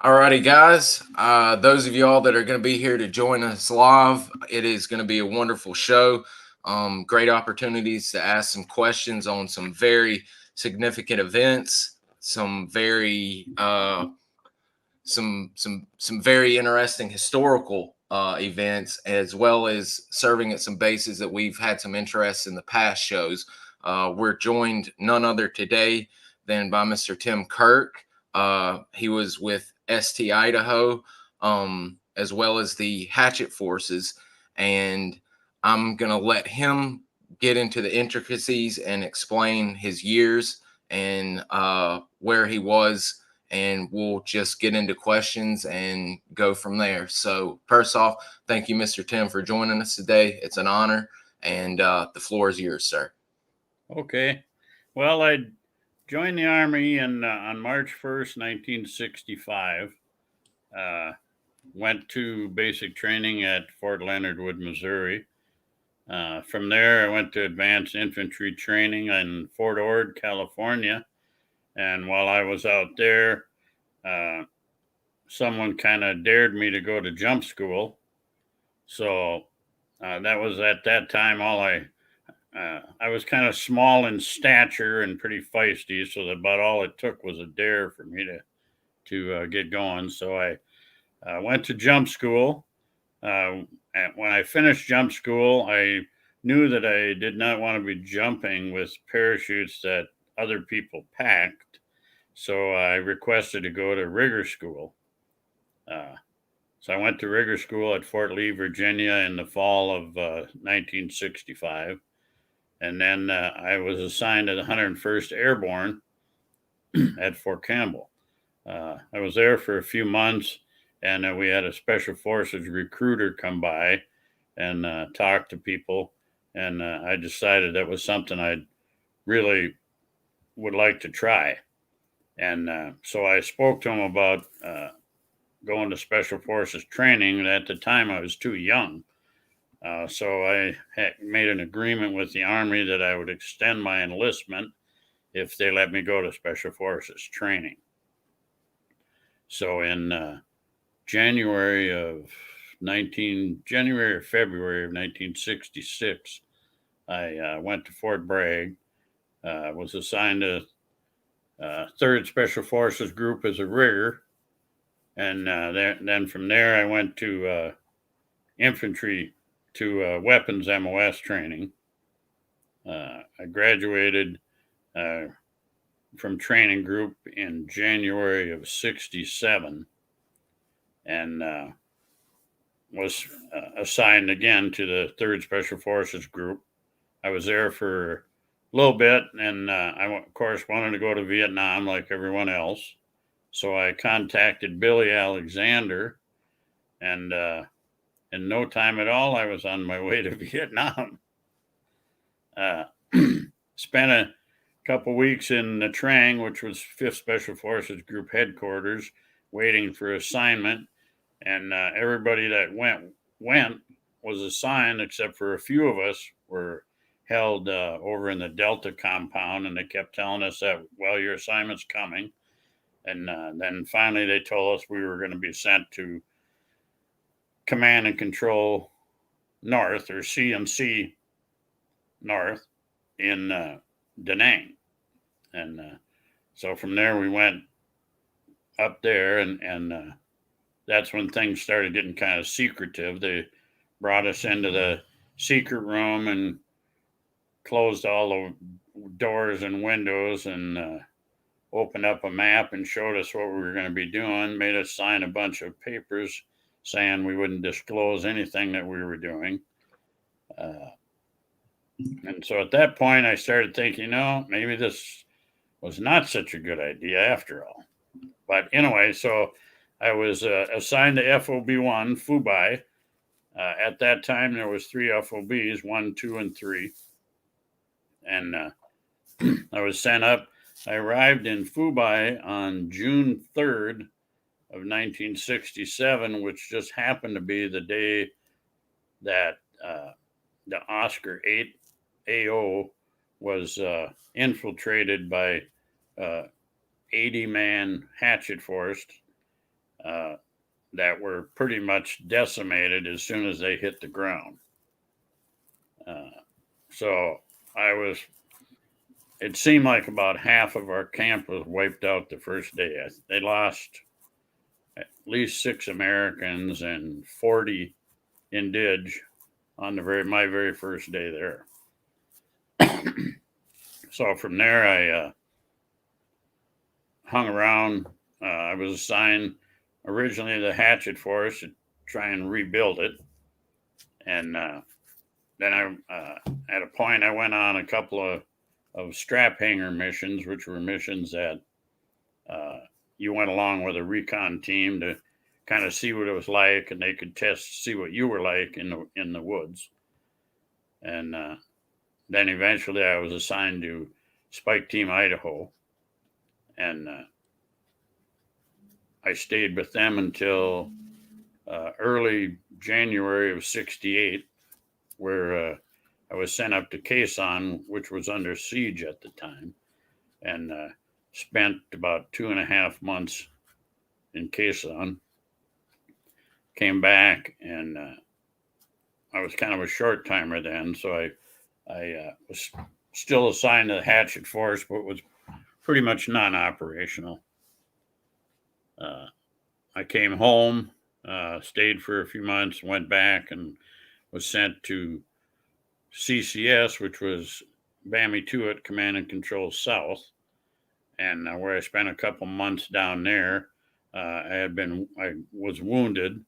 Alrighty, guys. Those of y'all that are going to be here to join us live, it is going to be a wonderful show. Great opportunities to ask some questions on some very significant events, some very some very interesting historical events, as well as serving at some bases that we've had some interest in the past shows. We're joined none other today than by Mr. Tim Kirk. He was with ST Idaho, as well as the Hatchet Forces, and I'm gonna let him get into the intricacies and explain his years and where he was, and we'll just get into questions and go from there. So first off, thank you, Mr. Tim, for joining us today. It's an honor, and the floor is yours, sir. Okay. Well, I joined the Army on March 1st, 1965. Went to basic training at Fort Leonard Wood, Missouri. From there, I went to advanced infantry training in Fort Ord, California. And while I was out there, someone kind of dared me to go to jump school. So that was at that time I was kind of small in stature and pretty feisty, so that about all it took was a dare for me to get going. So I went to jump school. And when I finished jump school, I knew that I did not want to be jumping with parachutes that other people packed. So I requested to go to rigger school. So I went to rigger school at Fort Lee, Virginia in the fall of 1965. And then I was assigned to the 101st Airborne at Fort Campbell. I was there for a few months, and we had a Special Forces recruiter come by and talk to people. And I decided that was something I really would like to try. And so I spoke to him about going to Special Forces training. And at the time, I was too young. So I had made an agreement with the Army that I would extend my enlistment if they let me go to Special Forces training. So in January or February of 1966, I went to Fort Bragg, was assigned to 3rd Special Forces Group as a rigger. And then from there, I went to infantry to weapons MOS training. I graduated from training group in January of 67 and was assigned again to the 3rd Special Forces Group. I was there for a little bit, and I, of course, wanted to go to Vietnam like everyone else. So I contacted Billy Alexander, and in no time at all, I was on my way to Vietnam. Spent a couple weeks in Nha Trang, which was 5th Special Forces Group headquarters, waiting for assignment. And everybody that went was assigned, except for a few of us were held over in the Delta compound, and they kept telling us that, well, your assignment's coming. And then finally they told us we were going to be sent to Command and Control North, or C&C North, in Da Nang. And so from there we went up there, and that's when things started getting kind of secretive. They brought us into the secret room and closed all the doors and windows, and opened up a map and showed us what we were going to be doing, made us sign a bunch of papers saying we wouldn't disclose anything that we were doing. And so at that point, I started thinking, no, maybe this was not such a good idea after all. But anyway, so I was assigned to FOB1, Phu-Bai. At that time, there was 3 FOBs, 1, 2, and 3. And I was sent up. I arrived in Phu-Bai on June 3rd of 1967, which just happened to be the day that the Oscar 8 AO was infiltrated by 80-man hatchet force that were pretty much decimated as soon as they hit the ground. So it seemed like about half of our camp was wiped out the first day. They lost at least 6 Americans and 40 Indig on my very first day there. So from there, I hung around. I was assigned originally to the Hatchet Force to try and rebuild it. And then at a point, I went on a couple of strap hanger missions, which were missions that you went along with a recon team to kind of see what it was like, and they could see what you were like in the woods. And then eventually I was assigned to Spike Team Idaho, and I stayed with them until early January of '68, where I was sent up to Khe Sahn, which was under siege at the time, and spent about 2.5 months in Khe Sahn. Came back, and I was kind of a short timer then, so I was still assigned to the Hatchet Force, but was pretty much non-operational. I came home, stayed for a few months, went back, and was sent to CCS, which was Bammy Tuat Command and Control South, and where I spent a couple months down there. I was wounded,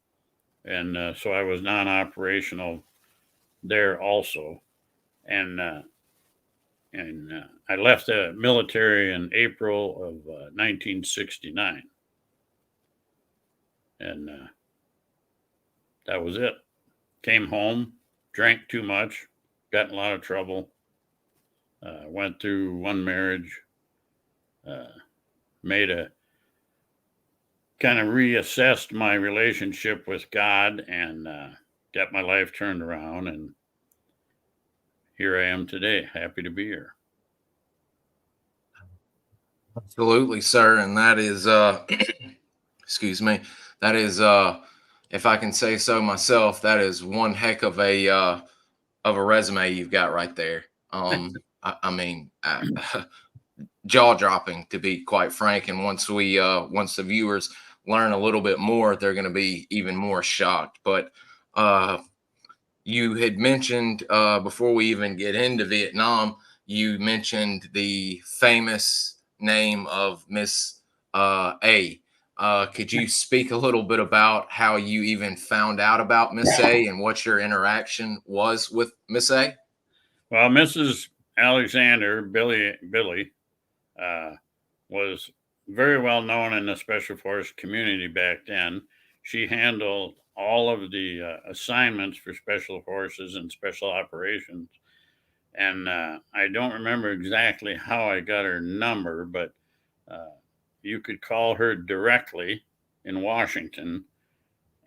and so I was non-operational there also, and I left the military in April of 1969, and that was it. Came home, drank too much, got in a lot of trouble, went through one marriage, kind of reassessed my relationship with God, and got my life turned around, and here I am today, happy to be here. Absolutely, sir. And that is, excuse me, that is, if I can say so myself, that is one heck of a resume you've got right there. I mean, jaw dropping, to be quite frank. And once the viewers learn a little bit more, they're going to be even more shocked. But you had mentioned before we even get into Vietnam, you mentioned the famous name of Miss A. Could you speak a little bit about how you even found out about Miss A and what your interaction was with Miss A? Well, Mrs. Alexander, Billy, was very well known in the Special Forces community back then. She handled all of the assignments for Special Forces and Special Operations. And I don't remember exactly how I got her number, but you could call her directly in Washington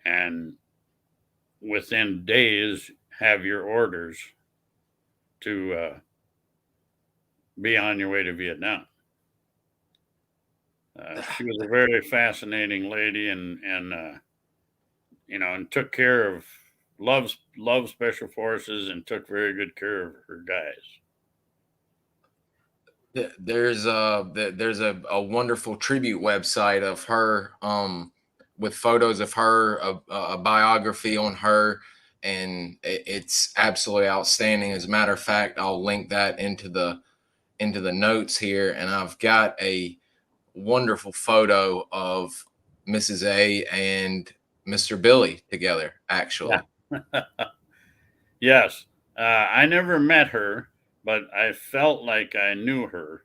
and within days have your orders to be on your way to Vietnam. She was a very fascinating lady, and took care of, loved Special Forces, and took very good care of her guys. There's a wonderful tribute website of her, with photos of her, a biography on her, and it's absolutely outstanding. As a matter of fact, I'll link that into the notes here, and I've got a wonderful photo of Mrs. A and Mr. Billy together, actually. Yeah. Yes. I never met her, but I felt like I knew her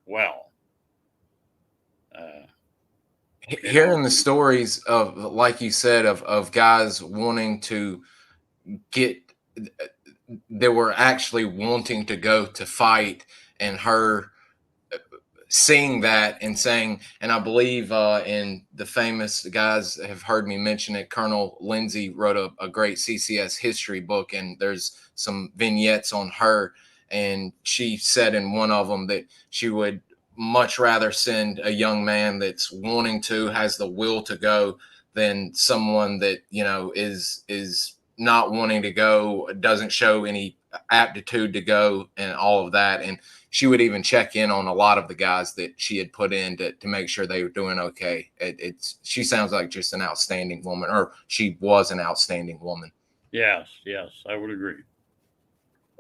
well. Hearing the stories of, like you said, of guys wanting to get, they were actually wanting to go to fight, and her seeing that and saying, and I believe in the famous, guys have heard me mention it, Colonel Lindsay wrote a great CCS history book, and there's some vignettes on her, and she said in one of them that she would much rather send a young man that's wanting to, has the will to go, than someone that, you know, is not wanting to go, doesn't show any aptitude to go, and all of that. And she would even check in on a lot of the guys that she had put in to make sure they were doing okay. She sounds like just an outstanding woman, or she was an outstanding woman. Yes, I would agree.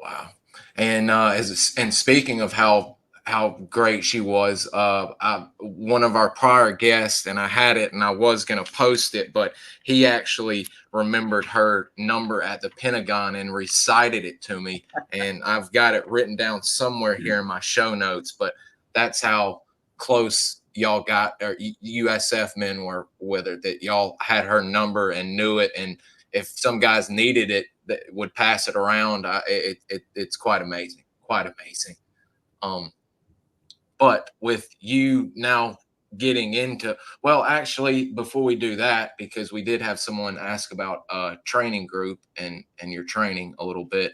Wow. And and speaking of how great she was, one of our prior guests, and I had it and I was going to post it, but he actually remembered her number at the Pentagon and recited it to me, and I've got it written down somewhere here in my show notes. But that's how close y'all got, or USF men were with her, that y'all had her number and knew it, and if some guys needed it, that would pass it around. It's quite amazing, quite amazing. But with you now getting into, well, actually, before we do that, because we did have someone ask about training group and your training a little bit.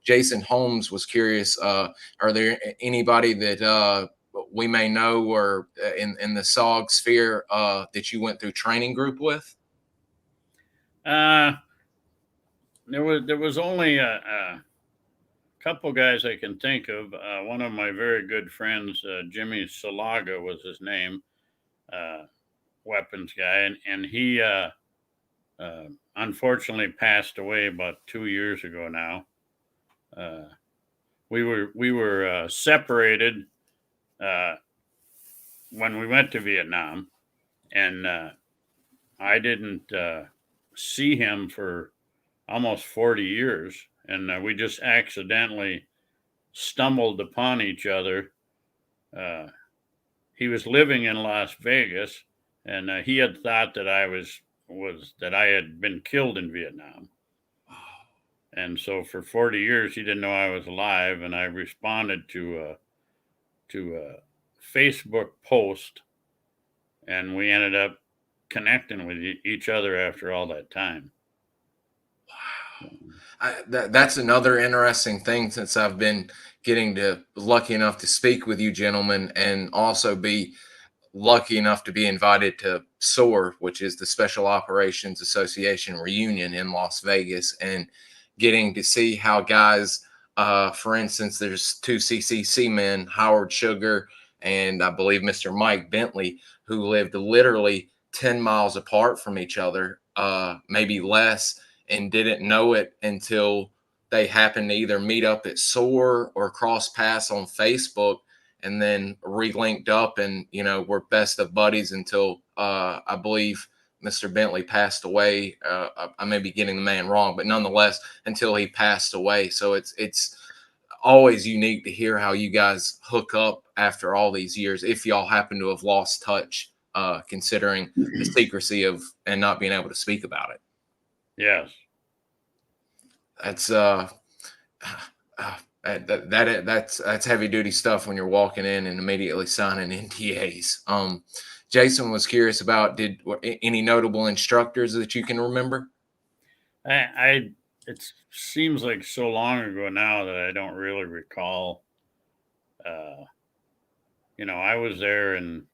Jason Holmes was curious. Are there anybody that we may know, or in the SOG sphere, that you went through training group with? There was only a couple guys I can think of. One of my very good friends, Jimmy Salaga was his name, weapons guy, and he unfortunately passed away about 2 years ago now. We were separated when we went to Vietnam, and I didn't see him for almost 40 years, and we just accidentally stumbled upon each other. He was living in Las Vegas, and he had thought that I had been killed in Vietnam. And so for 40 years, he didn't know I was alive, and I responded to a Facebook post, and we ended up connecting with each other after all that time. Wow. That's another interesting thing, since I've been lucky enough to speak with you gentlemen, and also be lucky enough to be invited to SOAR, which is the Special Operations Association reunion in Las Vegas, and getting to see how guys, for instance, there's two CCC men, Howard Sugar and I believe Mr. Mike Bentley, who lived literally 10 miles apart from each other, maybe less, and didn't know it until they happened to either meet up at SOAR or cross paths on Facebook, and then relinked up, and, you know, we're best of buddies until I believe Mr. Bentley passed away. I may be getting the man wrong, but nonetheless, until he passed away. So it's always unique to hear how you guys hook up after all these years, if y'all happen to have lost touch, considering the secrecy of and not being able to speak about it. Yes. That's that's heavy duty stuff when you're walking in and immediately signing NDAs. Jason was curious about, any notable instructors that you can remember? It seems like so long ago now that I don't really recall. I was there in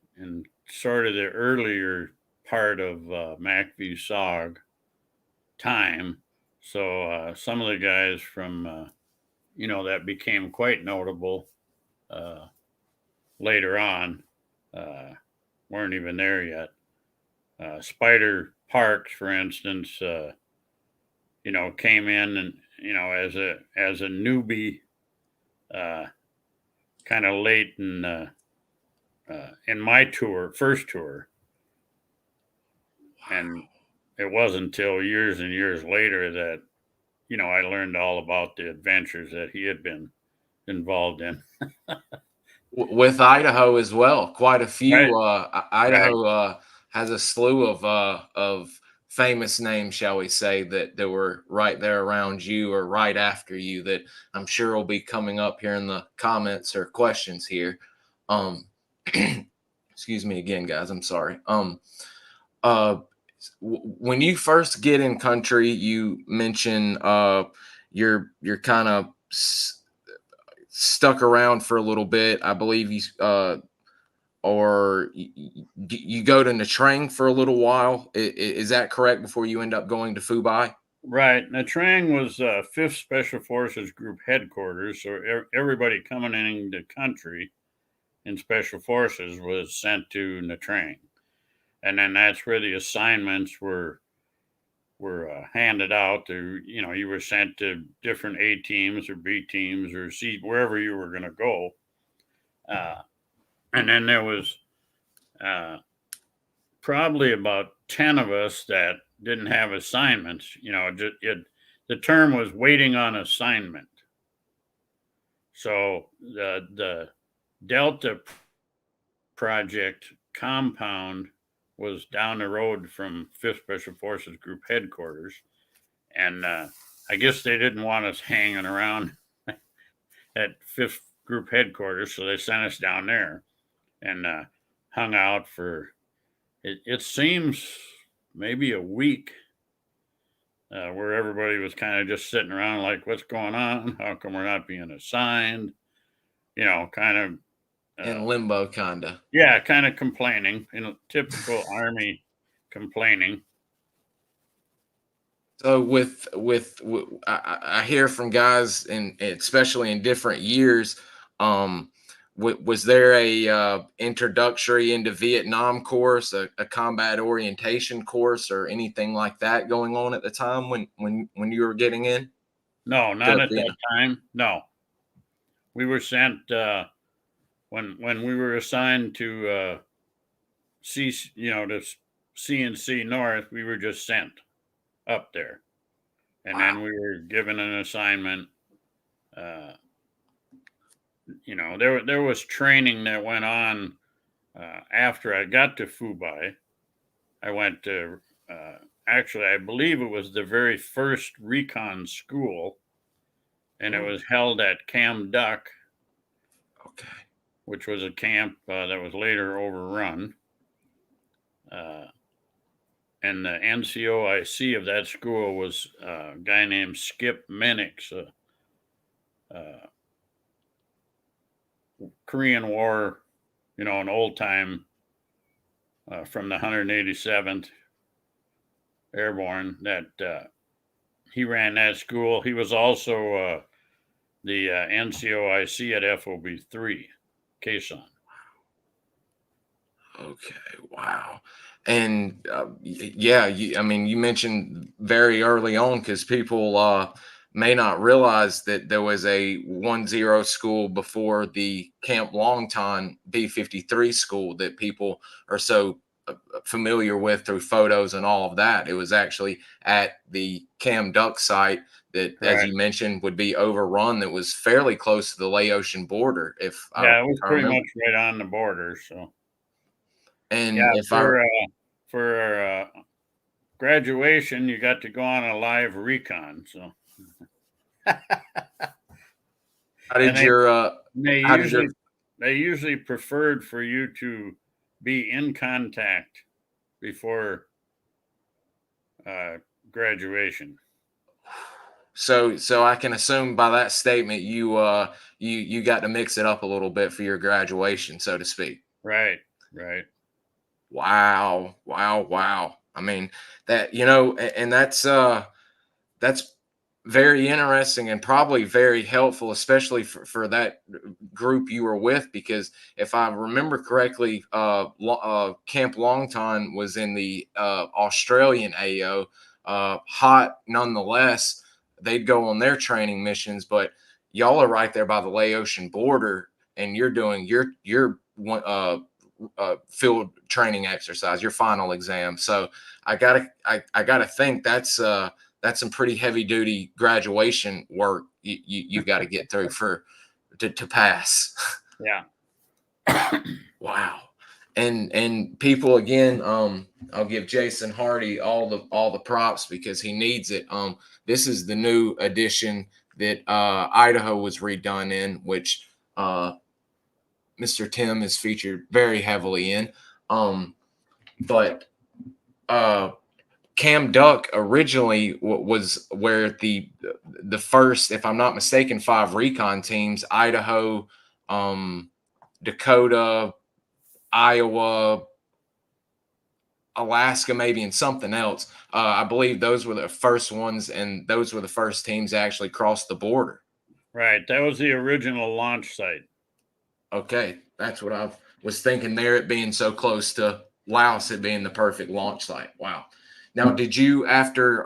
sort of the earlier part of MACVSOG time. So some of the guys from, that became quite notable later on weren't even there yet. Spider Parks, for instance, came in and, as a newbie, kind of late in my first tour. And it wasn't until years and years later that, I learned all about the adventures that he had been involved in. With Idaho as well, quite a few. Right. Idaho has a slew of famous names, shall we say, that were right there around you or right after you, that I'm sure will be coming up here in the comments or questions here. Excuse me again, guys. I'm sorry. When you first get in country, you mention you're kind of stuck around for a little bit. I believe you you go to Nha Trang for a little while. Is that correct? Before you end up going to Phu Bai? Right. Nha Trang was 5th Special Forces Group headquarters, so everybody coming in the country in Special Forces was sent to Nha Trang, and then that's where the assignments were handed out. To you were sent to different A teams or B teams or C, wherever you were going to go, and then there was probably about 10 of us that didn't have assignments. The term was waiting on assignment. So the Delta Project compound was down the road from 5th Special Forces Group headquarters. And I guess they didn't want us hanging around at 5th Group headquarters, so they sent us down there and hung out for, it seems, maybe a week, where everybody was kind of just sitting around like, what's going on? How come we're not being assigned? Kind of in limbo, kind of. Yeah, kind of complaining, typical Army complaining. So with I hear from guys, and especially in different years, was there a introductory into Vietnam course, a combat orientation course, or anything like that going on at the time when you were getting in? No, not at that time. No, we were sent when we were assigned to to CNC North. We were just sent up there, and then we were given an assignment. There was training that went on after I got to Phu Bai. I went to actually, I believe it was the very first recon school, and it was held at Cam Duck, which was a camp that was later overrun. And the NCOIC of that school was a guy named Skip Minix, Korean War, an old time from the 187th Airborne, that he ran that school. He was also the NCOIC at FOB3, Khe Sahn. Okay, wow. And you mentioned very early on, because people may not realize that there was a 1-0 school before the Camp Long Ton B-53 school that people are so familiar with through photos and all of that. It was actually at the Cam Duck site that, as you mentioned, would be overrun. That was fairly close to the Laotian border. It was pretty much right on the border. So, and for graduation, you got to go on a live recon. So, they usually preferred for you to be in contact before graduation. So I can assume by that statement you got to mix it up a little bit for your graduation, so to speak. Right. Wow. I mean, that, and that's very interesting and probably very helpful, especially for that group you were with, because if I remember correctly, Camp Longton was in the Australian AO, hot nonetheless. They'd go on their training missions, but y'all are right there by the Laotian border, and you're doing your field training exercise, your final exam. So I gotta think that's some pretty heavy duty graduation work you've got to get through to pass. Yeah. Wow. And people, again, I'll give Jason Hardy all the props, because he needs it. This is the new edition that Idaho was redone in, which Mr. Tim is featured very heavily in. But Cam Duck originally was where the first, if I'm not mistaken, 5 recon teams, Idaho, Dakota, Iowa, Alaska, maybe, and something else. I believe those were the first ones, and those were the first teams that actually crossed the border. Right. That was the original launch site. Okay. That's what I was thinking there, it being so close to Laos, it being the perfect launch site. Wow. Now, did you, after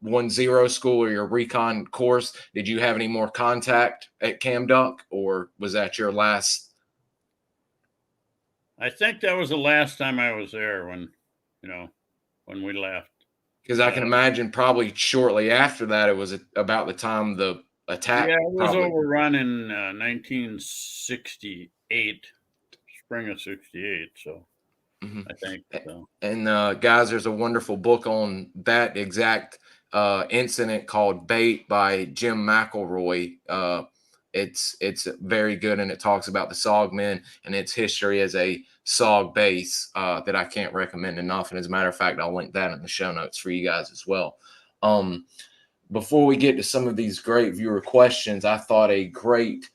1-0 school or your recon course, did you have any more contact at Cam Duck, or was that your last? I think that was the last time I was there when we left. Because I can imagine probably shortly after that, it was about the time the attack. Yeah, it was overrun in 1968, spring of 68. So I think so. And guys, there's a wonderful book on that exact incident called Bait by Jim McElroy. It's very good, and it talks about the SOG men and its history as a SOG base that I can't recommend enough. And as a matter of fact, I'll link that in the show notes for you guys as well. Before we get to some of these great viewer questions, I thought a great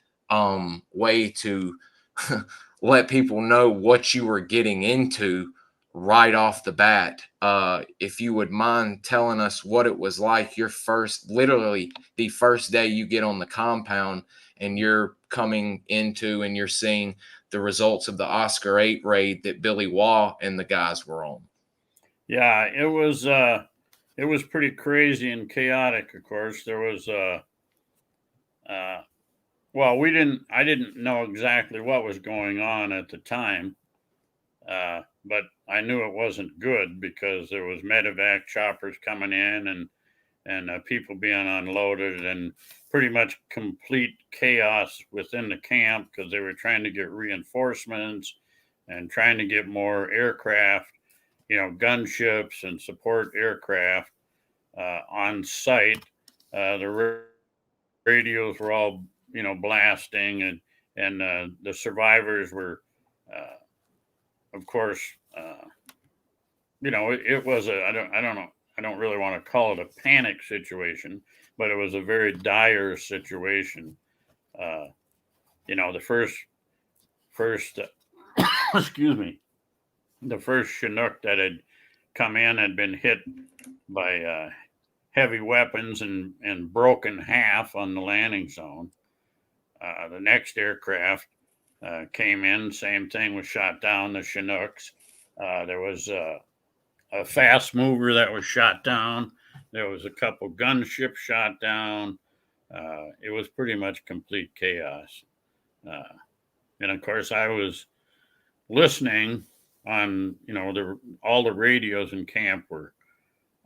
way to let people know what you were getting into right off the bat. If you would mind telling us what it was like your first, literally the first day you get on the compound and you're coming into and you're seeing the results of the Oscar 8 raid that Billy Waugh and the guys were on. Yeah, it was pretty crazy and chaotic. Of course, there was well, I didn't know exactly what was going on at the time, but I knew it wasn't good because there was medevac choppers coming in and people being unloaded, and pretty much complete chaos within the camp because they were trying to get reinforcements and trying to get more aircraft, gunships and support aircraft on site. The radios were all blasting, and the survivors were of course it was I don't really want to call it a panic situation, but it was a very dire situation. The first excuse me, the first Chinook that had come in had been hit by heavy weapons and broken half on the landing zone. The next aircraft came in, same thing, was shot down, the Chinooks. There was a fast mover that was shot down. There was a couple gunships shot down. It was pretty much complete chaos. And of course, I was listening on, all the radios in camp were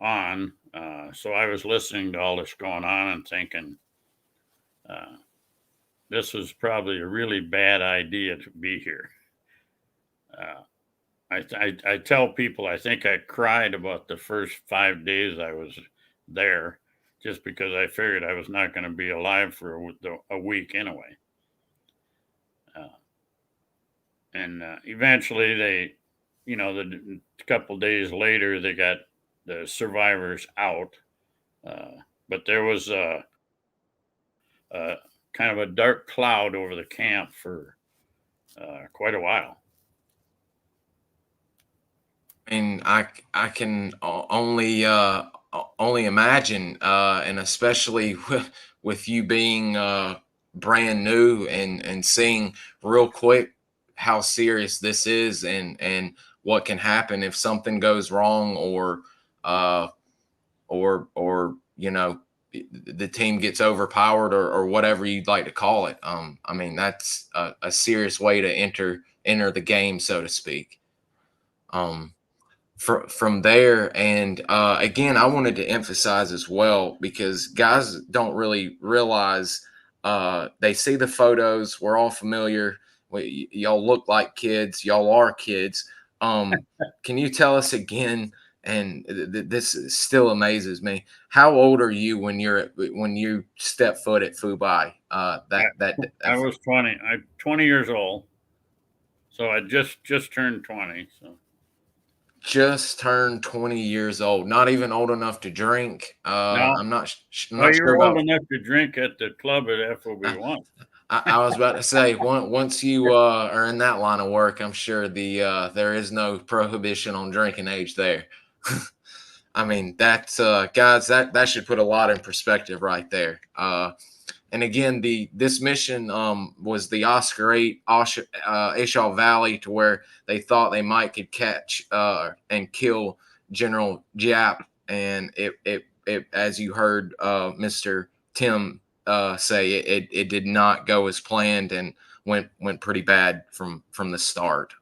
on. So I was listening to all this going on and thinking, this was probably a really bad idea to be here. I tell people I think I cried about the first 5 days I was there, just because I figured I was not going to be alive for a week anyway. And eventually they, the couple days later, they got the survivors out. But there was kind of a dark cloud over the camp for quite a while. And I can only imagine, and especially with you being brand new and seeing real quick how serious this is and what can happen if something goes wrong or the team gets overpowered or whatever you'd like to call it. I mean, that's a serious way to enter the game, so to speak. From there, and again, I wanted to emphasize as well, because guys don't really realize, they see the photos, we're all familiar, y'all look like kids, y'all are kids. Can you tell us again, and this still amazes me, how old are you when you step foot at FOB? I was 20. I'm 20 years old, so I just turned 20. So just turned 20 years old. Not even old enough to drink. No. I'm not Well, you sure were old about. enough to drink at the club at FOB1. I was about to say, once you are in that line of work, I'm sure there is no prohibition on drinking age there. I mean, that's guys, that should put a lot in perspective right there. And again, this mission was the Oscar 8 Ashal Valley, to where they thought they might could catch and kill General Giap, and it as you heard Mr. Tim say, it did not go as planned and went pretty bad from the start.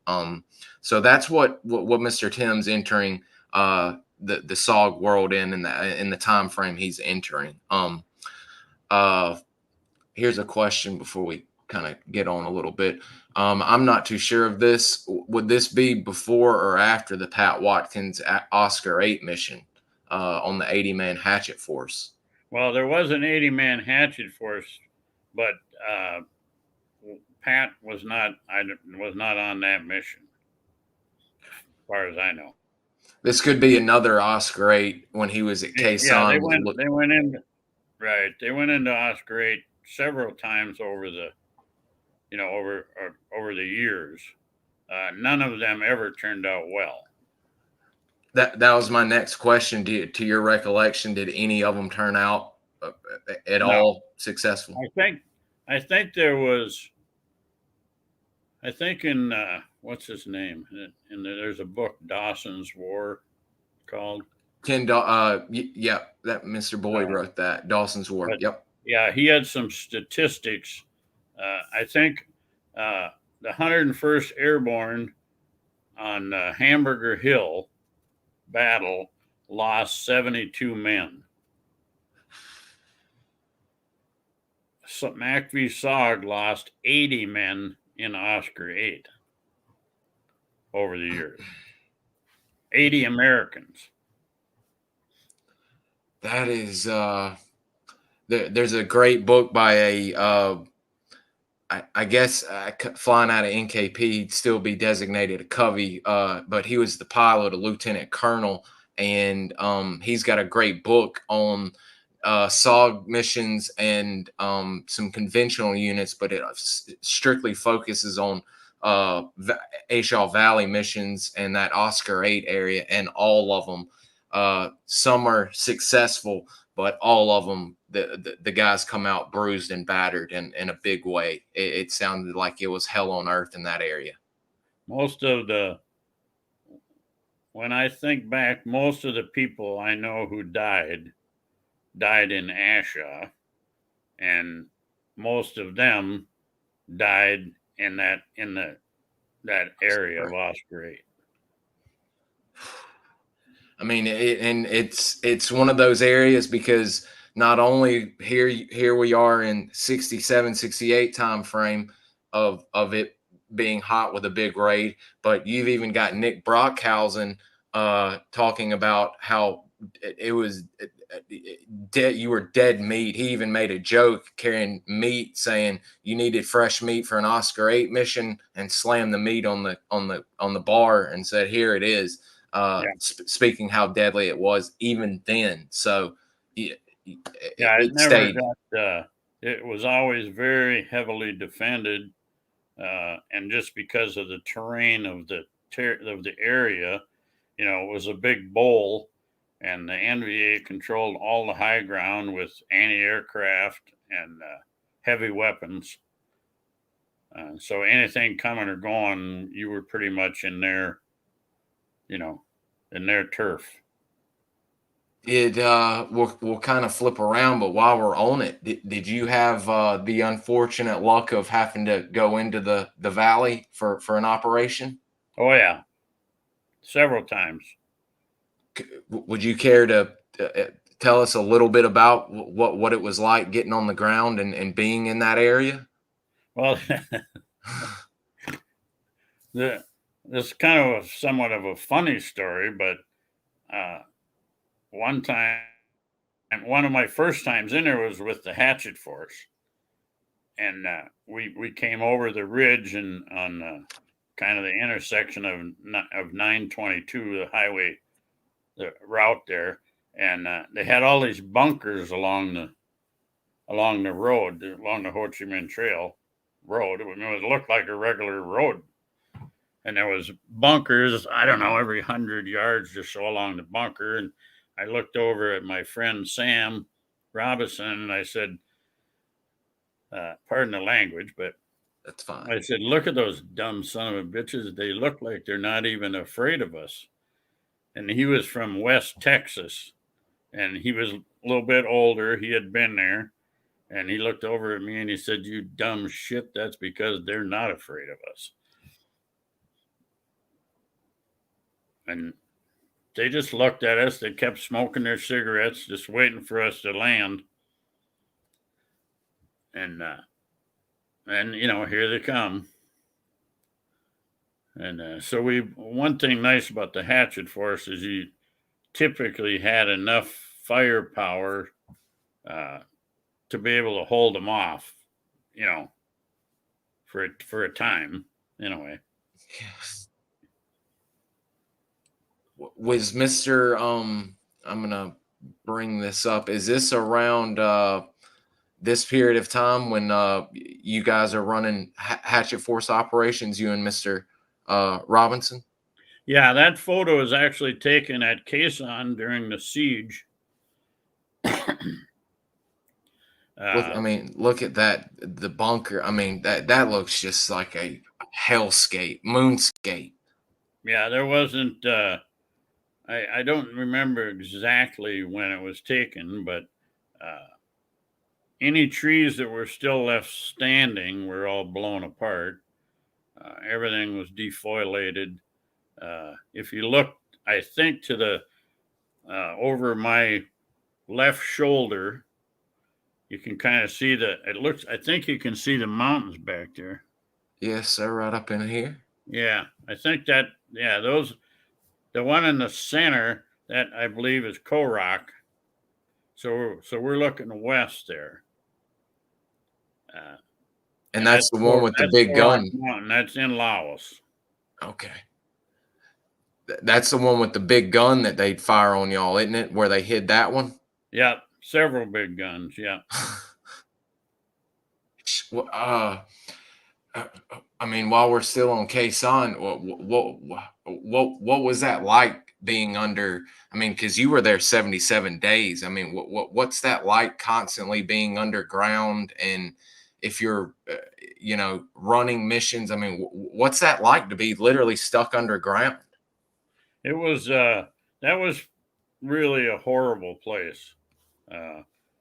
So that's what Mr. Tim's entering the SOG world in the time frame he's entering. Here's a question before we kind of get on a little bit. I'm not too sure of this. Would this be before or after the Pat Watkins Oscar 8 mission on the 80-man hatchet force? Well, there was an 80-man hatchet force, but Pat was not on that mission, as far as I know. This could be another Oscar 8 when he was at Khe Sanh. Yeah, they went in. Right, they went into Oscar 8 several times over the years. None of them ever turned out well. That was my next question. To your recollection, did any of them turn out at all successful? I think there was. I think in what's his name? And there's a book, Dawson's War, called. Yeah, that Mr. Boyd wrote that. Dawson's War. Yep. Yeah, he had some statistics. I think the 101st Airborne on Hamburger Hill battle lost 72 men. So MACVSOG lost 80 men in Oscar 8 over the years. 80 Americans. That is there's a great book by a I guess flying out of NKP, he'd still be designated a Covey, but he was the pilot, a lieutenant colonel, and he's got a great book on SOG missions and some conventional units, but it strictly focuses on Ashal Valley missions and that Oscar 8 area, and all of them. Some are successful, but all of them, the guys come out bruised and battered in a big way. It sounded like it was hell on earth in that area. When I think back, most of the people I know who died in Asha, and most of them died in that area of Oscar 8. I mean, it's one of those areas, because not only here we are in 67, 68 time frame of it being hot with a big raid, but you've even got Nick Brockhausen talking about how it was dead. You were dead meat. He even made a joke carrying meat, saying you needed fresh meat for an Oscar 8 mission, and slammed the meat on the bar and said, "Here it is." Speaking how deadly it was even then. So it stayed. It was always very heavily defended, and just because of the terrain of the area, it was a big bowl, and the NVA controlled all the high ground with anti-aircraft and heavy weapons. So anything coming or going, you were pretty much in their turf. We'll kind of flip around, but while we're on it, did you have the unfortunate luck of having to go into the valley for an operation? Oh yeah, several times. Would you care to tell us a little bit about what it was like getting on the ground and being in that area? Well, this is kind of somewhat of a funny story, but one time, one of my first times in there was with the hatchet force, and we came over the ridge and on kind of the intersection of 922, the highway, the route there, and they had all these bunkers along the road, along the Ho Chi Minh Trail road. It looked like a regular road, and there was bunkers, I don't know, every 100 yards or so along the bunker. And I looked over at my friend Sam Robison, and I said, pardon the language, but That's fine. I said, look at those dumb son of a bitches. They look like they're not even afraid of us. And he was from West Texas, and he was a little bit older. He had been there, and he looked over at me and he said, you dumb shit, that's because they're not afraid of us. And they just looked at us. They kept smoking their cigarettes, just waiting for us to land. And here they come. And so one thing nice about the hatchet force is you typically had enough firepower to be able to hold them off, for a time, anyway. Yes. Was Mr. I'm gonna bring this up. Is this around this period of time when you guys are running hatchet force operations, you and Mr. Robinson? Yeah, that photo is actually taken at Khe Sanh during the siege. Look at that, the bunker. That looks just like a hellscape, moonscape. Yeah, there wasn't, I don't remember exactly when it was taken, but any trees that were still left standing were all blown apart. Everything was defoliated. If you look, I think, to the over my left shoulder, you can kind of see I think you can see the mountains back there. Yes, sir, right up in here. Yeah, I think the one in the center, that I believe is Korok. So we're looking west there. And that's the one with the big gun. That's in Laos. Okay. That's the one with the big gun that they'd fire on y'all, isn't it? Where they hid that one? Yeah, several big guns, yeah. While we're still on Khe Sanh, what was that like being under? Because you were there 77 days. What's that like constantly being underground? And if you're, running missions, what's that like to be literally stuck underground? It was that was really a horrible place.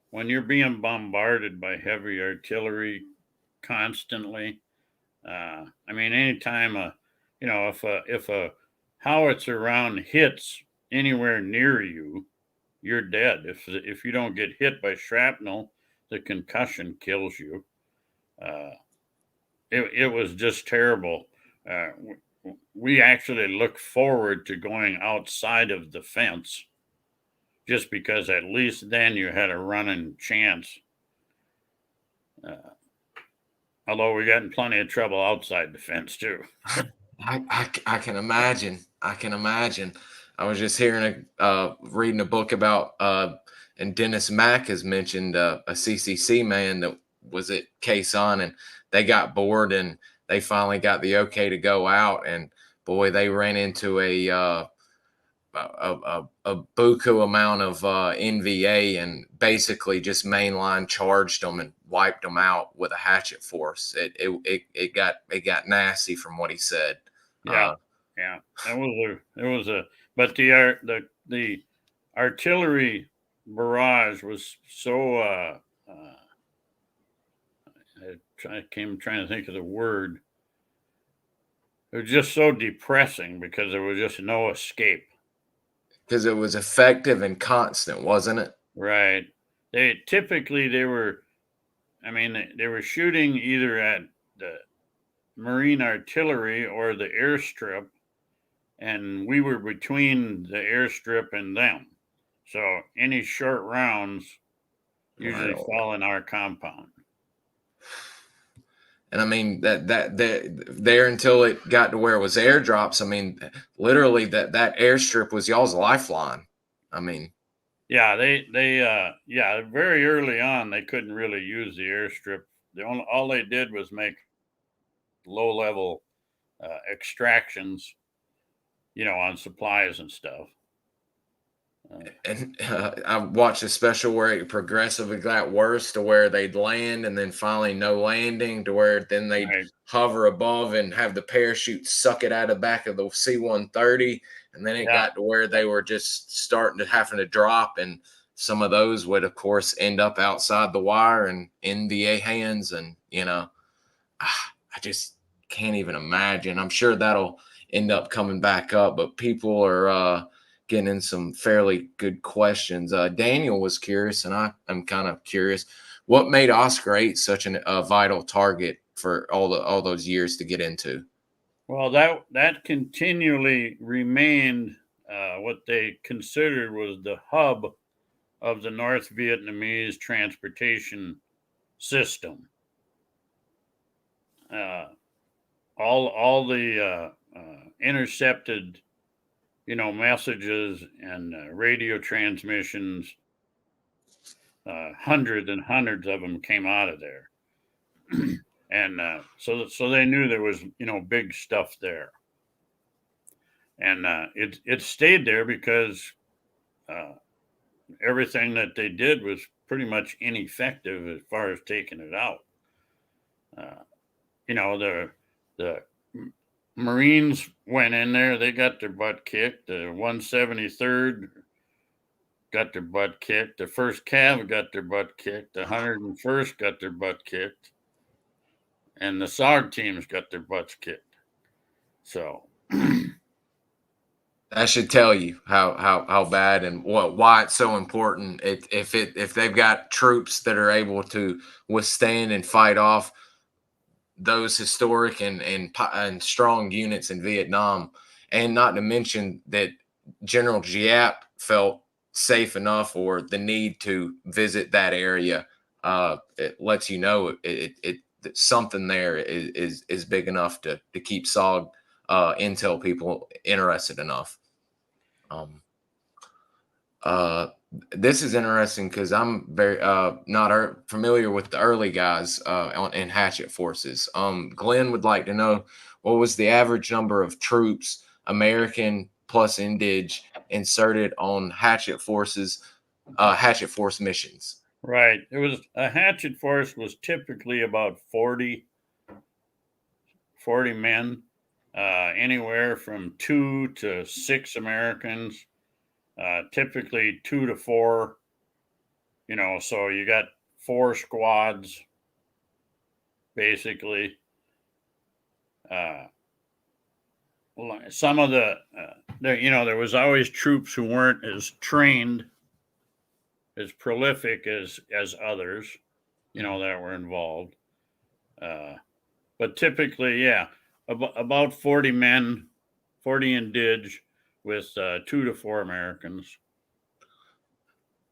When you're being bombarded by heavy artillery constantly. Anytime if a howitzer round hits anywhere near you, you're dead. If you don't get hit by shrapnel, the concussion kills you. It was just terrible. We actually looked forward to going outside of the fence, just because at least then you had a running chance. Although we got in plenty of trouble outside the fence too. I can imagine. I can imagine. I was just reading a book about, and Dennis Mack has mentioned a CCC man that was at Khe Sanh, and they got bored and they finally got the okay to go out. And boy, they ran into a buku amount of NVA and basically just mainline charged them and wiped them out with a hatchet force. It got nasty from what he said. Yeah. But the artillery barrage was so I'm trying to think of the word. It was just so depressing because there was just no escape. Because it was effective and constant, wasn't it? Right. They were shooting either at the Marine artillery or the airstrip, and we were between the airstrip and them. So any short rounds usually fall in our compound. And I mean that there until it got to where it was airdrops. I mean, literally that airstrip was y'all's lifeline. I mean, yeah, yeah, very early on they couldn't really use the airstrip. All they did was make low level extractions, on supplies and stuff. And I watched a special where it progressively got worse to where they'd land and then finally no landing to where then they'd Right. hover above and have the parachute suck it out of the back of the C-130. And then it Yeah. got to where they were just starting to having to drop. And some of those would, of course, end up outside the wire and in VA hands. And, I just can't even imagine. I'm sure that'll end up coming back up, but people are getting in some fairly good questions. Daniel was curious, and I'm kind of curious. What made Oscar 8 such a vital target for all those years to get into? Well, that continually remained what they considered was the hub of the North Vietnamese transportation system. All the intercepted, messages and radio transmissions, hundreds and hundreds of them came out of there. And so they knew there was, big stuff there. And it stayed there because everything that they did was pretty much ineffective as far as taking it out. The Marines went in there, they got their butt kicked. The 173rd got their butt kicked. The 1st Cav got their butt kicked. The 101st got their butt kicked. And the SOG teams got their butts kicked. So that should tell you how bad and why it's so important. If they've got troops that are able to withstand and fight off those historic and strong units in Vietnam, and not to mention that General Giap felt safe enough or the need to visit that area, it lets you know that something there is big enough to keep SOG intel people interested enough. This is interesting because I'm very not familiar with the early guys in hatchet forces. Glenn would like to know what was the average number of troops, American plus Indig, inserted on hatchet forces, hatchet force missions. Right. It was a hatchet force was typically about 40 men, anywhere from 2 to 6 Americans, typically 2 to 4, so you got 4 squads, basically. Some of there was always troops who weren't as trained, as prolific as others, that were involved. But typically, yeah, about 40 men, 40 Indig with 2 to 4 Americans.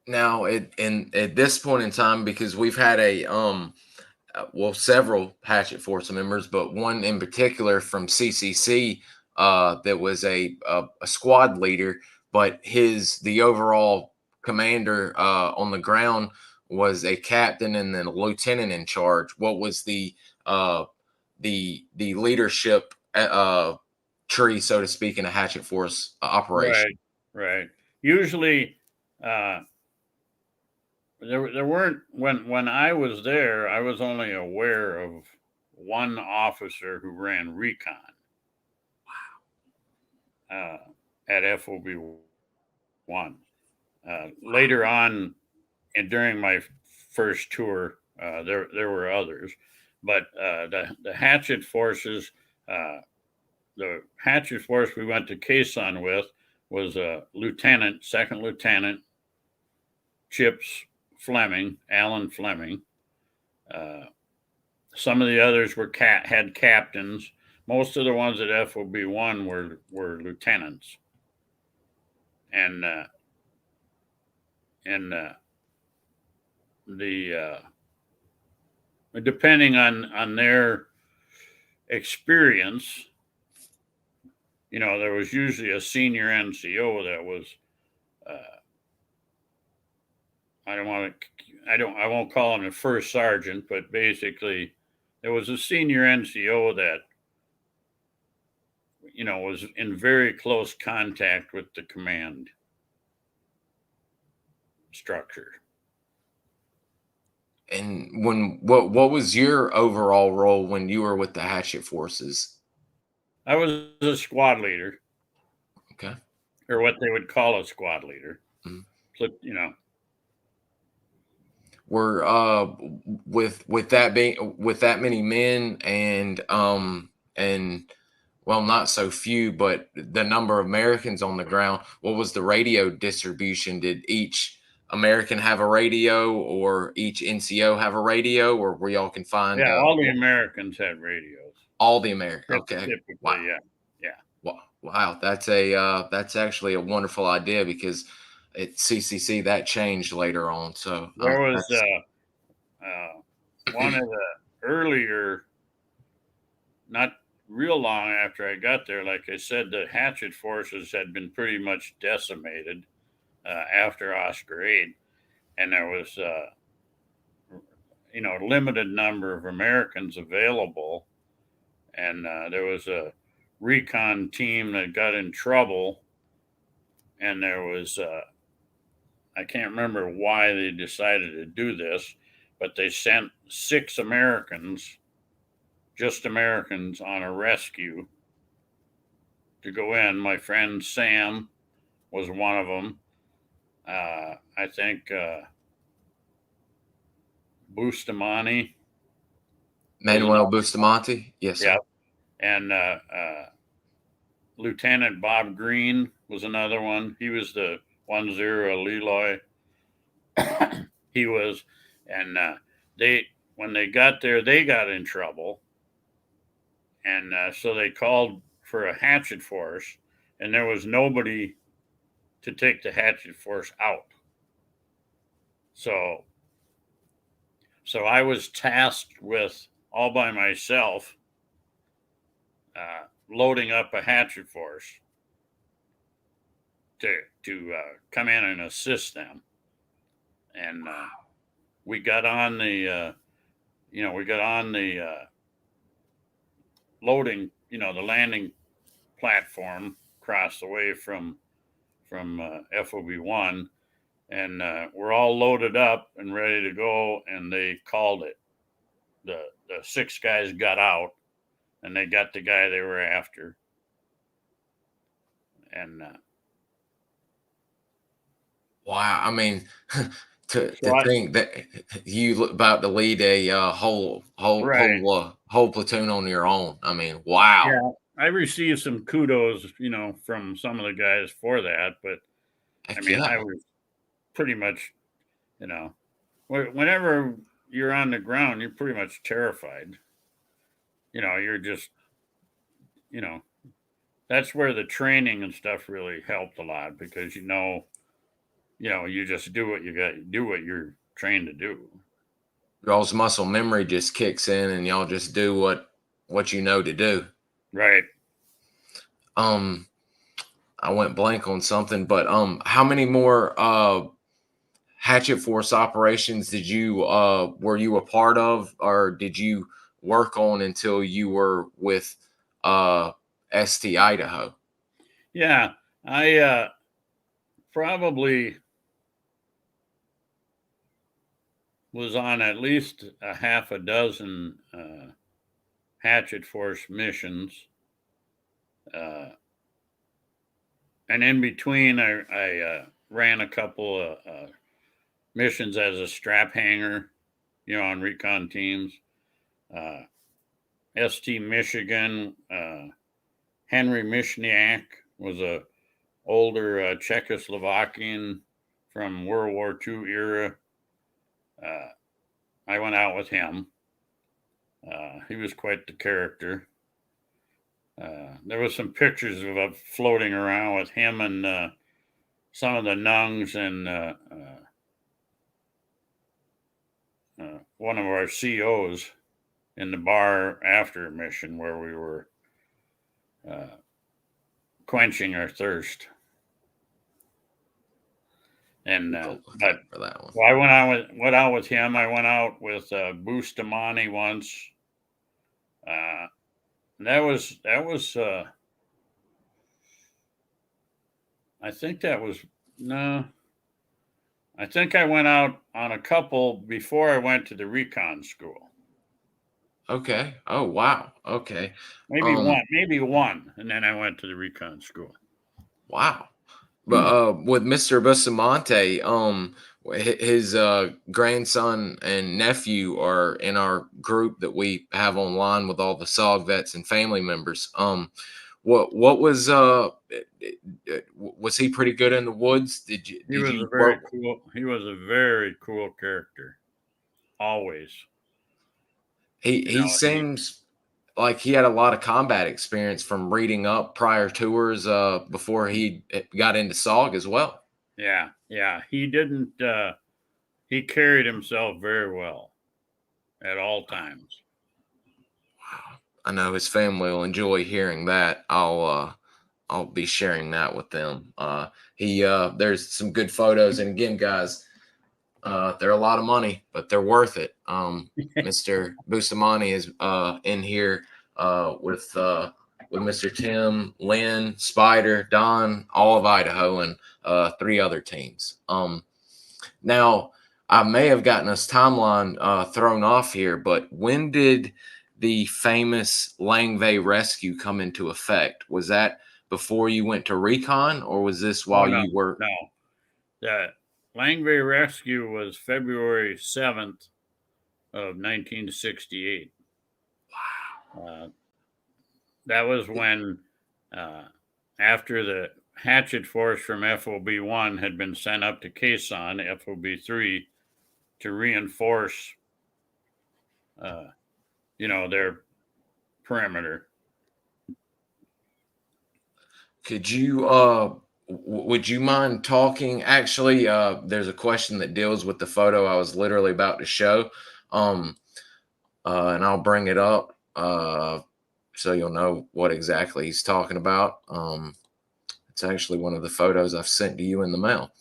Now, at this point in time, because we've had several hatchet force members, but one in particular from CCC that was a squad leader, but the overall commander on the ground was a captain and then a lieutenant in charge. What was the leadership tree, so to speak, in a hatchet force operation? Right. Usually, there weren't when I was there. I was only aware of one officer who ran recon. Wow. At FOB1. Later on, and during my first tour, there were others, but the hatchet forces, the hatchet force we went to Khe Sahn with was a lieutenant, 2nd Lieutenant Chips Fleming, Allan Fleming. Some of the others had captains. Most of the ones at FOB1 were lieutenants, and the depending on their experience, there was usually a senior NCO that was, I won't call him a first sergeant, but basically there was a senior NCO that, was in very close contact with the command structure. And what was your overall role when you were with the hatchet forces? I was a squad leader. Okay. Or what they would call a squad leader. Mm-hmm. Were with that many men and well, not so few, but the number of Americans on the ground, what was the radio distribution? Did each American have a radio, or each NCO have a radio, or were y'all confined? Yeah, all the Americans had radios. All the Americans. Okay. Typically, wow. Yeah. Wow. That's actually a wonderful idea, because at CCC that changed later on. So there was one of the earlier, not real long after I got there, like I said, the hatchet forces had been pretty much decimated after Oscar 8, and there was a limited number of Americans available, and there was a recon team that got in trouble, and there was I can't remember why they decided to do this, but they sent 6 Americans, just Americans, on a rescue to go in. My friend Sam was one of them. I think Bustamante. Manuel Bustamante? Yes, yeah. sir. And Lieutenant Bob Green was another one. He was the 10 Leloy. He was, and when they got there, they got in trouble. And so they called for a hatchet force, and there was nobody to take the hatchet force out. So I was tasked with, all by myself, loading up a hatchet force to come in and assist them. And we got on the loading, the landing platform across the way from FOB1, and we're all loaded up and ready to go, and they called it. The 6 guys got out, and they got the guy they were after. And wow, I mean, to think that you about to lead a whole platoon on your own. I mean, wow. Yeah, I received some kudos, from some of the guys for that, but I was pretty much, whenever you're on the ground, you're pretty much terrified. You're just, that's where the training and stuff really helped a lot, because you just do what you got, do what you're trained to do. Y'all's muscle memory just kicks in, and y'all just do what you know to do. Right. I went blank on something, but how many more hatchet force operations were you a part of, or did you work on until you were with ST Idaho? Yeah, I probably was on at least a half a dozen hatchet force missions. And in between, I ran a couple of missions as a strap hanger, on recon teams. ST Michigan, Henry Mishniak was a older Czechoslovakian from World War II era. I went out with him. He was quite the character. There was some pictures of floating around with him and some of the Nungs and one of our COs in the bar after mission where we were quenching our thirst. And but for that one. well, I went out with him. I went out with Bustamante once. That was I think that was no. I think I went out on a couple before I went to the recon school. Okay. Oh wow. Okay. Maybe one, and then I went to the recon school. Wow. But with Mr. Bustamante, his grandson and nephew are in our group that we have online with all the SOG vets and family members. What was he pretty good in the woods? He was a very cool character. Always. He seems like he had a lot of combat experience from reading up prior tours before he got into SOG as well. Yeah. He didn't. He carried himself very well at all times. Wow. I know his family will enjoy hearing that. I'll be sharing that with them. There's some good photos, and again, guys, they're a lot of money, but they're worth it. Mr. Bustamante is in here with Mr. Tim, Lynn, Spider, Don, all of Idaho, and 3 other teams. Now, I may have gotten us timeline thrown off here, but when did the famous Lang Vei rescue come into effect? Was that before you went to recon, or was this while you were? No, the Lang Vei rescue was February 7th of 1968. Wow. That was when, after the hatchet force from FOB1 had been sent up to Khe Sahn, FOB3, to reinforce, their perimeter. Could you would you mind talking? Actually, there's a question that deals with the photo I was literally about to show, and I'll bring it up so you'll know what exactly he's talking about. It's actually one of the photos I've sent to you in the mail.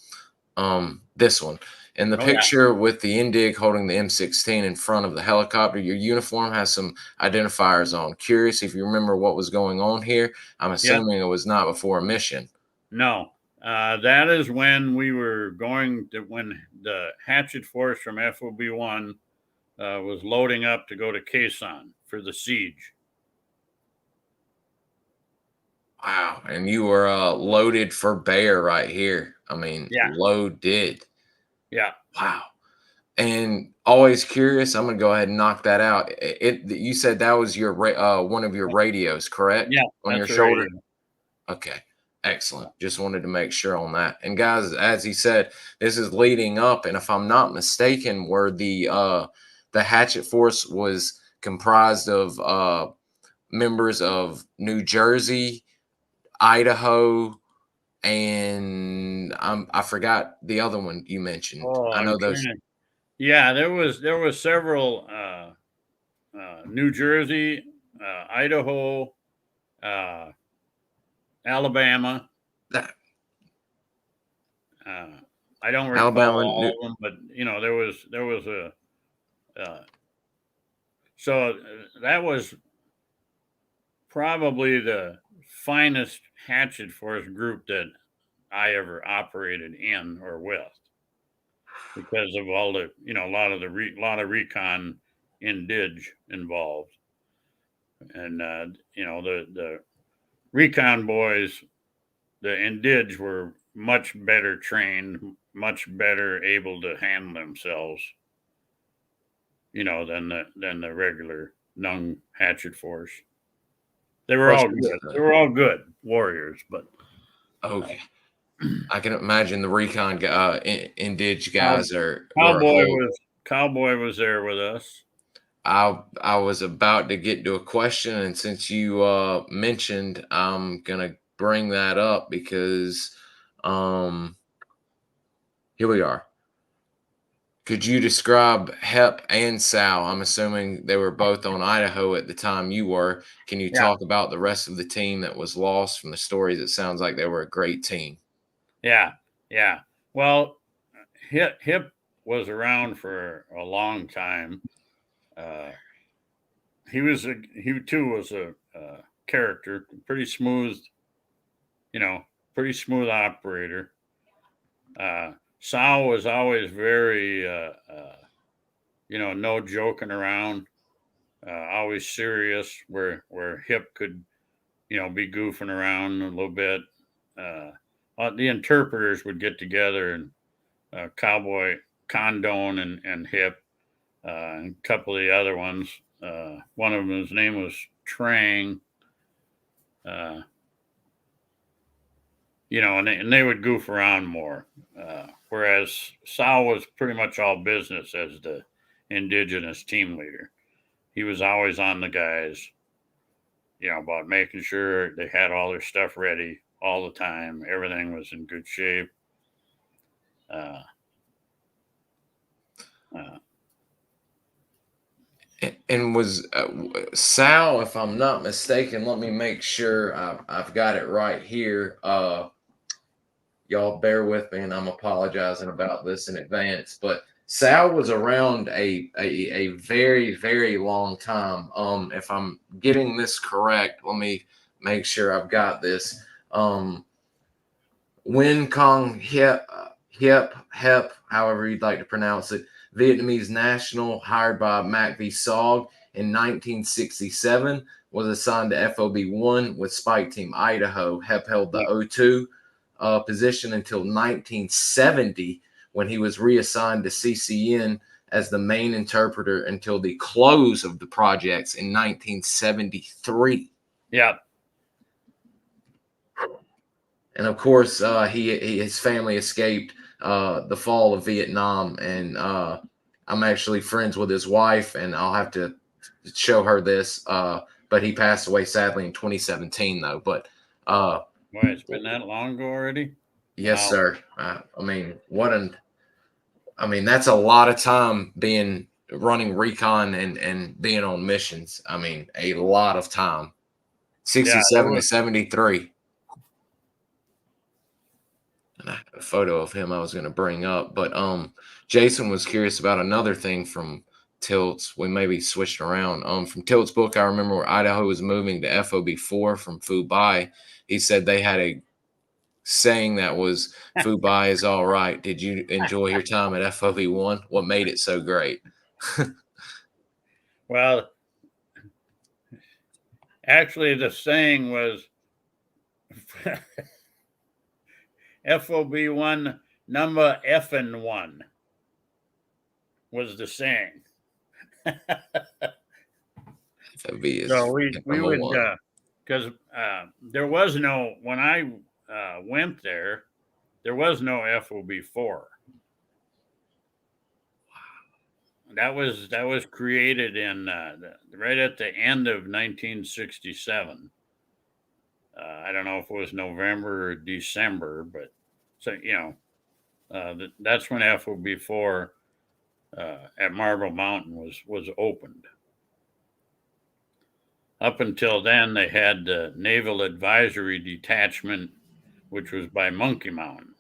This one. In the picture with the Indig holding the M16 in front of the helicopter, your uniform has some identifiers on. Curious if you remember what was going on here. I'm assuming it was not before a mission. No, that is when we were when the hatchet force from FOB1 was loading up to go to Khe Sanh for the siege. Wow. And you were loaded for bear right here. I mean, loaded. Yeah. Wow. And always curious. I'm going to go ahead and knock that out. You said that was your one of your radios, correct? Yeah. On your shoulder. Radio. Okay. Excellent. Just wanted to make sure on that. And guys, as he said, this is leading up, and if I'm not mistaken, where the hatchet force was comprised of members of New Jersey, Idaho, and I forgot the other one you mentioned. I know those. Yeah, there was several New Jersey, Idaho, Alabama. I don't recall all of them, but there was a. So that was probably the finest hatchet force group that I ever operated in or with, because of all the a lot of recon indig involved, and the recon boys, the indig were much better trained, much better able to handle themselves, than the regular Nung hatchet force. They were all good. They were all good warriors, but okay. I can imagine the recon indig guys are. Cowboy was there with us. I was about to get to a question, and since you mentioned, I'm gonna bring that up because here we are. Could you describe Hep and Sal? I'm assuming they were both on Idaho at the time you were. Can you Yeah, talk about the rest of the team that was lost? From the stories, it sounds like they were a great team. yeah, yeah. Well, Hip was around for a long time. He too was a character, pretty smooth, pretty smooth operator. Sal was always very, no joking around, always serious. Where Hip could, be goofing around a little bit. The interpreters would get together and Cowboy Condone and Hip, and a couple of the other ones. One of them, his name was Trang. Uh, and they would goof around more. Whereas Sal was pretty much all business as the indigenous team leader. He was always on the guys, about making sure they had all their stuff ready all the time. Everything was in good shape. And was Sal, if I'm not mistaken, let me make sure I've got it right here. Y'all bear with me, and I'm apologizing about this in advance. But Sal was around a very, very long time. If I'm getting this correct, let me make sure I've got this. Win Kong Hep, however you'd like to pronounce it, Vietnamese national hired by MACVSOG in 1967, was assigned to FOB1 with Spike Team Idaho. Hep held the O2 position until 1970, when he was reassigned to CCN as the main interpreter until the close of the projects in 1973. Yeah. And of course, his family escaped the fall of Vietnam, and I'm actually friends with his wife, and I'll have to show her this. But he passed away sadly in 2017, though. But boy, it's been that long ago already. Yes, wow, sir. That's a lot of time running recon and being on missions. A lot of time. 67 to 73. And I have a photo of him I was going to bring up, but Jason was curious about another thing from Tilt's. We maybe switched around. From Tilt's book, I remember where Idaho was moving to FOB4 from FOB3. He said they had a saying that was FOB3 is all right. Did you enjoy your time at FOB1? What made it so great? Well, actually, the saying was FOB1 number effing one was the saying. FOB is so we would, because there was no, when I went there was no FOB4. That was created in right at the end of 1967. I don't know if it was November or December, but so that's when FOB4 at Marble Mountain was opened. Up until then, they had the Naval Advisory Detachment, which was by Monkey Mountain.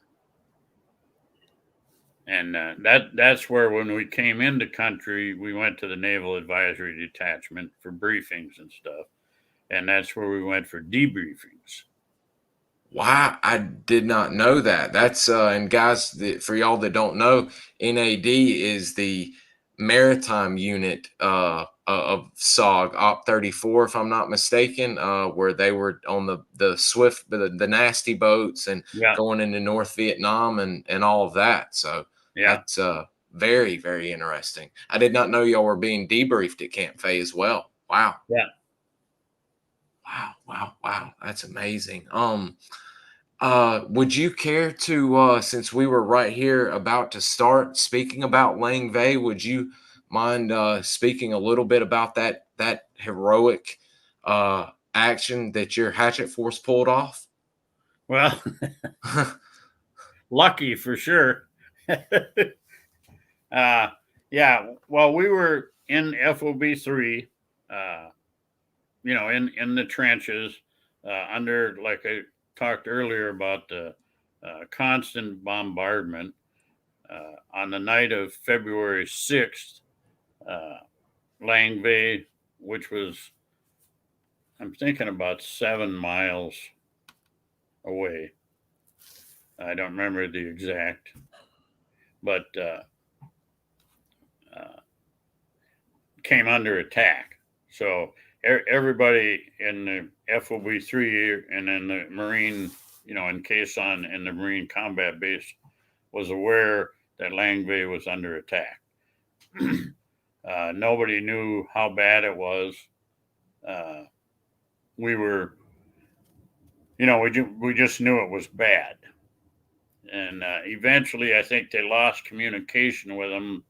And that's where, when we came into country, we went to the Naval Advisory Detachment for briefings and stuff. And that's where we went for debriefings. Wow, I did not know that. That's and guys, for y'all that don't know, NAD is the maritime unit of SOG Op 34, if I'm not mistaken, where they were on the swift, the nasty boats and going into North Vietnam and all of that. So that's very, very interesting. I did not know y'all were being debriefed at Camp Fay as well. Wow. Yeah. Wow. That's amazing. Would you care to, since we were right here about to start speaking about Lang Vei, would you mind speaking a little bit about that heroic action that your hatchet force pulled off? Well, lucky for sure. Yeah. Well, we were in FOB3, in the trenches, under, like I talked earlier about the constant bombardment. On the night of February 6th, Lang Vei, which was, I'm thinking about 7 miles away. I don't remember the exact, but came under attack. So everybody in the FOB3 and in the Marine, in Khe Sahn and the Marine combat base was aware that Lang Vei was under attack. Nobody knew how bad it was. We were, we just knew it was bad. And eventually, I think they lost communication with them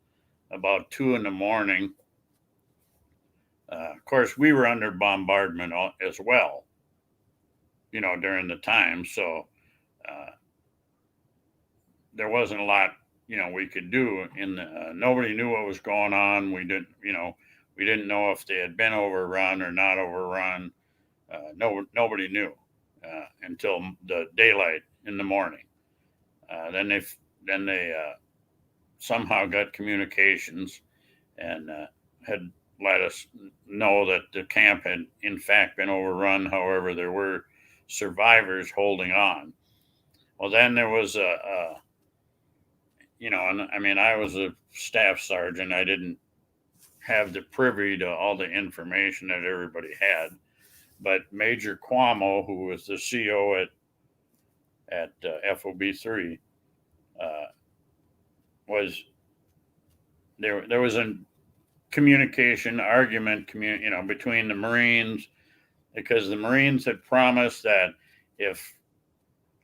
about 2 a.m. Of course, we were under bombardment as well, during the time. So there wasn't a lot, we could do. Nobody knew what was going on. We didn't know if they had been overrun or not overrun. Nobody knew until the daylight in the morning. Then they somehow got communications and had let us know that the camp had in fact been overrun. However, there were survivors holding on. Well, then there was I was a staff sergeant. I didn't have the privy to all the information that everybody had, but Major Cuomo, who was the CO at FOB3, was there. There was a communication argument, between the Marines, because the Marines had promised that if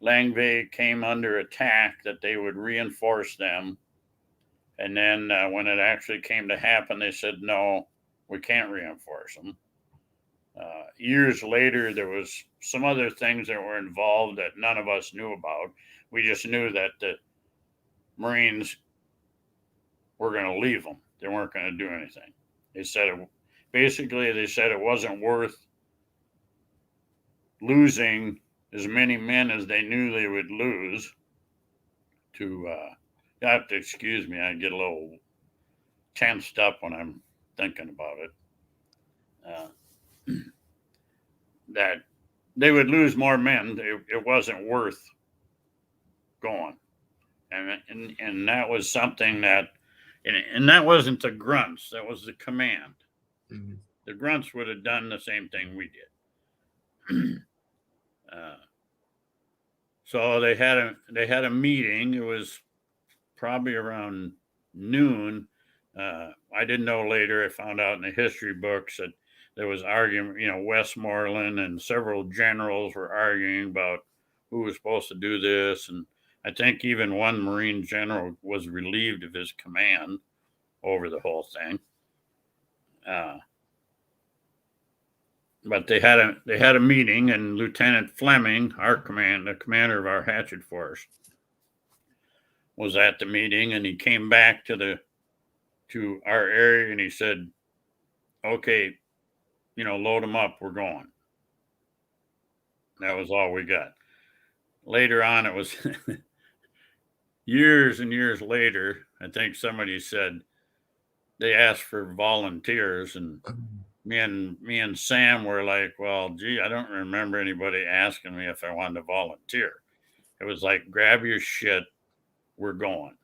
Lang Vei came under attack, that they would reinforce them. And then when it actually came to happen, they said, no, we can't reinforce them. Years later, there was some other things that were involved that none of us knew about. We just knew that the Marines were going to leave them. They weren't going to do anything. They said it wasn't worth losing as many men as they knew they would lose to, you have to excuse me, I get a little tensed up when I'm thinking about it. That they would lose more men. It wasn't worth going. And that was something that, and that wasn't the grunts, that was the command. Mm-hmm. The grunts would have done the same thing we did. So they had a meeting. It was probably around noon. I didn't know later. I found out in the history books that there was argument. Westmoreland and several generals were arguing about who was supposed to do this, and I think even one Marine general was relieved of his command over the whole thing. But they had a meeting, and Lieutenant Fleming, the commander of our hatchet force, was at the meeting, and he came back to our area, and he said, "Okay, load them up. We're going." That was all we got. Later on, it was years and years later. I think somebody said they asked for volunteers, and me and Sam were like, well, gee, I don't remember anybody asking me if I wanted to volunteer. It was like, grab your shit, we're going.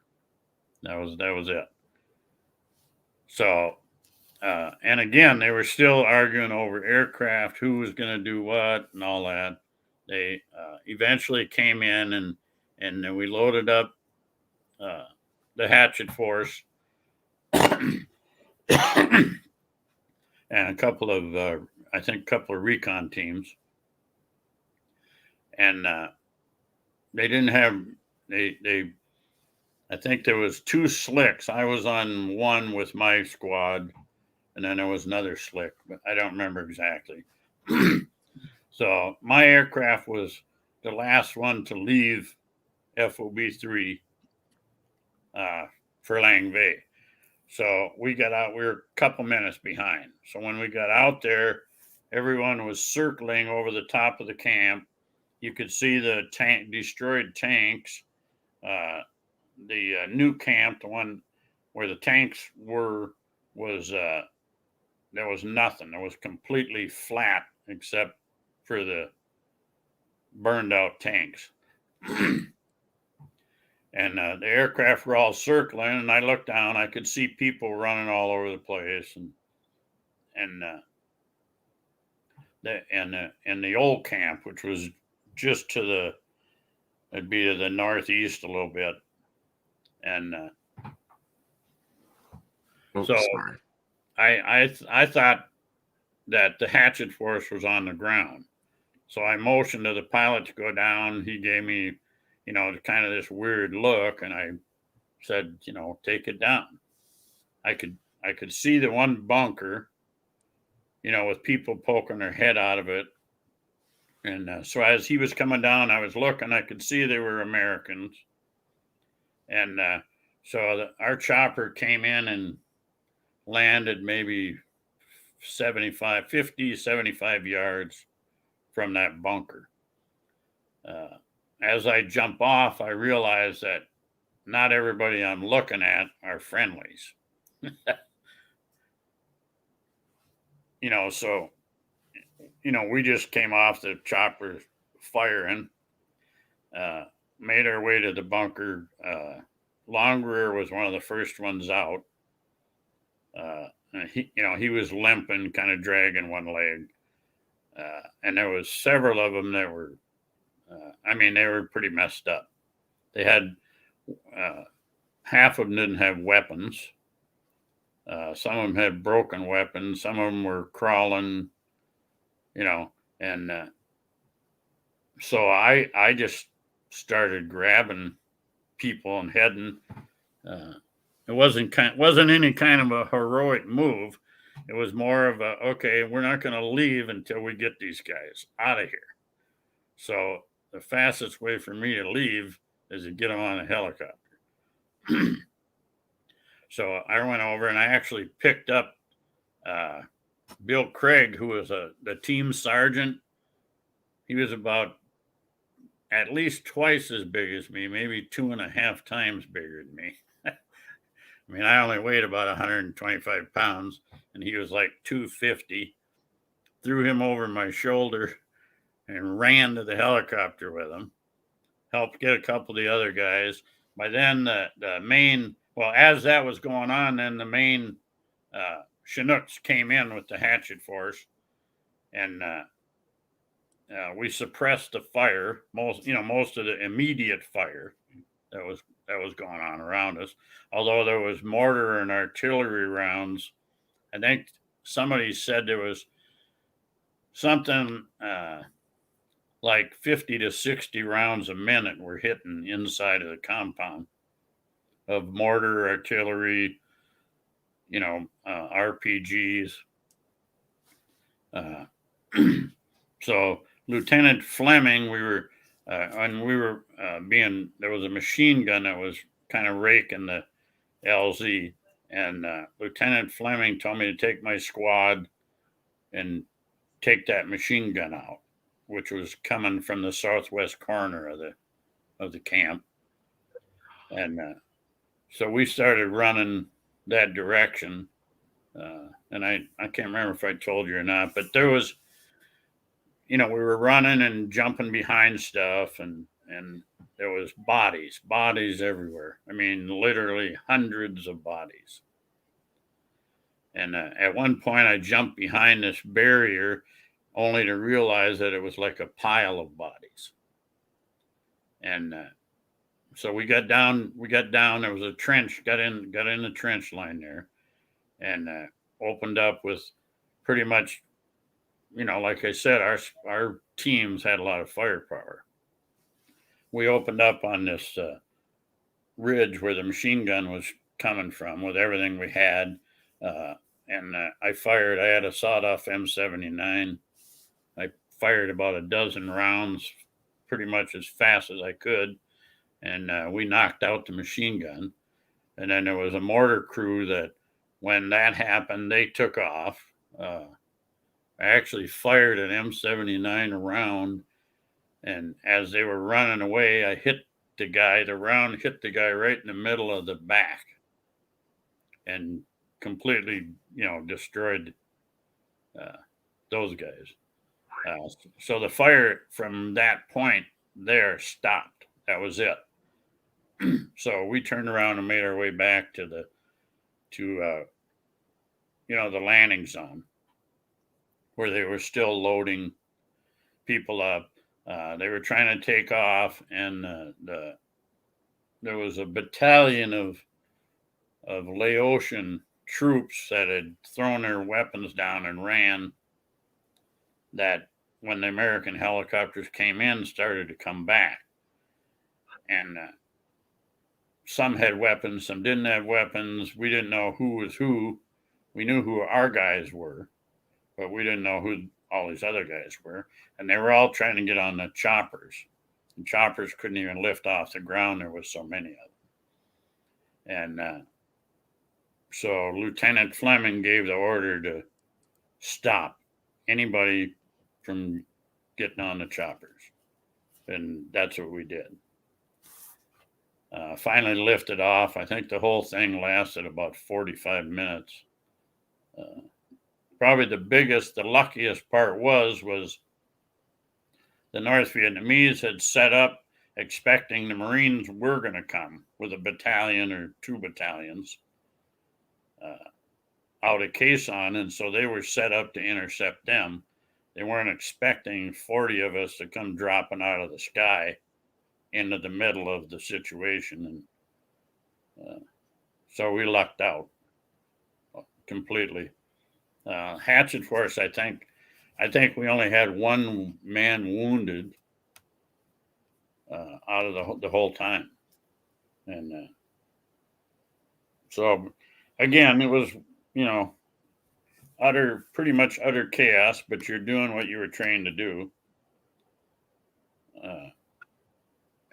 That was it. So, and again, they were still arguing over aircraft, who was going to do what and all that. They eventually came in and then we loaded up the hatchet force and a couple of recon teams. And they didn't have, I think there was 2 slicks. I was on one with my squad, and then there was another slick, but I don't remember exactly. So my aircraft was the last one to leave FOB3 for Lang Vei. So we got out, we were a couple minutes behind. So when we got out there, everyone was circling over the top of the camp. You could see the destroyed tanks. The new camp, the one where the tanks were, was there was nothing. It was completely flat except for the burned out tanks. And the aircraft were all circling, and I looked down. I could see people running all over the place, and the old camp, which was just it'd be to the northeast a little bit, and so sorry. I thought that the hatchet force was on the ground, so I motioned to the pilot to go down. He gave me, kind of this weird look, and I said, take it down. I could see the one bunker, with people poking their head out of it. And so as he was coming down, I was looking, I could see they were Americans. And so our chopper came in and landed maybe 50, 75 yards from that bunker. As I jump off, I realize that not everybody I'm looking at are friendlies. So, we just came off the chopper firing, made our way to the bunker. Long Rear was one of the first ones out. And he was limping, kind of dragging one leg. And there was several of them that were, they were pretty messed up. They had, half of them didn't have weapons. Some of them had broken weapons. Some of them were crawling, and so I just started grabbing people and heading. It wasn't any kind of a heroic move. It was more of a, okay, we're not going to leave until we get these guys out of here. So the fastest way for me to leave is to get them on a helicopter. So I went over and I actually picked up Bill Craig, who was the team sergeant. He was about at least twice as big as me, maybe 2.5 times bigger than me. I only weighed about 125 pounds, and he was like 250. Threw him over my shoulder and ran to the helicopter with him. Helped get a couple of the other guys. By then, the main, as that was going on, then the main Chinooks came in with the hatchet force, and we suppressed the fire, most of the immediate fire that was going on around us. Although there was mortar and artillery rounds, I think somebody said there was something like 50 to 60 rounds a minute were hitting inside of the compound of mortar, artillery, RPGs. So Lieutenant Fleming, there was a machine gun that was kind of raking the LZ, and Lieutenant Fleming told me to take my squad and take that machine gun out, which was coming from the southwest corner of the camp. And so we started running that direction. And I can't remember if I told you or not, but there was, we were running and jumping behind stuff, and there was bodies everywhere. Literally hundreds of bodies. And at one point I jumped behind this barrier only to realize that it was like a pile of bodies. And so we got down, there was a trench, got in the trench line there, and opened up with pretty much, like I said, our teams had a lot of firepower. We opened up on this ridge where the machine gun was coming from with everything we had. And I fired, I had a sawed-off M79. I fired about a dozen rounds pretty much as fast as I could. And we knocked out the machine gun. And then there was a mortar crew that, when that happened, they took off. I actually fired an M79 around, and as they were running away, I hit the guy. The round hit the guy right in the middle of the back and completely, destroyed those guys. So the fire from that point there stopped. That was it. So we turned around and made our way back to the landing zone, where they were still loading people up. They were trying to take off, and there was a battalion of Laotian troops that had thrown their weapons down and ran, that when the American helicopters came in, started to come back. And some had weapons, some didn't have weapons. We didn't know who was who. We knew who our guys were, but we didn't know who all these other guys were. And they were all trying to get on the choppers. And choppers couldn't even lift off the ground. There was so many of them. And so Lieutenant Fleming gave the order to stop anybody from getting on the choppers. And that's what we did. Finally lifted off. I think the whole thing lasted about 45 minutes. Probably the luckiest part was the North Vietnamese had set up expecting the Marines were going to come with a battalion or 2 battalions out of Khe Sanh, and so they were set up to intercept them. They weren't expecting 40 of us to come dropping out of the sky into the middle of the situation, and so we lucked out completely. Hatchet Force, I think we only had 1 man wounded out of the whole time, and so again, it was pretty much utter chaos, but you're doing what you were trained to do.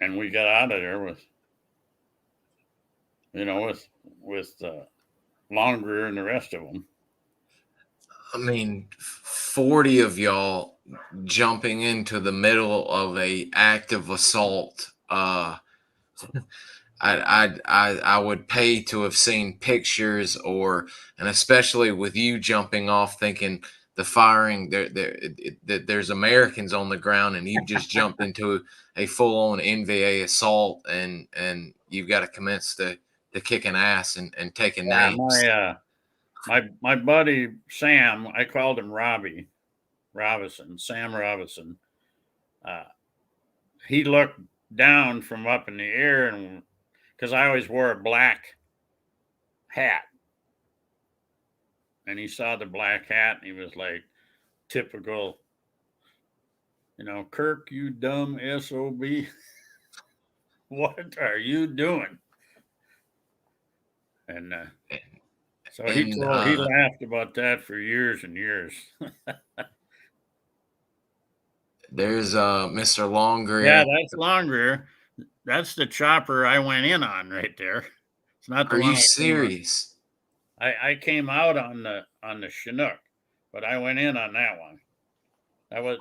And we got out of there with Longer and the rest of them. I mean, 40 of y'all jumping into the middle of a active assault. I would pay to have seen pictures, and especially with you jumping off, thinking the firing there's Americans on the ground, and you just jumped into a full-on NVA assault, and you've got to commence the kicking ass and taking names. My buddy Sam, I called him Robbie, Sam Robison. He looked down from up in the air, and because I always wore a black hat, and he saw the black hat, and he was like, typical, Kirk, you dumb SOB, what are you doing? And so he laughed about that for years and years. There's Mr. Longer. Yeah, that's Longer. That's the chopper I went in on right there. It's not the Are one. you serious? I came out on the Chinook, but I went in on that one. That was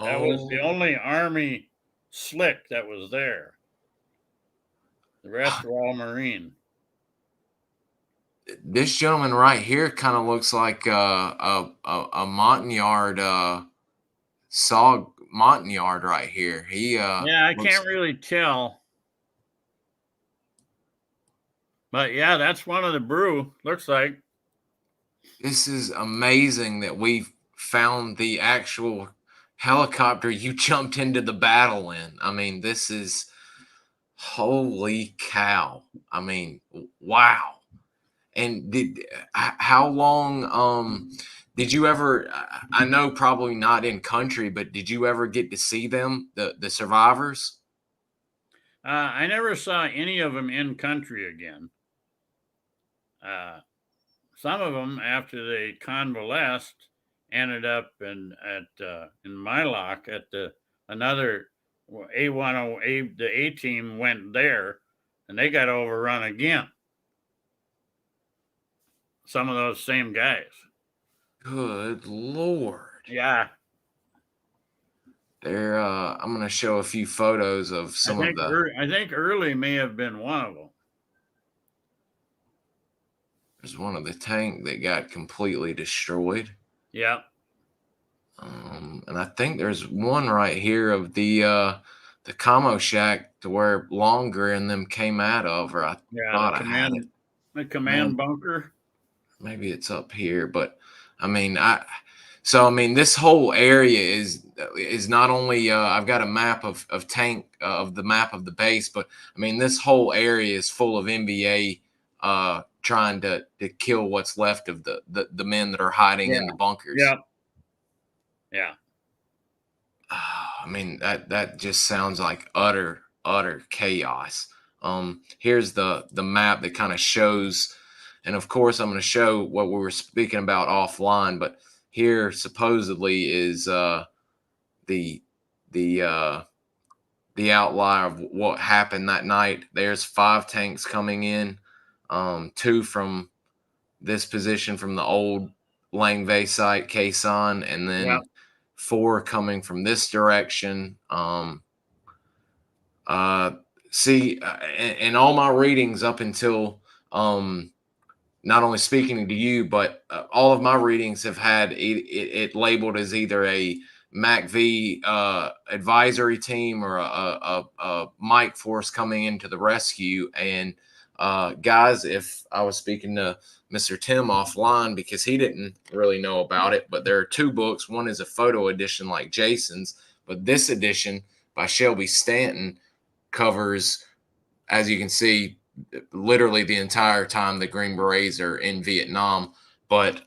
the only Army slick that was there. The rest were all Marine. This gentleman right here kind of looks like a Montagnard SOG Montagnard right here. I can't really tell. But yeah, that's one of the brew, looks like. This is amazing that we've found the actual helicopter you jumped into the battle in. I mean, this is holy cow. I mean, wow. And how long did you ever, I know probably not in country, but did you ever get to see them, the survivors? I never saw any of them in country again. Some of them, after they convalesced, ended up in Mylock at another A10. The A team went there, and they got overrun again. some of those same guys. Good Lord. Yeah. There, I'm going to show a few photos of some of the. I think Early may have been one of them. There's one of the tank that got completely destroyed. Yeah. And I think there's one right here of the commo shack to where Longer and them came out of, or I thought I had it. The command bunker. Maybe it's up here, but I mean, this whole area is not only I've got a map of tank of the map of the base, but I mean this whole area is full of NBA trying to kill what's left of the men that are hiding in the bunkers. Yeah. Yeah. I mean that just sounds like utter chaos. Here's the map that kind of shows, and of course I'm going to show what we were speaking about offline, but here supposedly is the outlier of what happened that night. There's 5 tanks coming in, 2 from this position from the old Lang Vei site, Khe Sahn, and then 4 coming from this direction. In all my readings up until not only speaking to you, but all of my readings have had it labeled as either a MACV advisory team or a Mike force coming into the rescue. And guys, if I was speaking to Mr. Tim offline, because he didn't really know about it, but there are 2 books. One is a photo edition like Jason's, but this edition by Shelby Stanton covers, as you can see, literally the entire time the Green Berets are in Vietnam. But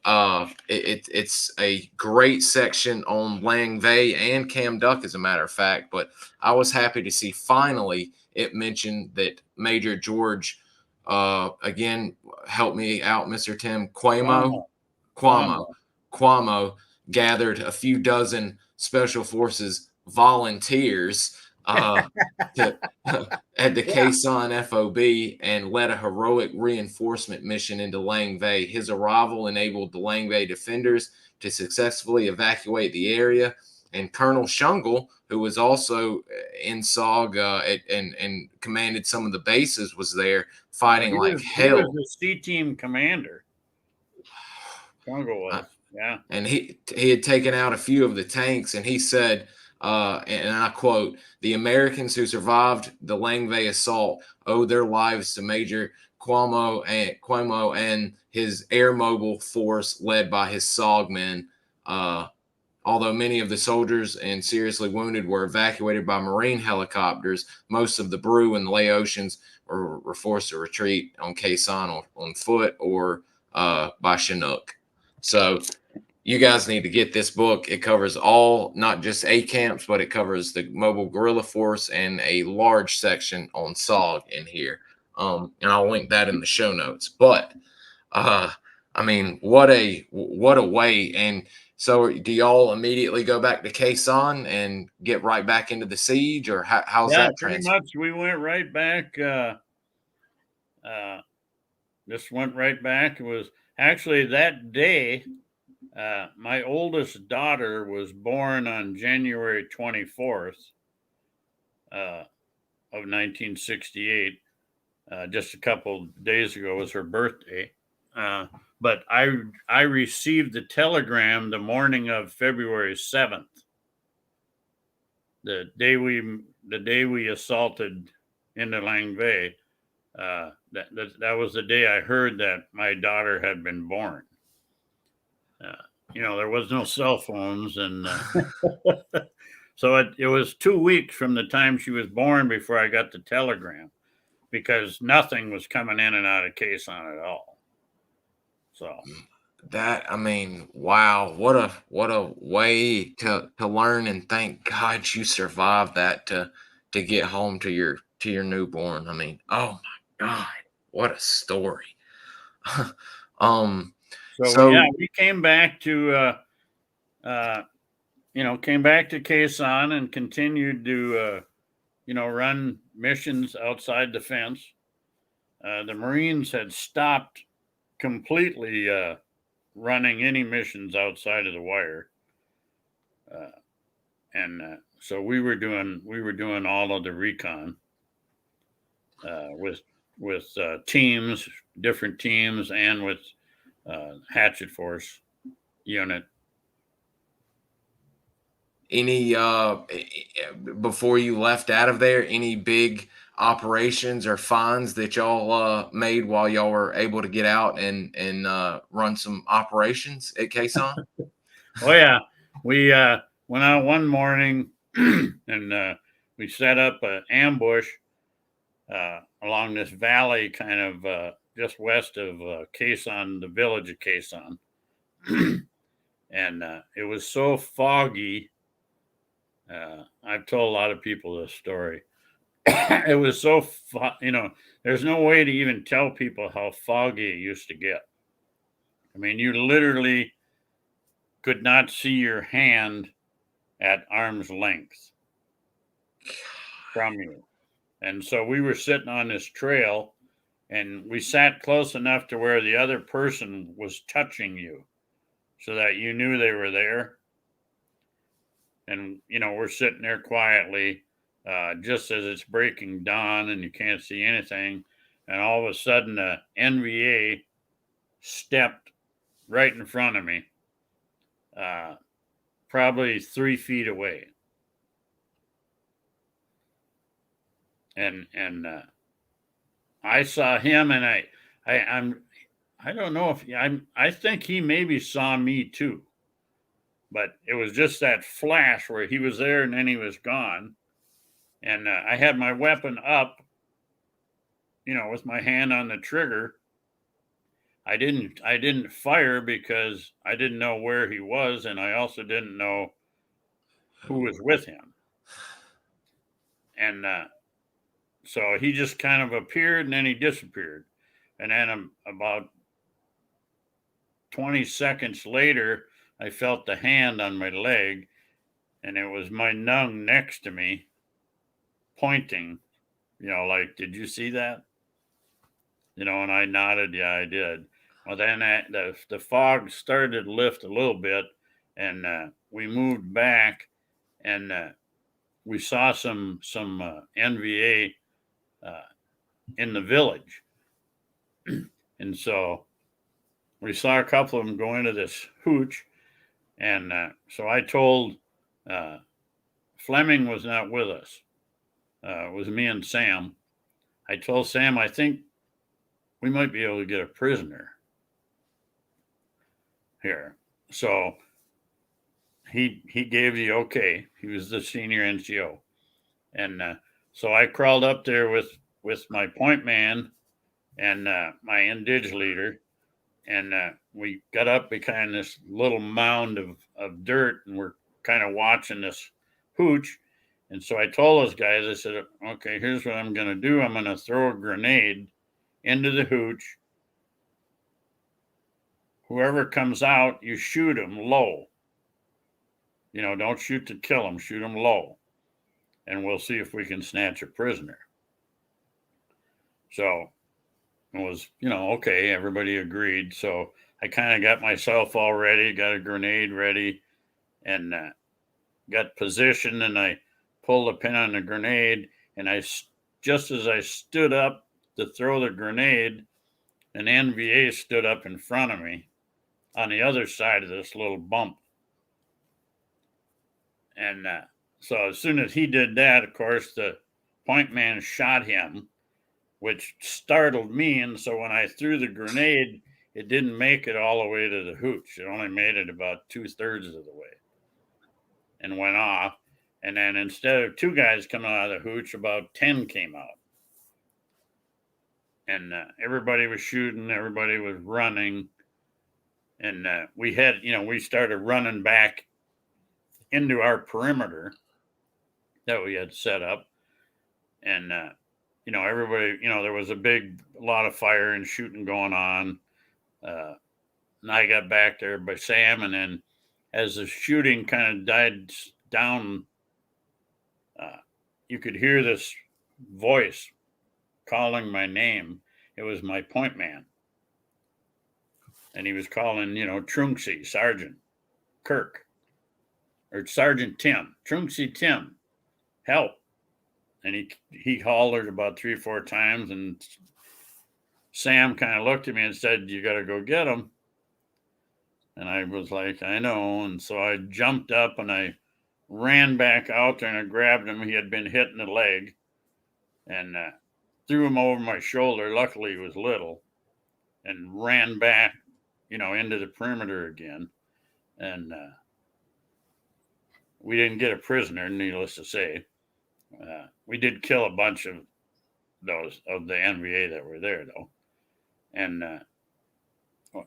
it's a great section on Lang Vei and Cam Duck, as a matter of fact. But I was happy to see finally it mentioned that Major George, again, help me out, Mr. Tim, Cuomo gathered a few dozen Special Forces volunteers at the Khe Sahn FOB and led a heroic reinforcement mission into Lang Vei. His arrival enabled the Lang Vei defenders to successfully evacuate the area, and Colonel Shungle, who was also in SOG and commanded some of the bases, was there fighting like hell. He was the C-team commander. Shungle was, yeah. And he had taken out a few of the tanks, and he said, and I quote, "The Americans who survived the Lang Vei assault owe their lives to Major Cuomo and his air mobile force led by his SOG men. Although many of the soldiers and seriously wounded were evacuated by Marine helicopters, most of the Brew and the Laotians were forced to retreat on Khe Sahn on foot or by Chinook." So you guys need to get this book. It covers all, not just A camps, but it covers the mobile guerrilla force and a large section on SOG in here. And I'll link that in the show notes. But I mean, what a way. And so do y'all immediately go back to Khe Sahn and get right back into the siege, or how's that pretty much we went right back. Just went right back. It was actually that day. My oldest daughter was born on January 24th of 1968. Just a couple days ago was her birthday. But I received the telegram the morning of February 7th, the day we assaulted into Lang Vei. That was the day I heard that my daughter had been born. There was no cell phones, and so it was 2 weeks from the time she was born before I got the telegram, because nothing was coming in and out of Khe Sahn at all. So that, I mean, wow, what a way to learn, and thank God you survived that to get home to your newborn. I mean, oh my God, what a story. So yeah, we came back to Khe Sahn and continued to run missions outside the fence. The Marines had stopped completely running any missions outside of the wire. So we were doing all of the recon with teams, different teams, and with hatchet force unit. Any before you left out of there, any big operations or finds that y'all made while y'all were able to get out and run some operations at Khe Sanh? Oh yeah, we went out one morning and we set up an ambush along this valley, kind of just west of Khe Sanh, the village of Khe Sanh. And it was so foggy. I've told a lot of people this story. It was so, there's no way to even tell people how foggy it used to get. I mean, you literally could not see your hand at arm's length from you. And so we were sitting on this trail and we sat close enough to where the other person was touching you so that you knew they were there. And, we're sitting there quietly, just as it's breaking dawn and you can't see anything. And all of a sudden, a NVA stepped right in front of me, probably 3 feet away. And I saw him, and I don't know if I think he maybe saw me too, but it was just that flash where he was there and then he was gone. And I had my weapon up, with my hand on the trigger. I didn't fire because I didn't know where he was, and I also didn't know who was with him. And so he just kind of appeared and then he disappeared. And then about 20 seconds later, I felt the hand on my leg, and it was my Nung next to me pointing, like, did you see that? And I nodded, yeah, I did. Well, then the fog started to lift a little bit, and we moved back, and we saw some NVA in the village. And so we saw a couple of them go into this hooch. And so I told Fleming was not with us. It was me and Sam. I told Sam, I think we might be able to get a prisoner here. So he gave the okay. He was the senior NCO. And so I crawled up there with my point man and my indig leader. And we got up behind this little mound of dirt, and we're kind of watching this hooch. And so I told those guys, I said, okay, here's what I'm going to do. I'm going to throw a grenade into the hooch. Whoever comes out, you shoot them low. Don't shoot to kill them, shoot them low. And we'll see if we can snatch a prisoner. So it was, okay, everybody agreed. So I kind of got myself all ready, got a grenade ready, and got positioned, and I pulled the pin on the grenade, and just as I stood up to throw the grenade, an NVA stood up in front of me on the other side of this little bump. And so as soon as he did that, of course, the point man shot him, which startled me. And so when I threw the grenade, it didn't make it all the way to the hooch. It only made it about 2/3 of the way and went off. And then instead of 2 guys coming out of the hooch, about 10 came out. And everybody was shooting, everybody was running. And we started running back into our perimeter that we had set up. And, everybody, there was a lot of fire and shooting going on. And I got back there by Sam. And then as the shooting kind of died down, you could hear this voice calling my name. It was my point man. and he was calling, Trunksy, Sergeant Kirk, or Sergeant Tim, Trunksy Tim, help. And he hollered about 3 or 4 times, and Sam kind of looked at me and said, "You got to go get him." And I was like, "I know." And so I jumped up and I ran back out there and I grabbed him. He had been hit in the leg, and threw him over my shoulder. Luckily, he was little, and ran back, into the perimeter again. And we didn't get a prisoner, needless to say. We did kill a bunch of those of the NVA that were there, though. And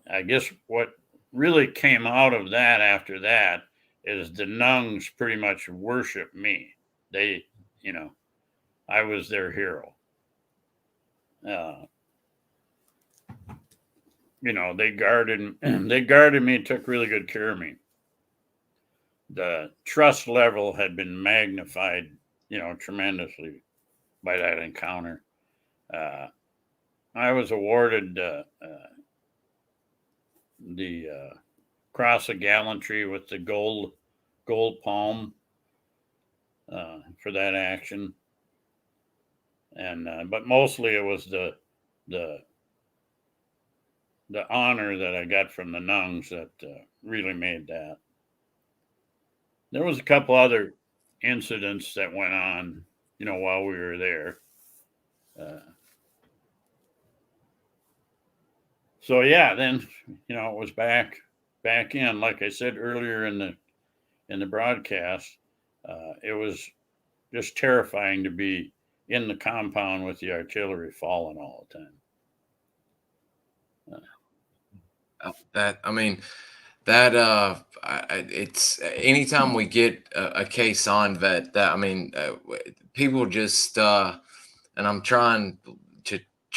I guess what really came out of that after that is the Nungs pretty much worship me. They, I was their hero. They guarded me, took really good care of me. The trust level had been magnified, tremendously by that encounter. I was awarded the Cross of Gallantry with the gold palm for that action, and but mostly it was the honor that I got from the Nungs that really made that. There was a couple other incidents that went on, while we were there. So yeah, then it was back in. Like I said earlier in the broadcast, it was just terrifying to be in the compound with the artillery falling all the time. It's anytime we get a Khe Sahn vet, people just and I'm trying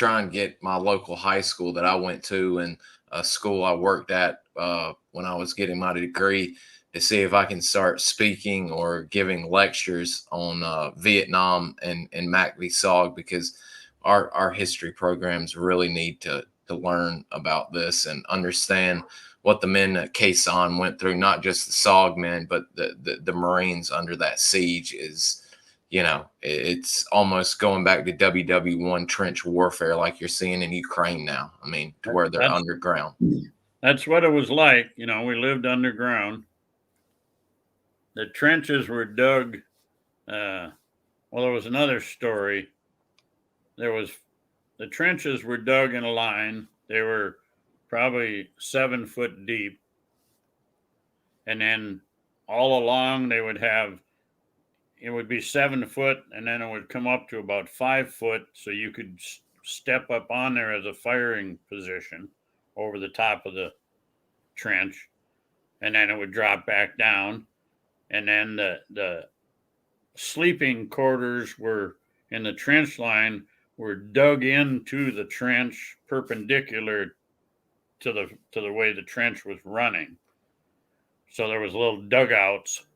and get my local high school that I went to and a school I worked at when I was getting my degree to see if I can start speaking or giving lectures on Vietnam and MACVSOG, because our history programs really need to learn about this and understand what the men at Khe Sahn went through, not just the SOG men, but the Marines under that siege. Is, it's almost going back to WW1 trench warfare like you're seeing in Ukraine now. To where they're underground. That's what it was like. We lived underground. The trenches were dug. There was another story. The trenches were dug in a line. They were probably 7 foot deep. And then all along it would be 7 foot, and then it would come up to about 5 foot. So you could step up on there as a firing position over the top of the trench. And then it would drop back down. And then the sleeping quarters were in the trench line, were dug into the trench perpendicular to the way the trench was running. So there was little dugouts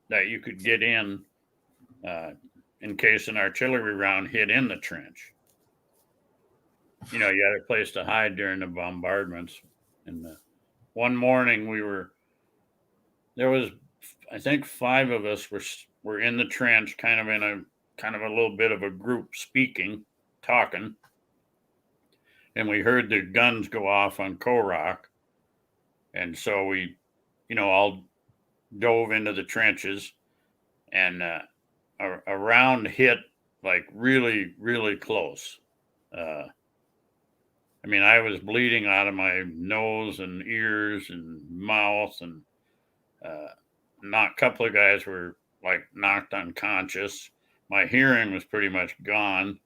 that you could get in case an artillery round hit in the trench. You had a place to hide during the bombardments. And one morning there was, I think 5 of us were in the trench, kind of a little bit of a group talking. And we heard the guns go off on Korok. And so we, all dove into the trenches, and a round hit like really, really close. I was bleeding out of my nose and ears and mouth, and a couple of guys were like knocked unconscious. My hearing was pretty much gone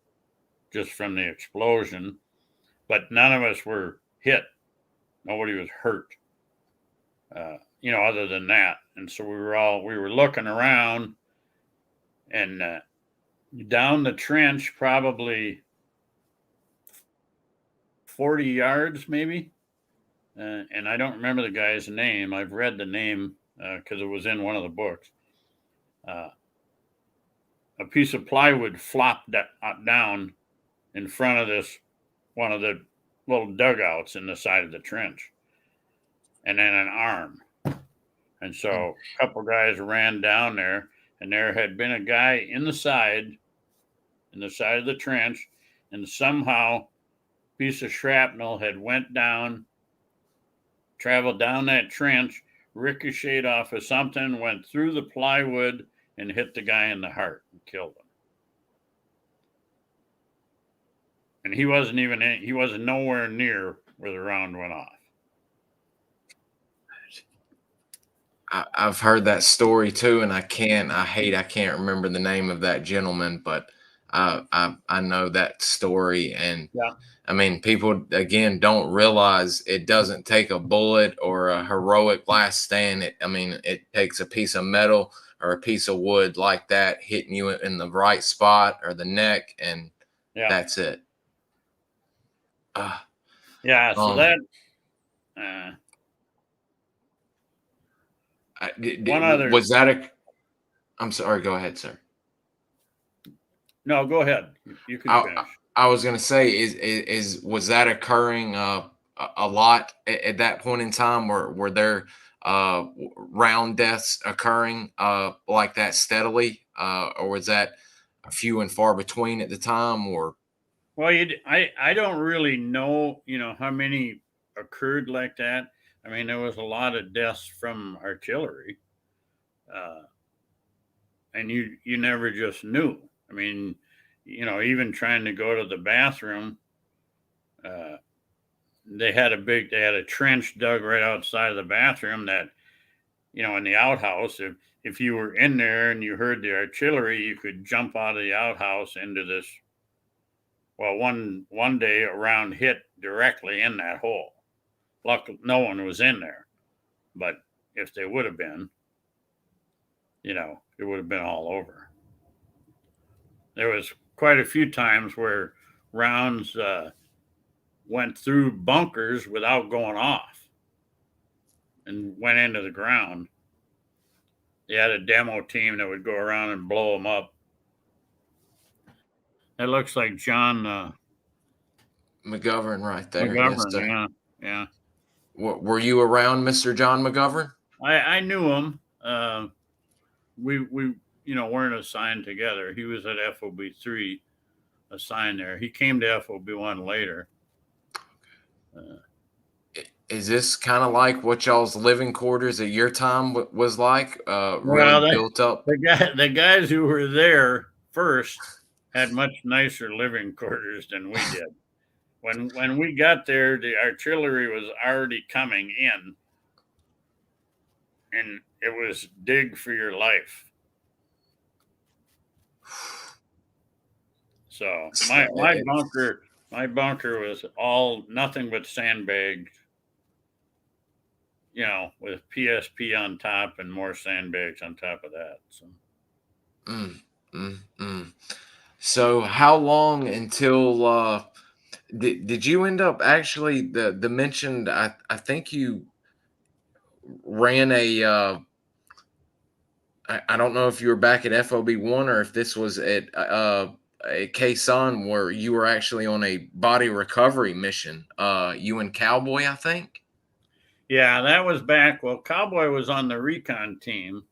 just from the explosion, but none of us were hit. Nobody was hurt, other than that. And so we were looking around, and down the trench, probably 40 yards, maybe. And I don't remember the guy's name. I've read the name because it was in one of the books. A piece of plywood flopped down in front of one of the little dugouts in the side of the trench, and then an arm. And so a couple guys ran down there, and there had been a guy in the side of the trench, and somehow a piece of shrapnel had went down, traveled down that trench, ricocheted off of something, went through the plywood, and hit the guy in the heart and killed him. And he wasn't nowhere near where the round went off. I've heard that story too, and I can't remember the name of that gentleman, but I know that story. And Yeah. I mean, people again don't realize it doesn't take a bullet or a heroic last stand. It takes a piece of metal or a piece of wood like that hitting you in the right spot or the neck, and that's it. So that was that a? I'm sorry. Go ahead, sir. No, go ahead. You can finish. I was going to say, was that occurring a lot at that point in time? Were there round deaths occurring like that steadily, or was that few and far between at the time? Or well, I don't really know, how many occurred like that. I mean, there was a lot of deaths from artillery, and you never just knew. I mean, even trying to go to the bathroom, they had a trench dug right outside of the bathroom that, in the outhouse, if you were in there and you heard the artillery, you could jump out of the outhouse into this. Well, one day a round hit directly in that hole. Luckily, no one was in there, but if they would have been, it would have been all over. There was quite a few times where rounds went through bunkers without going off and went into the ground. They had a demo team that would go around and blow them up. That looks like John McGovern right there. McGovern, yes, yeah. Were you around Mr. John McGovern? I knew him. We weren't assigned together. He was at FOB3 assigned there. He came to FOB1 later. Is this kind of like what y'all's living quarters at your time was like? Really built up? The guys who were there first had much nicer living quarters than we did. When we got there, the artillery was already coming in, and it was dig for your life. So my bunker was all nothing but sandbags, with PSP on top and more sandbags on top of that. So. So how long until did you end up actually the mentioned? I think you ran a. I don't know if you were back at FOB1 or if this was at Khe Sahn where you were actually on a body recovery mission. You and Cowboy, I think. Yeah, that was back. Well, Cowboy was on the recon team.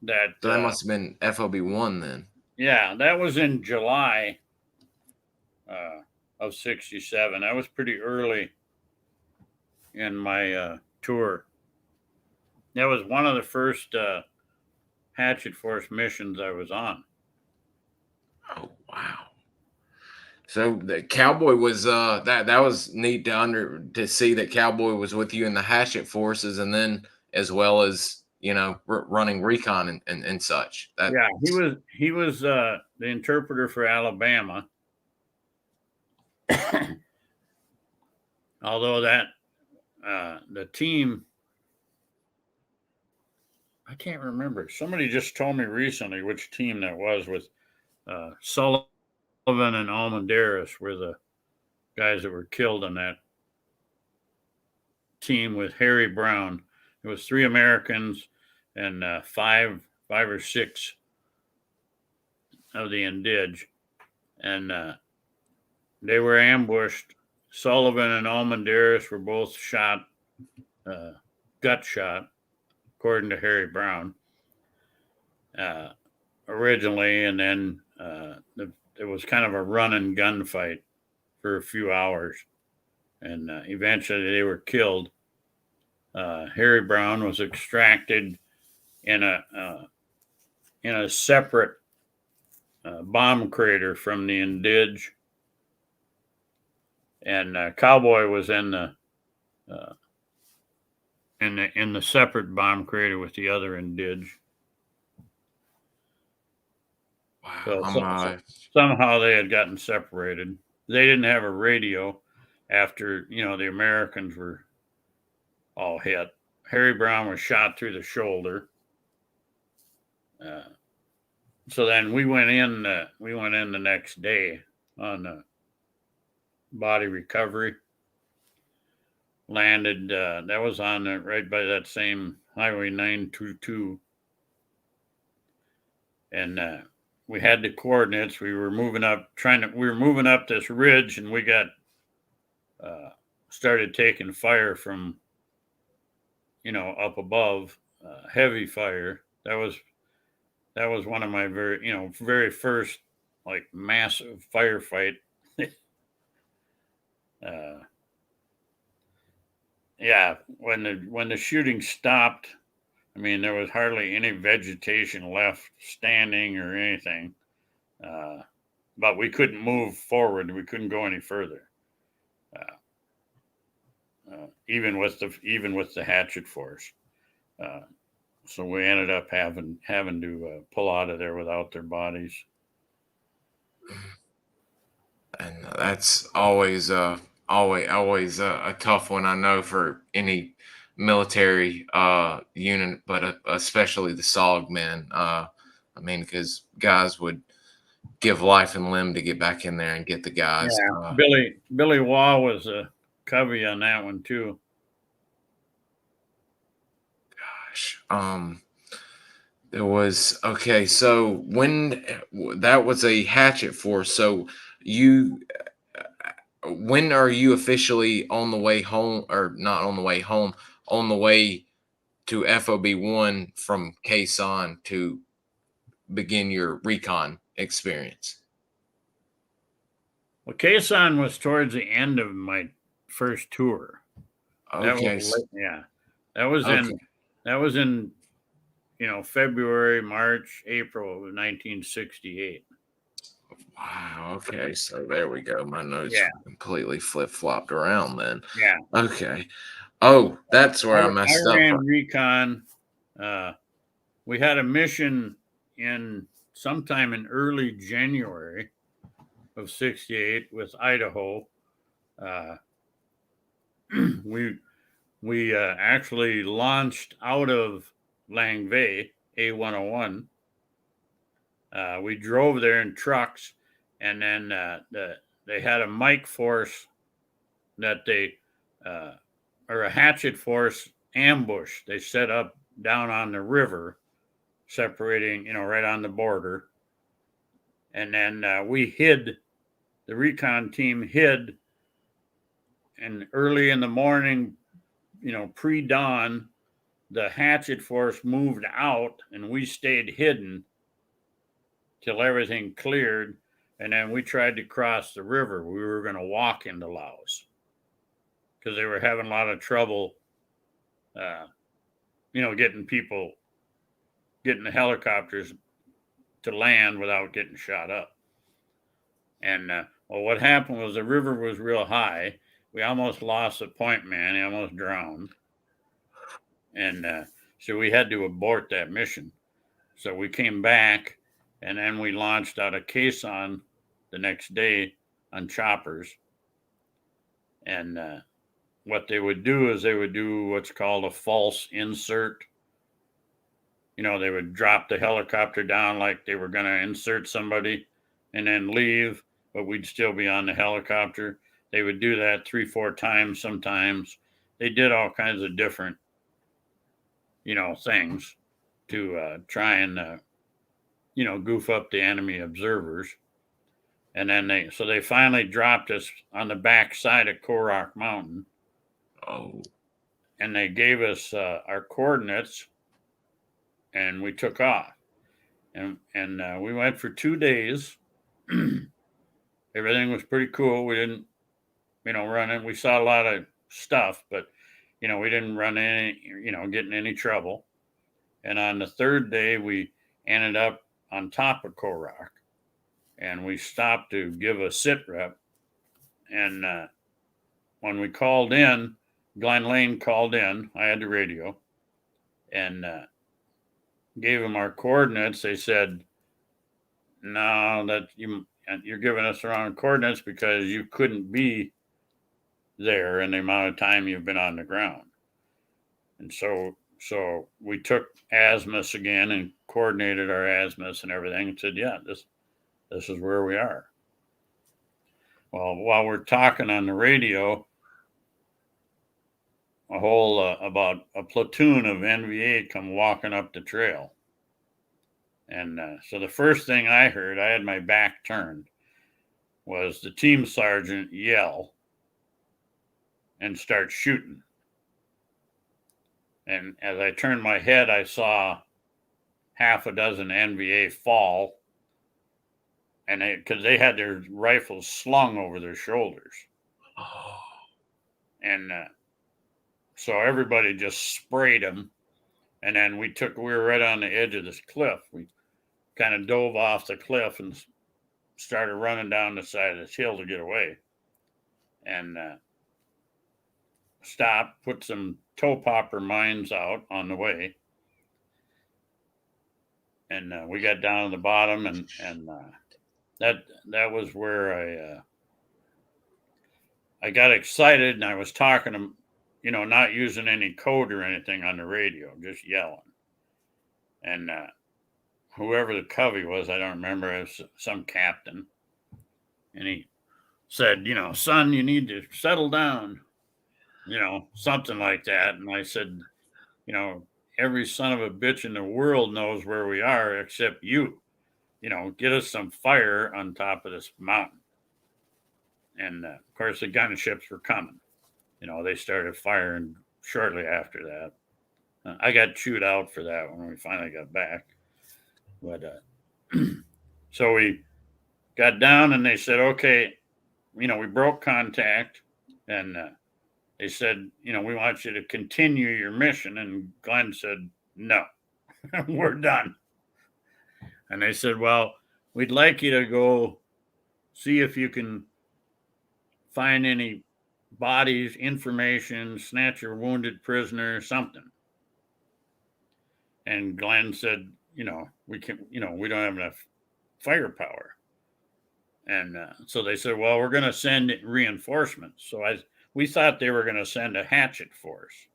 So that must have been FOB1 then. Yeah, that was in July of '67. That was pretty early in my tour. That was one of the first Hatchet Force missions I was on. Oh, wow. So the Cowboy was that was neat to see that Cowboy was with you in the Hatchet Forces, and then as well as running recon and such. He was the interpreter for Alabama. Although that the team, I can't remember. Somebody just told me recently which team that was with Sullivan and Almendaris were the guys that were killed on that team with Harry Brown. It was 3 Americans and 5 or 6 of the indige, and they were ambushed Sullivan and Almendaris were both shot, gut shot, according to Harry Brown, originally, and then it was kind of a run and gun fight for a few hours, and eventually they were killed. Harry Brown was extracted in a separate bomb crater from the Indige, and Cowboy was in the separate bomb crater with the other Indige. Wow. So somehow they had gotten separated. They didn't have a radio after, the Americans were all hit. Harry Brown was shot through the shoulder. So then we went in the next day on body recovery. Landed, that was on right by that same Highway 922. And we had the coordinates. We were moving up this ridge, and we got started taking fire from up above, heavy fire. That was one of my very first like massive firefight. Yeah, when the shooting stopped, I mean, there was hardly any vegetation left standing or anything, but we couldn't move forward. We couldn't go any further, even with the hatchet force. So we ended up having to pull out of there without their bodies. And that's always a tough one, I know, for any military unit, but especially the SOG men. I mean, because guys would give life and limb to get back in there and get the guys. Yeah, Billy Waugh was a covey on that one too. Gosh, there was so when that was a hatchet force, so when are you officially on the way home, or not on the way home, on the way to FOB1 from Khe Sanh to begin your recon experience? Well, Khe Sanh was towards the end of my first tour. Okay. That was in February, March, April of 1968. Wow. Okay. So there we go. My notes completely flip-flopped around then. Yeah. Okay. Oh, that's where I messed up. I ran recon. We had a mission sometime in early January of 68 with Idaho. We actually launched out of Lang Vei, A101. We drove there in trucks, and then they had a Mike force that or a hatchet force ambush they set up down on the river, separating, right on the border. And then the recon team hid, and early in the morning, pre-dawn, the hatchet force moved out, and we stayed hidden till everything cleared. And then we tried to cross the river. We were going to walk into Laos because they were having a lot of trouble, getting the helicopters to land without getting shot up. And what happened was the river was real high. We almost lost the point man. He almost drowned. And so we had to abort that mission. So we came back, and then we launched out of Khe Sanh the next day on choppers. And what they would do is they would do what's called a false insert. They would drop the helicopter down like they were going to insert somebody and then leave, but we'd still be on the helicopter. They would do that 3-4 times sometimes. They did all kinds of different, things to try and, goof up the enemy observers. And then they finally dropped us on the back side of Korok Mountain. Oh. And they gave us our coordinates, and we took off. And we went for 2 days. Everything was pretty cool. We didn't, run in. We saw a lot of stuff, but, we didn't run any, get in any trouble. And on the third day, we ended up on top of Korok, and we stopped to give a sit rep. And when we called in, Glenn Lane called in. I had the radio and gave him our coordinates. They said, "No, that you're giving us the wrong coordinates because you couldn't be there in the amount of time you've been on the ground." And so we took azimuths again and coordinated our azimuths and everything and said, "Yeah, this is where we are." Well, while we're talking on the radio, about a platoon of NVA come walking up the trail. And so the first thing I heard, I had my back turned, was the team sergeant yell and start shooting. And as I turned my head, I saw half a dozen NVA fall, and because they had their rifles slung over their shoulders. Oh. And so everybody just sprayed them. And then we were right on the edge of this cliff. We kind of dove off the cliff and started running down the side of this hill to get away. And stopped, put some toe popper mines out on the way. And we got down to the bottom, and that was where I got excited, and I was talking to, not using any code or anything on the radio, just yelling. And whoever the covey was, I don't remember, it was some captain. And he said, "Son, you need to settle down," something like that. And I said, every son of a bitch in the world knows where we are except you. Get us some fire on top of this mountain. And of course, the gunships were coming. They started firing shortly after that. I got chewed out for that when we finally got back. But so we got down, and they said, "Okay," we broke contact, and they said, "We want you to continue your mission." And Glenn said, "No, we're done." And they said, "Well, we'd like you to go see if you can find any bodies, information, snatch your wounded prisoner, something." And Glenn said, "We can, we don't have enough firepower." And so they said, "Well, we're going to send reinforcements." So we thought they were going to send a hatchet force.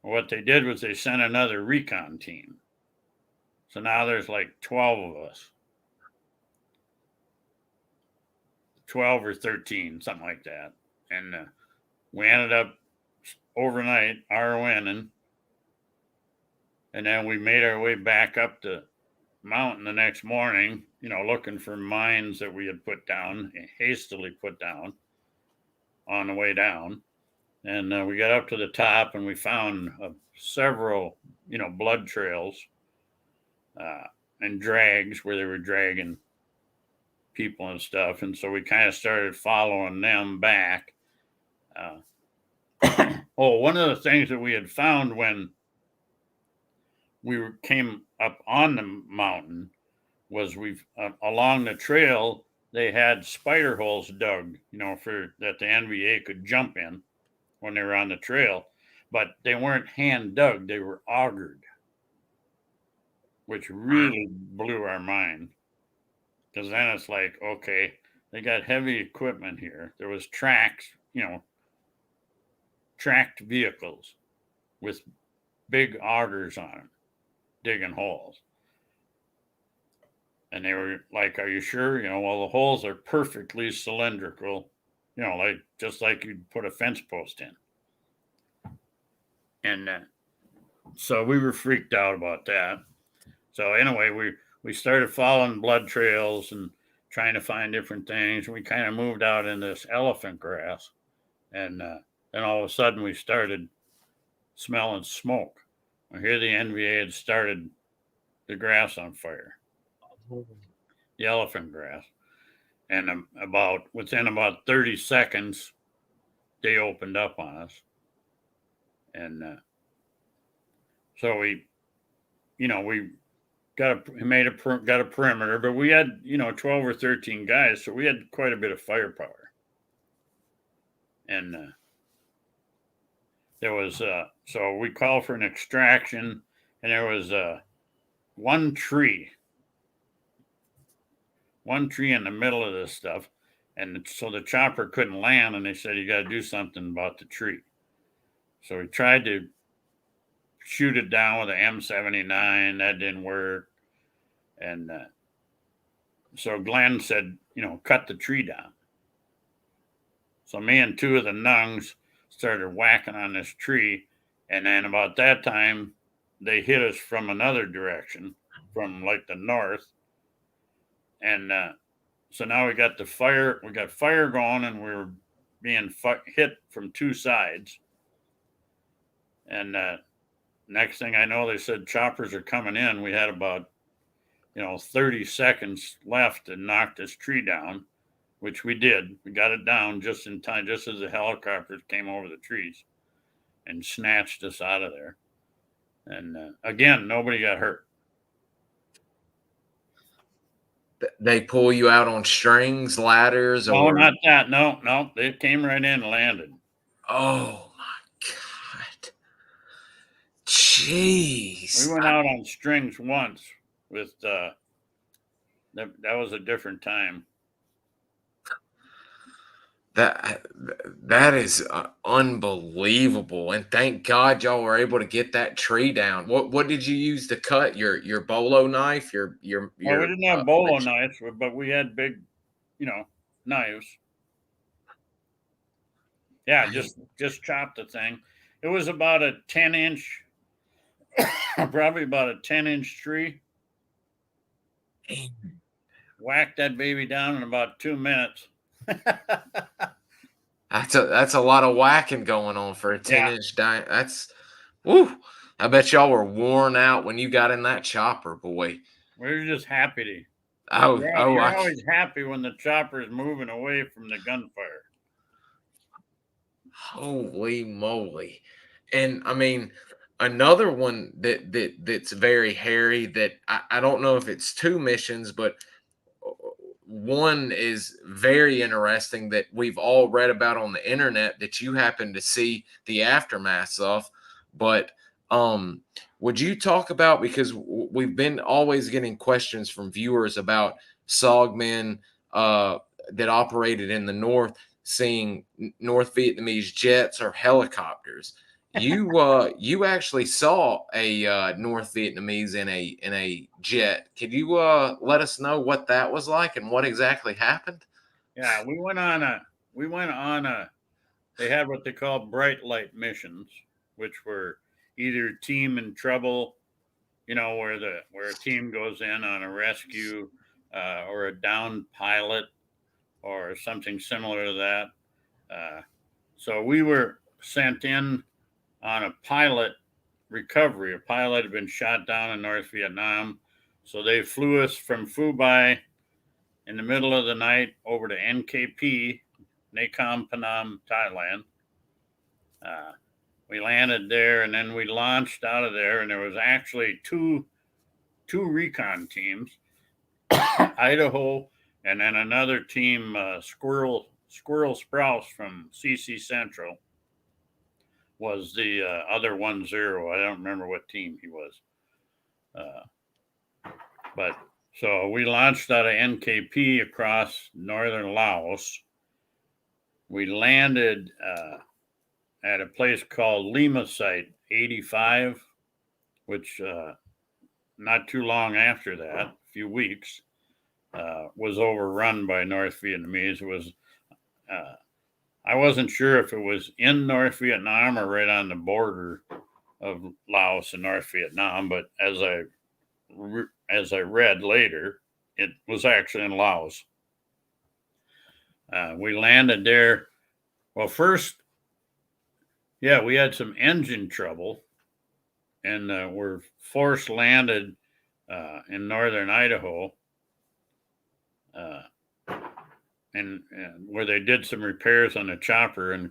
What they did was they sent another recon team. So now there's like 12 of us. 12 or 13, something like that. And we ended up overnight RONing. And then we made our way back up the mountain the next morning, looking for mines that we had put down, hastily put down on the way down. And we got up to the top, and we found several, blood trails and drags where they were dragging people and stuff. And so we kind of started following them back. One of the things that we had found when we came up on the mountain was along the trail, they had spider holes dug, for that the NVA could jump in when they were on the trail, but they weren't hand dug, they were augured, which really blew our mind. Because then it's like, okay, they got heavy equipment here. There was tracks, tracked vehicles with big augers on them, digging holes. And they were like, "Are you sure?" Well, the holes are perfectly cylindrical, just like you'd put a fence post in. And so we were freaked out about that. So anyway, we started following blood trails and trying to find different things. We kind of moved out in this elephant grass, and then all of a sudden we started smelling smoke. Well, here the NVA had started the grass on fire, the elephant grass, and within about 30 seconds, they opened up on us, and so we got a perimeter, but we had 12 or 13 guys, so we had quite a bit of firepower, and there was so we called for an extraction, and there was one tree in the middle of this stuff, and so the chopper couldn't land, and they said, you got to do something about the tree. So we tried to shoot it down with an M79. That didn't work, and so Glenn said, cut the tree down. So me and two of the Nungs started whacking on this tree, and then about that time they hit us from another direction, from like the north, and so now we got fire going, and we were being hit from two sides, and next thing I know, they said choppers are coming in. We had about 30 seconds left to knock this tree down, which we did. We got it down just in time, just as the helicopters came over the trees and snatched us out of there. And again, nobody got hurt. They pull you out on strings, ladders, or? No, not that. No. They came right in and landed. Oh, my God. Jeez. We went out on strings once with that was a different time. That is unbelievable, and thank God y'all were able to get that tree down. What did you use to cut? Your bolo knife? Your well, we didn't have bolo knives, but we had big, knives. Yeah, just chopped the thing. It was about a 10-inch, probably about a 10-inch tree. Whacked that baby down in about 2 minutes. That's a lot of whacking going on for a 10-inch diamond. Woo! I bet y'all were worn out when you got in that chopper, boy. We were just happy You're always happy when the chopper is moving away from the gunfire. Holy moly! And I mean, another one that's very hairy that I don't know if it's two missions, but one is very interesting that we've all read about on the internet that you happen to see the aftermath of. But would you talk about, because we've been always getting questions from viewers about SOG men that operated in the north, seeing North Vietnamese jets or helicopters. You actually saw a North Vietnamese in a jet. Could you let us know what that was like and what exactly happened? Yeah, we went on a. They had what they call bright light missions, which were either team in trouble, where a team goes in on a rescue or a downed pilot or something similar to that. So we were sent in on a pilot recovery. A pilot had been shot down in North Vietnam. So they flew us from FOB3 in the middle of the night over to NKP, Nakhon Phanom, Thailand. We landed there, and then we launched out of there, and there was actually two recon teams, Idaho, and then another team, Squirrel Sprouse from CC Central was the other 1-0. I don't remember what team he was. But so we launched out of NKP across northern Laos. We landed at a place called Lima Site 85, which not too long after that, a few weeks, was overrun by North Vietnamese. It was I wasn't sure if it was in North Vietnam or right on the border of Laos and North Vietnam, but as I read later, it was actually in Laos. We landed there. Well, first, yeah, we had some engine trouble, and we're force landed in northern Idaho, and where they did some repairs on the chopper and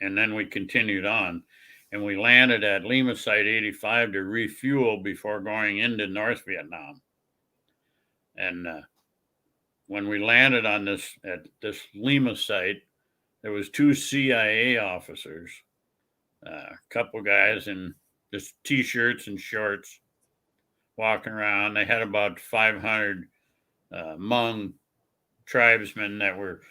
and then we continued on, and we landed at Lima Site 85 to refuel before going into North Vietnam. And when we landed on at this Lima site, there was 2 CIA officers, a couple guys in just t-shirts and shorts walking around. They had about 500 Hmong tribesmen that were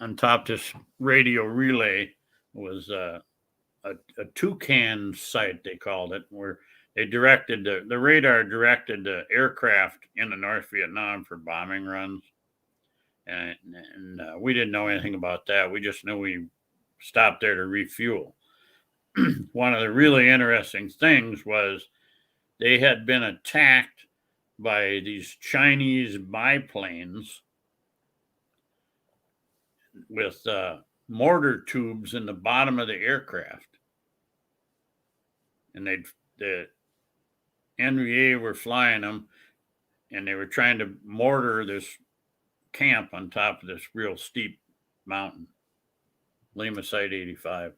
on top of this radio relay. Was a toucan site, they called it, where they directed the radar directed the aircraft into North Vietnam for bombing runs. And we didn't know anything about that. We just knew we stopped there to refuel. One of the really interesting things was they had been attacked by these Chinese biplanes with mortar tubes in the bottom of the aircraft. And the NVA were flying them, and they were trying to mortar this camp on top of this real steep mountain, Lima Site 85.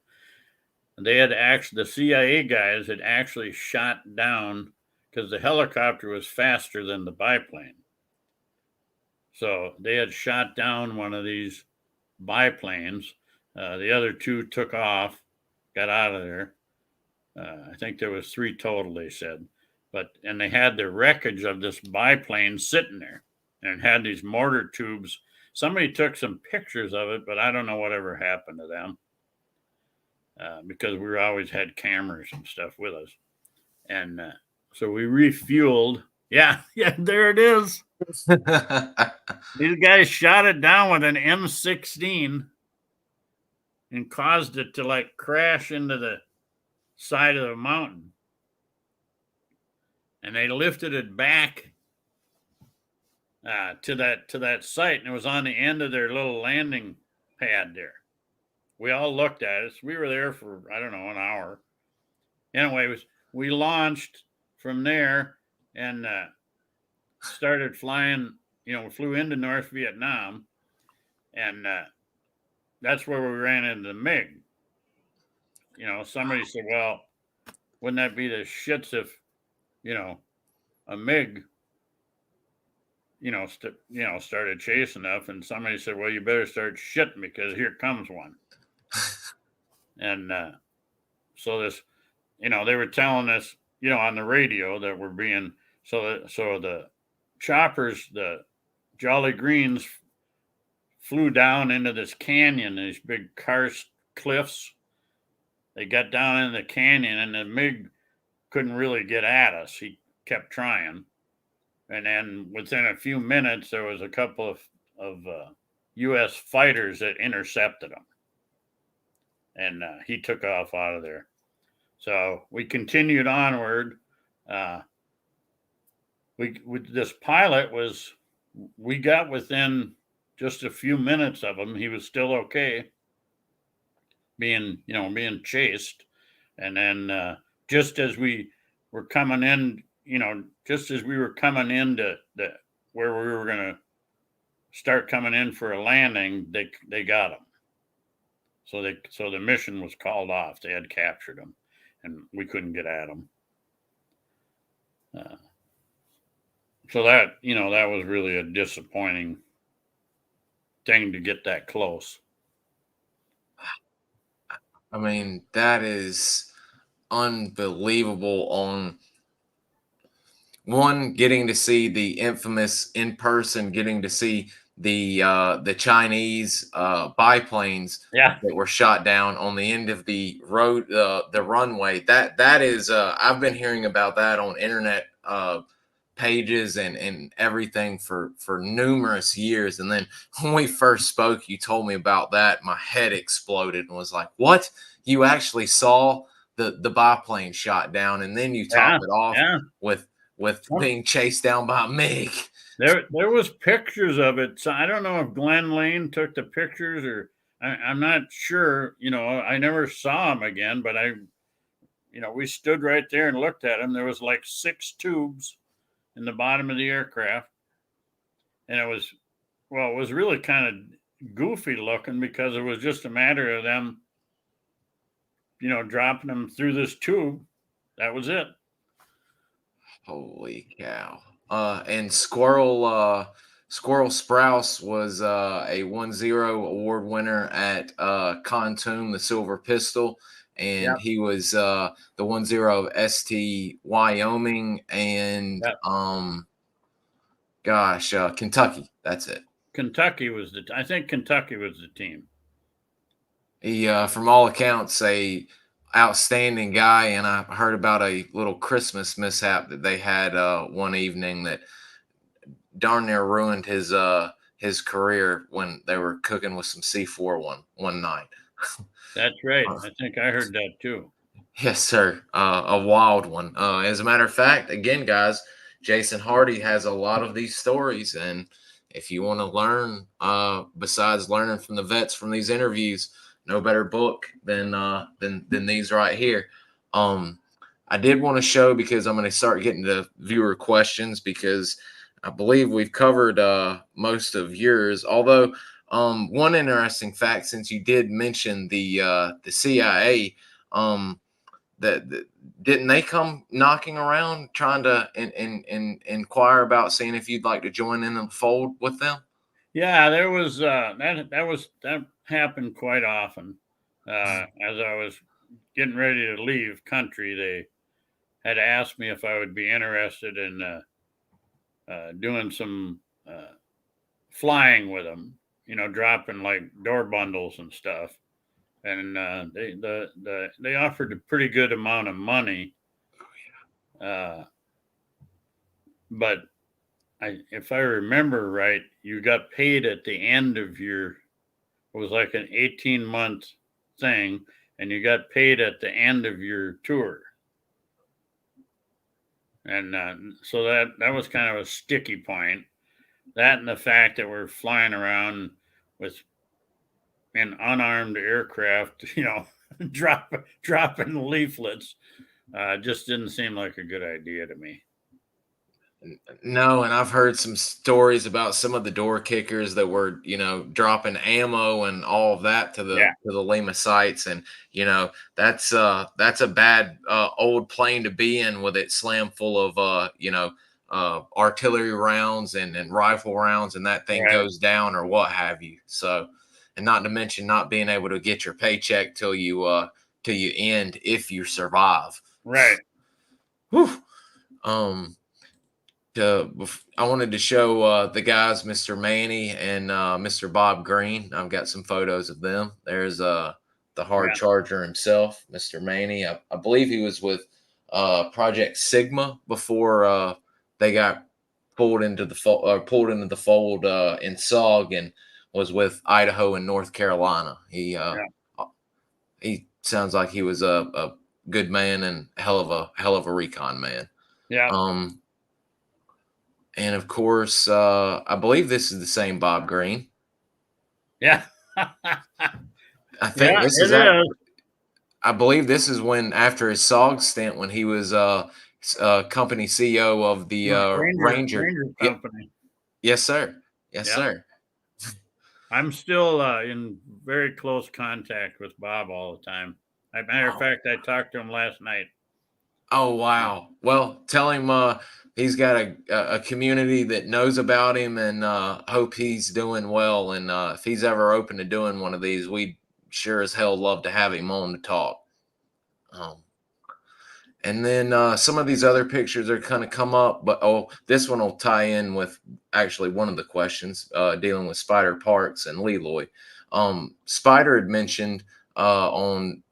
And they had the CIA guys had actually shot down, because the helicopter was faster than the biplane. So they had shot down one of these biplanes. The other 2 took off, got out of there. I think there was 3 total, they said. And they had the wreckage of this biplane sitting there and had these mortar tubes. Somebody took some pictures of it, but I don't know whatever happened to them, because we always had cameras and stuff with us. And so we refueled. Yeah, there it is. These guys shot it down with an M16 and caused it to like crash into the side of the mountain. And they lifted it back to that site, and it was on the end of their little landing pad there. We all looked at it. We were there for, I don't know, an hour. Anyway, we launched from there and started flying. We flew into North Vietnam, and that's where we ran into the MiG. Somebody said, well, wouldn't that be the shits if, a MiG, started chasing us? And somebody said, well, you better start shitting, because here comes one. And so this, they were telling us, on the radio that we're being, so the choppers, the Jolly Greens, flew down into this canyon, these big karst cliffs. They got down in the canyon, and the MiG couldn't really get at us. He kept trying. And then within a few minutes, there was a couple of U.S. fighters that intercepted him. And he took off out of there. So we continued onward. This pilot we got within just a few minutes of him. He was still okay, being chased. And then just as we were coming in, to where we were going to start coming in for a landing, they got him. So the mission was called off. They had captured him, and we couldn't get at him. So that was really a disappointing thing to get that close. I mean, that is unbelievable. On one, getting to see the infamous in person, getting to see the Chinese biplanes that were shot down on the end of the road, the runway. That is I've been hearing about that on internet pages and everything for numerous years. And then when we first spoke, you told me about that. My head exploded and was like, what? You actually saw the biplane shot down, and then you top it off with being chased down by a MiG. There was pictures of it. So I don't know if Glenn Lane took the pictures or I'm not sure. I never saw him again, but we stood right there and looked at him. There was like 6 tubes in the bottom of the aircraft, and it was really kind of goofy looking because it was just a matter of them, dropping them through this tube. That was it. Holy cow. And Squirrel Sprouse was a 1-0 award winner at Khantoum, the Silver Pistol. And Yep. he was the 1-0 of ST Wyoming and Yep. Kentucky. That's it. I think Kentucky was the team. He, from all accounts, a outstanding guy, and I heard about a little Christmas mishap that they had one evening that darn near ruined his career when they were cooking with some C4 one night. That's right. I think I heard that too. Yes, sir. A wild one. As a matter of fact, again, guys, Jason Hardy has a lot of these stories, and if you want to learn, besides learning from the vets from these interviews, no better book than these right here. I did want to show because I'm going to start getting to viewer questions because I believe we've covered most of yours. Although one interesting fact, since you did mention the CIA, that didn't they come knocking around trying to inquire about seeing if you'd like to join in the fold with them? Yeah, there was that happened quite often. As I was getting ready to leave country, they had asked me if I would be interested in doing some flying with them. Dropping like door bundles and stuff. And they offered a pretty good amount of money. But if I remember right, you got paid at the end of it was like an 18-month thing, and you got paid at the end of your tour. And so that was kind of a sticky point. That and the fact that we're flying around with an unarmed aircraft, dropping leaflets, just didn't seem like a good idea to me. No, and I've heard some stories about some of the door kickers that were, dropping ammo and all of that to the Lima sites, and that's a bad old plane to be in with it slammed full of artillery rounds and rifle rounds, and that thing goes down or what have you. So, and not to mention not being able to get your paycheck till you end if you survive. Right. Whew. I wanted to show the guys, Mr. Manny and Mr. Bob Green. I've got some photos of them. There's the hard charger himself, Mr. Manny. I believe he was with Project Sigma before they got pulled into the fold in SOG, and was with Idaho and North Carolina. He sounds like he was a good man and hell of a recon man. Yeah. And of course, I believe this is the same Bob Green. Yeah. I think this is. I believe this is when, after his SOG stint, when he was company CEO of the Ranger company. Yes, sir. Yes, sir. I'm still in very close contact with Bob all the time. As a matter of fact, I talked to him last night. Oh, wow. Well, tell him he's got a community that knows about him, and hope he's doing well. And if he's ever open to doing one of these, we'd sure as hell love to have him on to talk. And then some of these other pictures are kind of come up, but this one will tie in with actually one of the questions dealing with Spider Parks and Leloy. Spider had mentioned on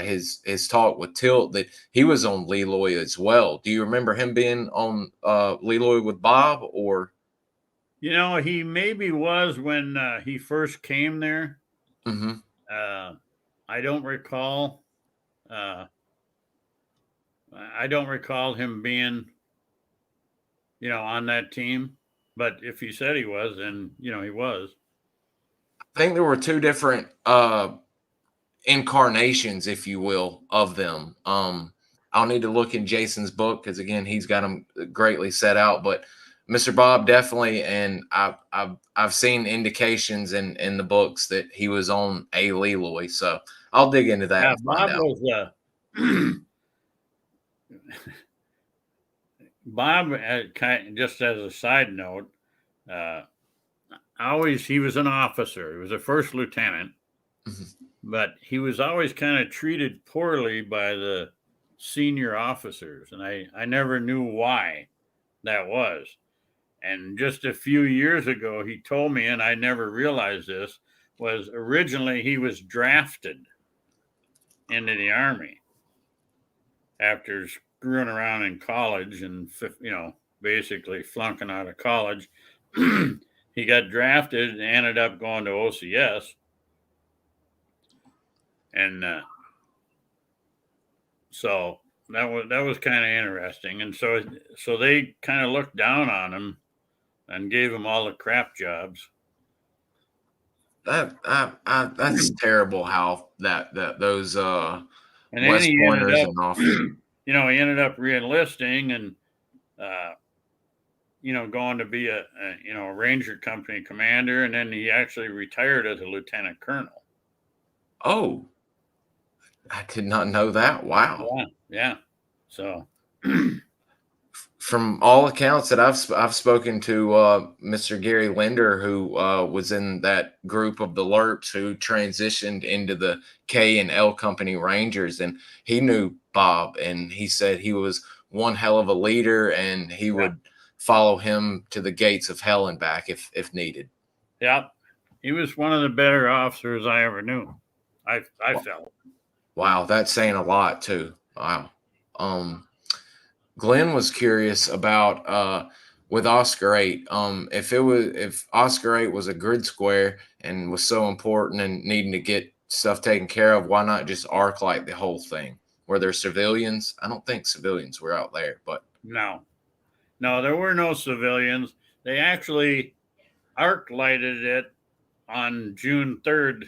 his talk with Tilt that he was on Leloy as well. Do you remember him being on Leloy with Bob, or? He maybe was when he first came there. Mm-hmm. I don't recall. I don't recall him being, on that team. But if he said he was, then he was. I think there were two different incarnations, if you will, of them. I'll need to look in Jason's book because again, he's got them greatly set out. But Mr. Bob definitely, and I've seen indications in the books that he was on a Leroy. So I'll dig into that and find Bob out. was Bob. Just as a side note, he was an officer. He was a first lieutenant. But he was always kind of treated poorly by the senior officers, and I never knew why that was. And just a few years ago, he told me, and I never realized this, was originally he was drafted into the Army after screwing around in college and, basically flunking out of college. He got drafted and ended up going to OCS. And so that was kind of interesting. And so they kind of looked down on him and gave him all the crap jobs. That's terrible how those and West then he Pointers ended and officers. he ended up re-enlisting and going to be a Ranger company commander, and then he actually retired as a lieutenant colonel. Oh, I did not know that. Wow. Yeah. So from all accounts that I've spoken to Mr. Gary Linder, who was in that group of the Lerps who transitioned into the K and L Company Rangers, and he knew Bob, and he said he was one hell of a leader, and he would follow him to the gates of hell and back if needed. Yeah, he was one of the better officers I ever knew. I felt. Wow, that's saying a lot too. Wow. Glenn was curious about with Oscar 8. If Oscar 8 was a grid square and was so important and needing to get stuff taken care of, why not just arc light the whole thing? Were there civilians? I don't think civilians were out there, but no, there were no civilians. They actually arc lighted it on June 3rd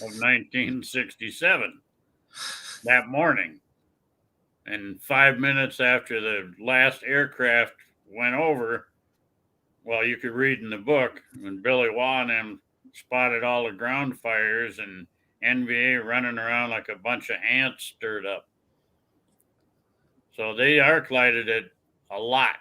of 1967 that morning. And 5 minutes after the last aircraft went over, well, you could read in the book, when Billy Waugh and them spotted all the ground fires and NVA running around like a bunch of ants stirred up. So they arc lighted it a lot.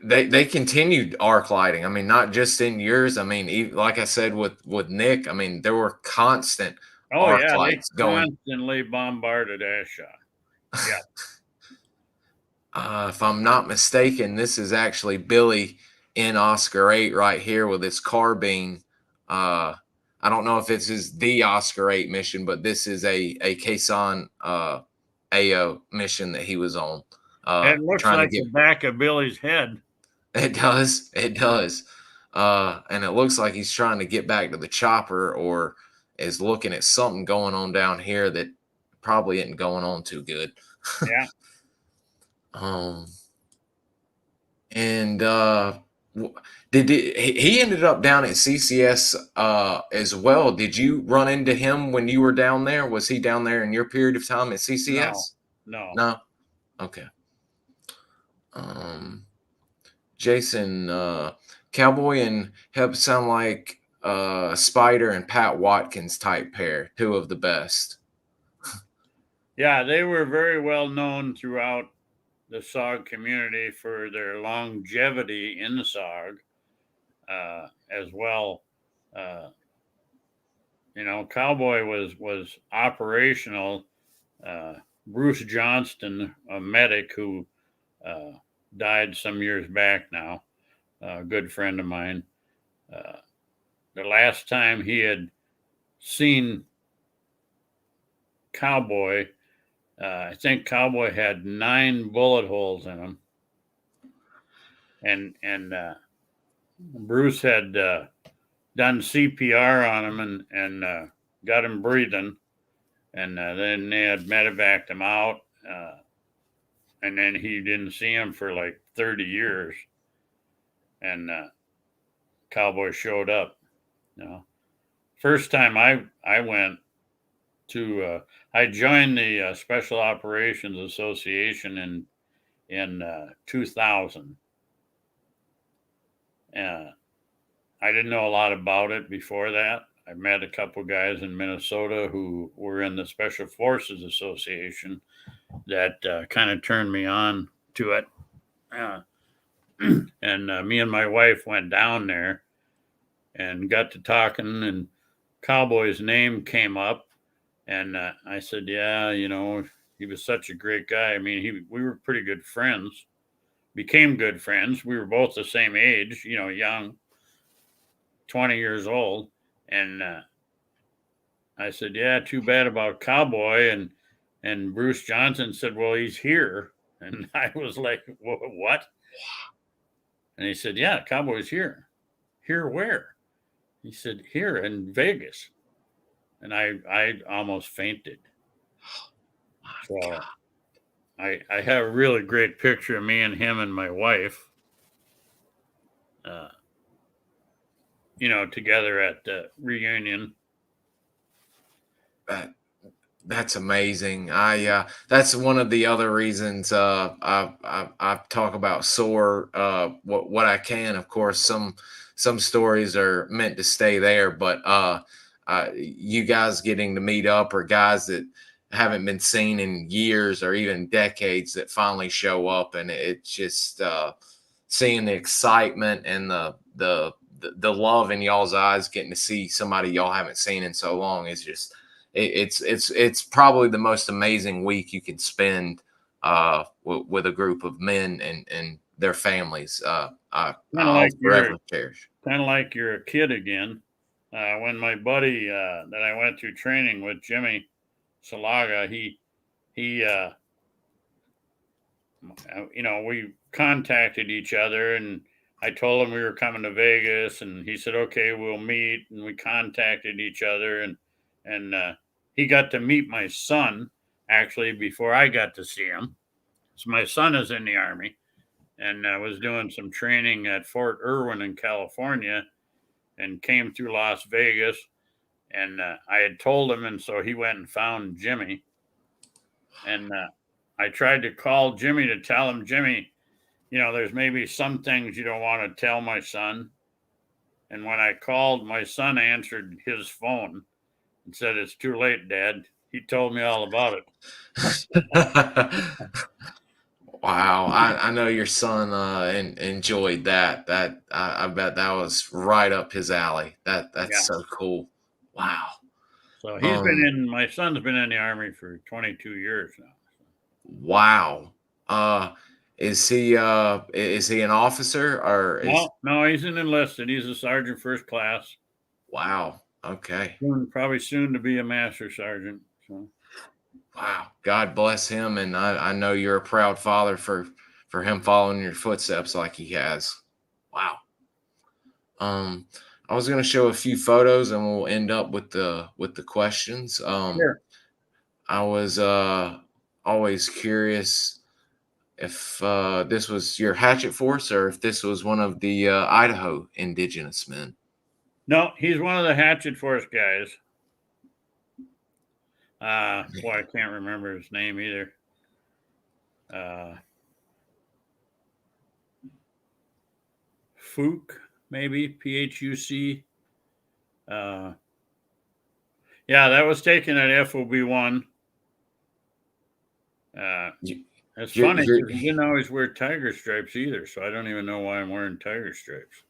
They continued arc lighting. I mean, not just in yours. I mean, like I said with Nick, I mean, there were constant arc lights going. Constantly bombarded Ashaw. Yeah. If I'm not mistaken, this is actually Billy in Oscar 8 right here with his carbine. I don't know if this is the Oscar 8 mission, but this is a Khe Sanh AO mission that he was on. It looks like the back of Billy's head. It does. It does. And it looks like he's trying to get back to the chopper or is looking at something going on down here that probably isn't going on too good. Yeah. And he ended up down at CCS as well. Did you run into him when you were down there? Was he down there in your period of time at CCS? No. Okay. Jason, Cowboy and Hep sound like Spider and Pat Watkins type pair, two of the best. Yeah, they were very well known throughout the SOG community for their longevity in the SOG as well. Cowboy was operational. Bruce Johnston, a medic who died some years back now, a good friend of mine. The last time he had seen Cowboy, I think Cowboy had 9 bullet holes in him. And Bruce had done CPR on him and got him breathing. And then they had medevaced him out. and then he didn't see him for like 30 years. And Cowboy showed up. You know, first time I went to, I joined the Special Operations Association in 2000. I didn't know a lot about it before that. I met a couple guys in Minnesota who were in the Special Forces Association that kind of turned me on to it. And me and my wife went down there and got to talking, and Cowboy's name came up. And I said, yeah, you know, he was such a great guy. I mean, we were pretty good friends, became good friends. We were both the same age, you know, young, 20 years old. And I said, yeah, too bad about Cowboy. And Bruce Johnson said, well, he's here. And I was like, what? And he said, yeah, Cowboy's here. Here where? He said, here in Vegas. And I almost fainted. So I have a really great picture of me and him and my wife, you know, together at the reunion. That's amazing. That's one of the other reasons I talk about SOAR what I can. Of course, some stories are meant to stay there, but you guys getting to meet up, or guys that haven't been seen in years or even decades that finally show up, and it's just seeing the excitement and the love in y'all's eyes, getting to see somebody y'all haven't seen in so long is just it's probably the most amazing week you can spend with a group of men and their families. I'll forever cherish. Kind of like you're a kid again. When my buddy that I went through training with, Jimmy Salaga, he you know, we contacted each other, and I told him we were coming to Vegas, and he said, okay, we'll meet. And we contacted each other, and he got to meet my son actually before I got to see him. So my son is in the Army, and was doing some training at Fort Irwin in California, and came through Las Vegas. And I had told him, and so he went and found Jimmy. And I tried to call Jimmy to tell him, Jimmy, you know, there's maybe some things you don't want to tell my son. And when I called, my son answered his phone and said, it's too late, Dad. He told me all about it. Wow. I know your son enjoyed that. I bet that was right up his alley. That's so cool. Wow. So my son's been in the Army for 22 years now. Wow. Is he an officer or No, he's an enlisted. He's a sergeant first class. Wow. Okay. Probably soon to be a master sergeant. So. Wow. God bless him. And I know you're a proud father for him following your footsteps like he has. Wow. I was going to show a few photos and we'll end up with the questions. Sure. I was always curious if this was your hatchet force or if this was one of the Idaho indigenous men. No, he's one of the hatchet force guys. Boy, I can't remember his name either. Phuc, maybe Phuc. Yeah, that was taken at FOB1. It's funny because he didn't always wear tiger stripes either, so I don't even know why I'm wearing tiger stripes.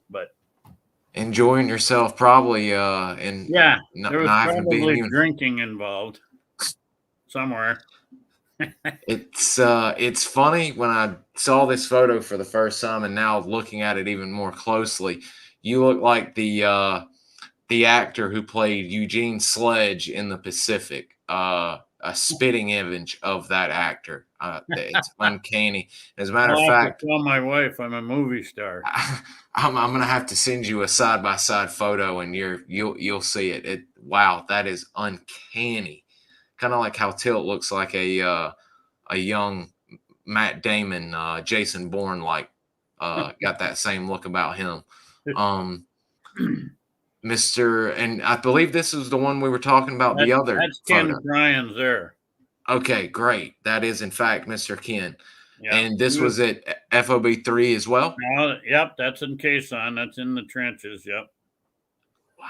But enjoying yourself probably, and yeah, there was probably drinking involved somewhere. It's funny when I saw this photo for the first time, and now looking at it even more closely, you look like the actor who played Eugene Sledge in the Pacific. A spitting image of that actor. It's uncanny. As a matter of fact, tell my wife I'm a movie star. I'm gonna have to send you a side-by-side photo, and you'll see it. Wow, that is uncanny. Kind of like how Tilt looks like a a young Matt Damon, Jason Bourne, got that same look about him. Mr. And I believe this is the one we were talking about, the other that's photo. Ken Cryans there. Okay, great. That is, in fact, Mr. Ken. Yeah. And this was at FOB3 as well? Yep, that's in Khe Sanh. That's in the trenches, yep. Wow.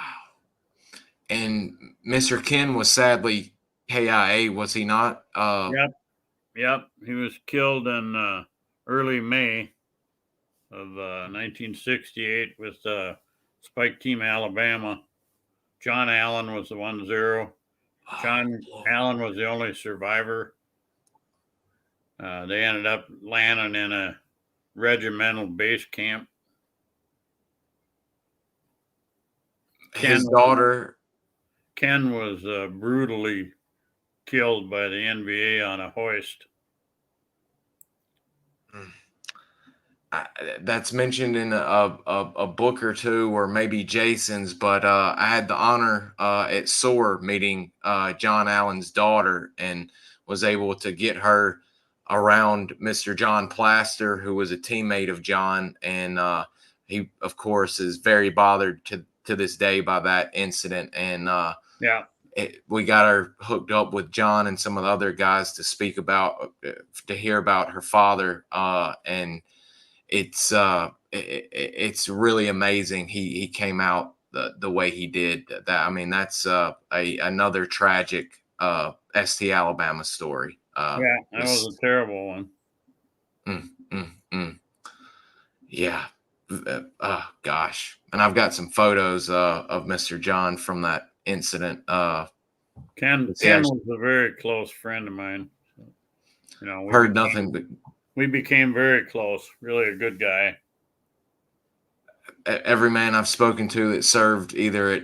And Mr. Ken was sadly KIA, was he not? Yep. He was killed in early May of 1968 with Spike Team Alabama. John Allan was the 1-0. John Allan was the only survivor. They ended up landing in a regimental base camp. His daughter. Ken was brutally killed by the NVA on a hoist. That's mentioned in a book or two, or maybe Jason's, but I had the honor at SOAR meeting John Allan's daughter, and was able to get her around Mr. John Plaster, who was a teammate of John, and he, of course, is very bothered to this day by that incident. And we got her hooked up with John and some of the other guys to speak about, to hear about her father, and it's really amazing he came out the way he did. That, I mean, that's another tragic ST Alabama story. That was a terrible one. Yeah. Gosh. And I've got some photos of Mr. John from that incident. Ken was a very close friend of mine. You know, heard nothing but we became very close. Really a good guy. Every man I've spoken to that served either at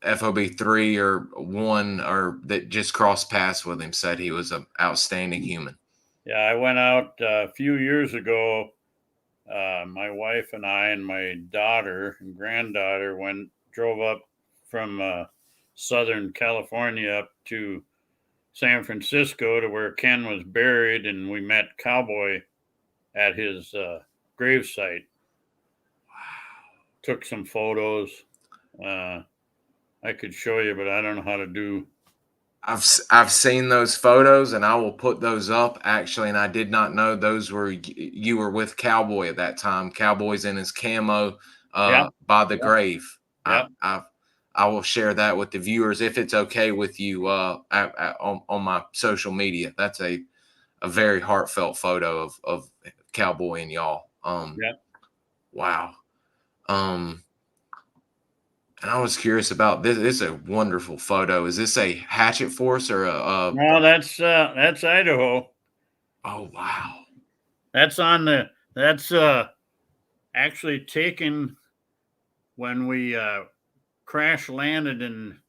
FOB3 or 1, or that just crossed paths with him, said he was an outstanding human. Yeah, I went out a few years ago. My wife and I and my daughter and granddaughter drove up from Southern California up to San Francisco to where Ken was buried, and we met Cowboy at his gravesite. Wow. Took some photos. I could show you, but I don't know how to do. I've seen those photos, and I will put those up, actually. And I did not know those were, you were with Cowboy at that time. Cowboy's in his camo by the grave. Yep. I will share that with the viewers if it's okay with you on my social media. That's a very heartfelt photo of Cowboy and y'all. Wow. And I was curious about this. This is a wonderful photo. Is this a hatchet force or a? No, that's Idaho. Oh wow. That's actually taken when we crash landed in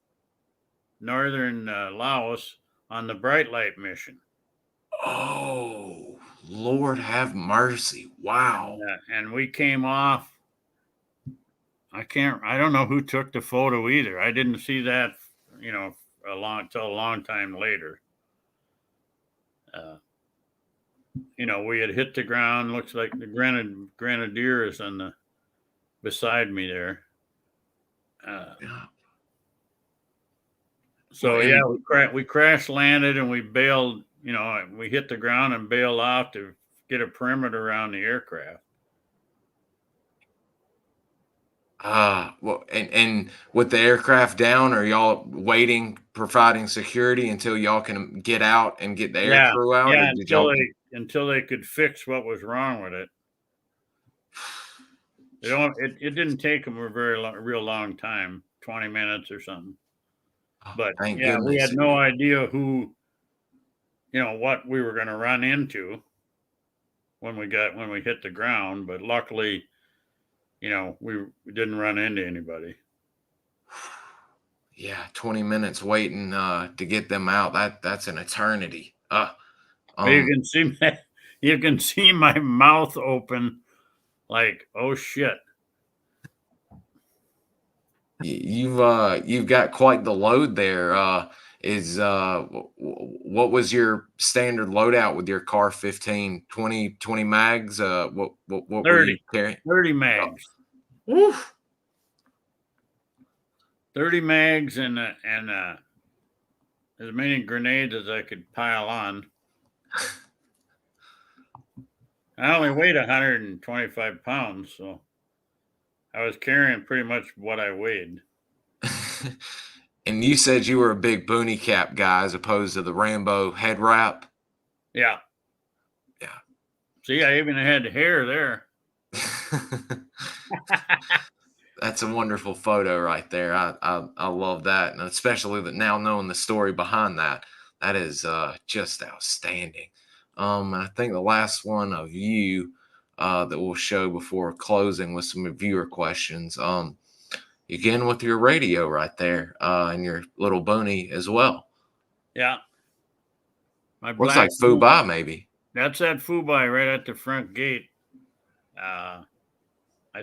northern Laos on the Bright Light mission. Oh, Lord have mercy. Wow. And we came off. I don't know who took the photo either. I didn't see that, till a long time later. We had hit the ground. Looks like the Grenadier is beside me there. So we crash landed and we bailed. We hit the ground and bailed out to get a perimeter around the aircraft. Well, and with the aircraft down, are y'all waiting, providing security until y'all can get out and get the air crew out? Yeah, until they could fix what was wrong with it. It didn't take them a real long time, 20 minutes or something. But we had no idea what we were going to run into when we hit the ground. But luckily, we didn't run into anybody. Yeah, 20 minutes waiting to get them out. That's an eternity. You can see my mouth open, like, oh shit. You've got quite the load there. is what was your standard loadout with your Car 15? 20 mags? What were you 30, carrying? 30 mags. Oof. 30 mags and as many grenades as I could pile on. I only weighed 125 pounds, so I was carrying pretty much what I weighed. And you said you were a big boonie cap guy as opposed to the Rambo head wrap. Yeah. Yeah. See, I even had hair there. That's a wonderful photo right there. I love that, and especially that now knowing the story behind that. That is just outstanding. I think the last one of you that we'll show before closing with some viewer questions. Again with your radio right there and your little boonie as well. Yeah. Looks like FOB3 maybe. That's that FOB3 right at the front gate. I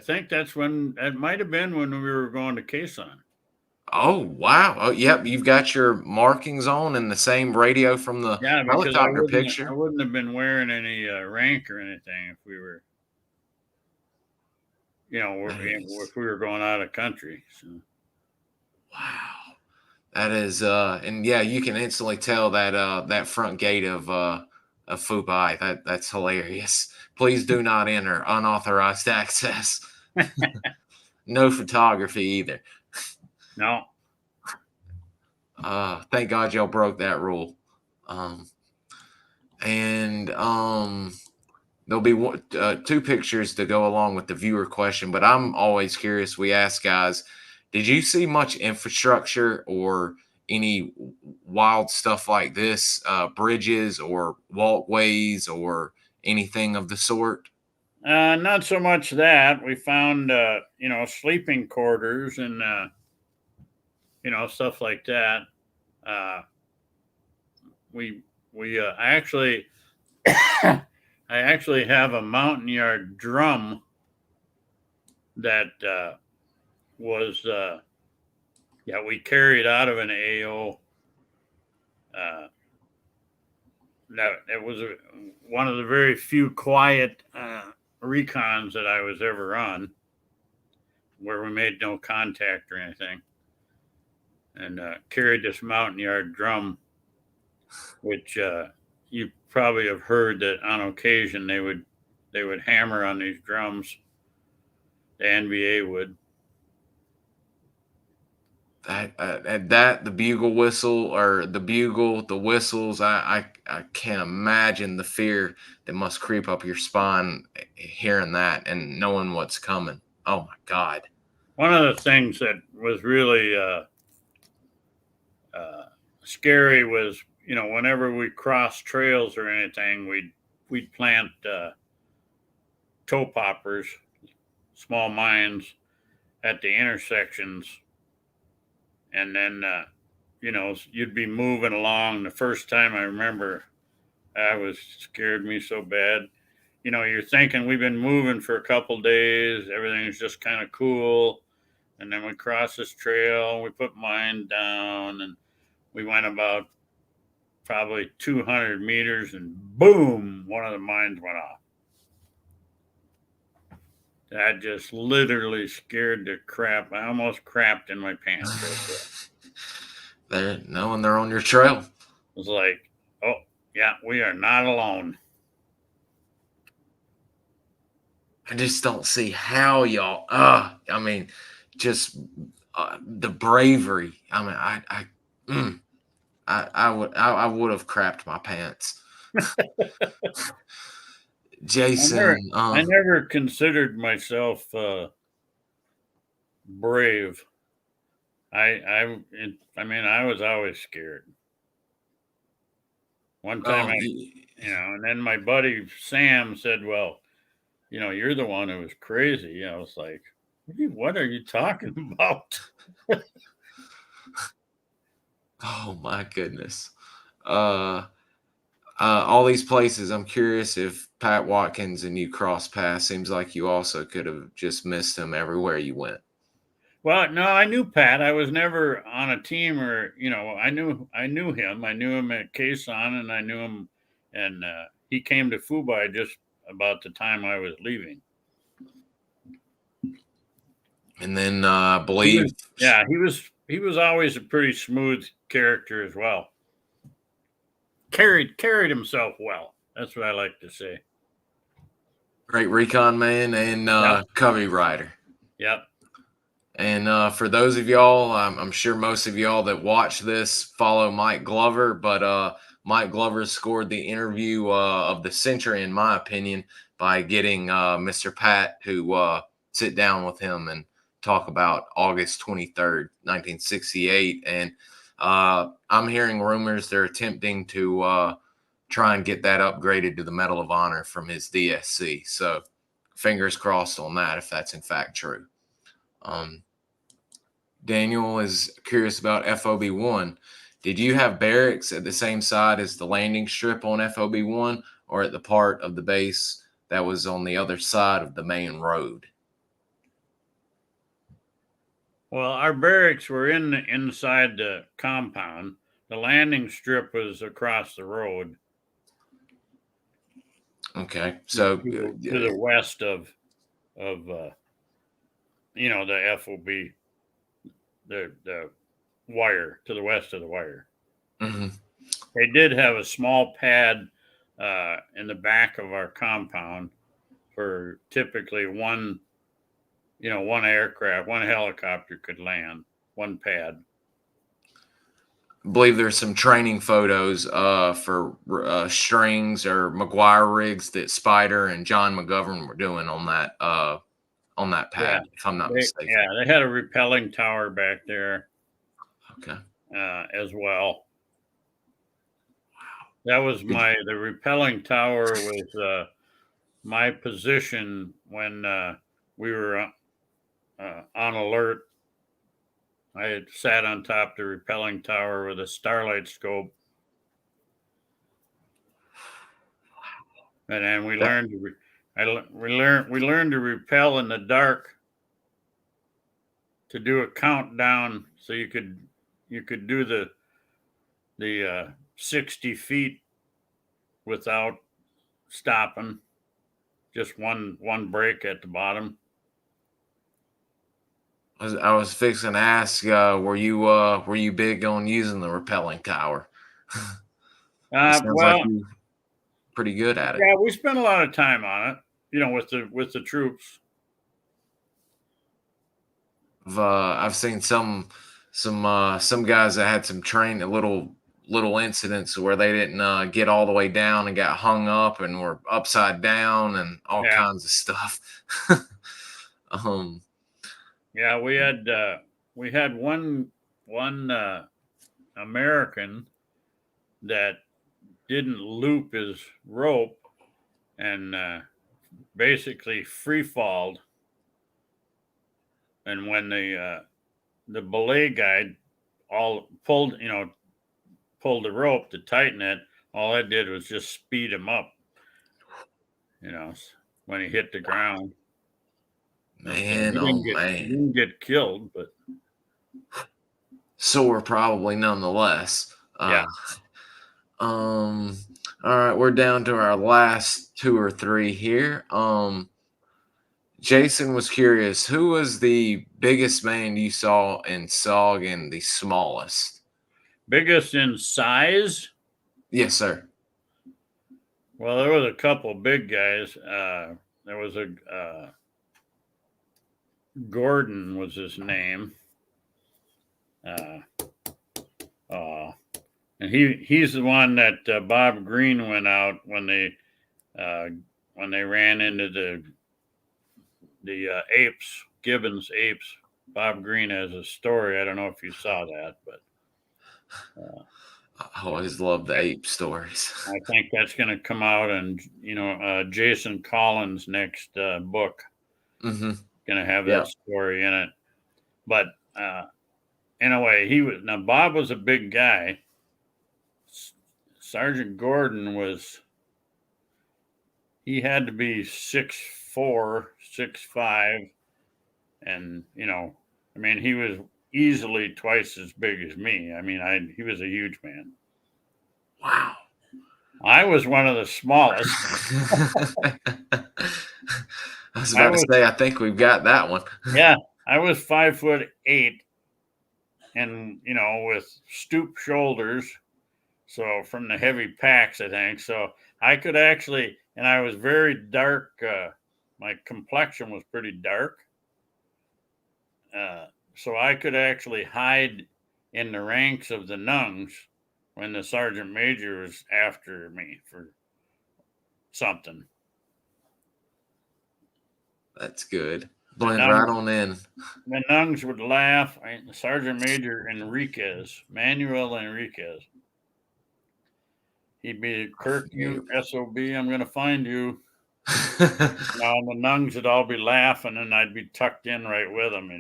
think that's when it might have been when we were going to Khe Sanh. Oh wow! Oh yep, you've got your markings on and the same radio from the helicopter picture. I wouldn't have been wearing any rank or anything if we were, if we were going out of country. So. Wow, that is, and yeah, you can instantly tell that that front gate of FOB3. That's hilarious. Please do not enter unauthorized access. No photography either. No. Thank God y'all broke that rule. There'll be two pictures to go along with the viewer question, but I'm always curious. We ask guys, did you see much infrastructure or any wild stuff like this, bridges or walkways or anything of the sort? Not so much that. We found, sleeping quarters and, stuff like that. I actually have a mountain yard drum that we carried out of an AO. It was one of the very few quiet recons that I was ever on, where we made no contact or anything, and carried this mountain yard drum, which you probably have heard that on occasion they would hammer on these drums. The NVA would. The bugle whistle or the whistles, I can't imagine the fear that must creep up your spine hearing that and knowing what's coming. Oh my God. One of the things that was really scary was, whenever we crossed trails or anything, we'd plant toe poppers, small mines at the intersections. And then, you'd be moving along. The first time I remember, scared me so bad. You're thinking we've been moving for a couple days. Everything's just kind of cool. And then we cross this trail, we put mine down, and we went about probably 200 meters, and boom, one of the mines went off. That just literally scared the crap. I almost crapped in my pants. They're knowing they're on your trail. It was like, oh, yeah, we are not alone. I just don't see how y'all, just the bravery. I mean, I would have crapped my pants. Jason, I never considered myself brave. I was always scared. One time, and then my buddy Sam said, "Well, you're the one who was crazy." I was like, "What are you talking about?" Oh my goodness. All these places, I'm curious if Pat Watkins and you cross paths. Seems like you also could have just missed him everywhere you went. Well, no, I knew Pat. I was never on a team, or I knew him. I knew him at Khe Sanh, and I knew him, and he came to FOB just about the time I was leaving. And then I believe, he was always a pretty smooth character as well. Carried himself well. That's what I like to say. great recon man and covey rider. Yep. And for those of y'all, I'm sure most of y'all that watch this follow Mike Glover, but Mike Glover scored the interview of the century, in my opinion, by getting Mr. Pat to sit down with him and talk about August 23rd, 1968. And I'm hearing rumors they're attempting to try and get that upgraded to the Medal of Honor from his DSC. So fingers crossed on that, if that's in fact true. Daniel is curious about FOB1. Did you have barracks at the same side as the landing strip on FOB1, or at the part of the base that was on the other side of the main road? Well, our barracks were inside the compound. The landing strip was across the road. Okay, so to the west of the FOB, the wire, to the west of the wire. Mm-hmm. They did have a small pad in the back of our compound for typically one aircraft, one helicopter could land, one pad. I believe there's some training photos for strings or McGuire rigs that Spider and John McGovern were doing on that pad, if I'm not mistaken. Yeah, they had a repelling tower back there. Okay. As well. That was the repelling tower was my position when we were on alert. I had sat on top of the repelling tower with a starlight scope. And then we learned to repel in the dark, to do a countdown so you could do the 60 feet without stopping, just one break at the bottom. I was fixing to ask, were you big on using the repelling tower? Sounds like you're pretty good at it. Yeah, we spent a lot of time on it, with the troops. I've seen some guys that had some little incidents where they didn't get all the way down and got hung up and were upside down and all kinds of stuff. Yeah, we had one American that didn't loop his rope and basically free falled. And when the belay guy all pulled the rope to tighten it, all that did was just speed him up, when he hit the ground. Man, he didn't get killed, but sore probably nonetheless. Yeah. All right, we're down to our last 2 or 3 here. Jason was curious, who was the biggest man you saw in SOG and the smallest? Biggest in size? Yes, sir. Well, there was a couple big guys. There was a Gordon was his name. And he's the one that Bob Green went out when they ran into the apes, Gibbons apes. Bob Green has a story. I don't know if you saw that, but I always love the ape stories. I think that's going to come out in Jason Collins' next book. Mm-hmm. Going to have that story in it. But anyway, Bob was a big guy. Sergeant Gordon he had to be 6'4", 6'5", and I mean, he was easily twice as big as me. I mean, he was a huge man. Wow. I was one of the smallest. I was about to say, I think we've got that one. Yeah, I was 5'8", and with stoop shoulders. So from the heavy packs, I think. So I could actually, and I was very dark. My complexion was pretty dark. So I could actually hide in the ranks of the Nungs when the sergeant major was after me for something. That's good. Blend right on in. The Nungs would laugh. Sergeant Major Manuel Enriquez. He'd be, Kirk, you SOB, I'm going to find you. And the Nungs would all be laughing, and I'd be tucked in right with them,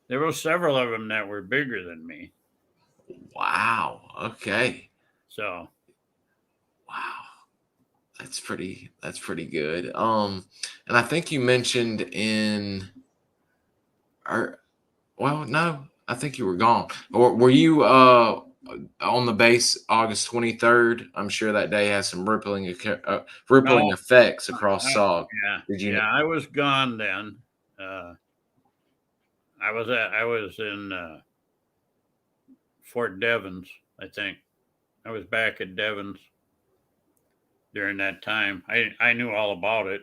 there were several of them that were bigger than me. Wow. Okay. So. Wow. That's pretty good. And I think you mentioned no, I think you were gone. Or were you on the base August 23rd? I'm sure that day has some rippling effects across SOG. Yeah. Did you? Yeah, I was gone then. I was in Fort Devens, I think. I was back at Devens during that time. I knew all about it,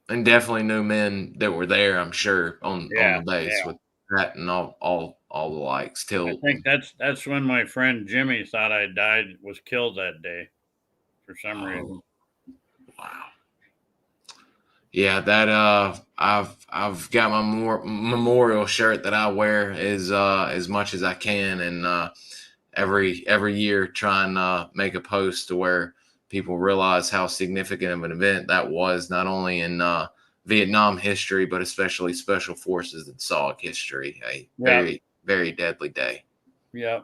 And definitely knew men that were there, I'm sure, on the base with that and all the likes. I think that's when my friend Jimmy thought I was killed that day for some reason. Wow. Yeah, that I've got my memorial shirt that I wear as much as I can, and every year try and make a post to where people realize how significant of an event that was, not only in Vietnam history, but especially Special Forces and SOG history. A very, very deadly day. Yeah.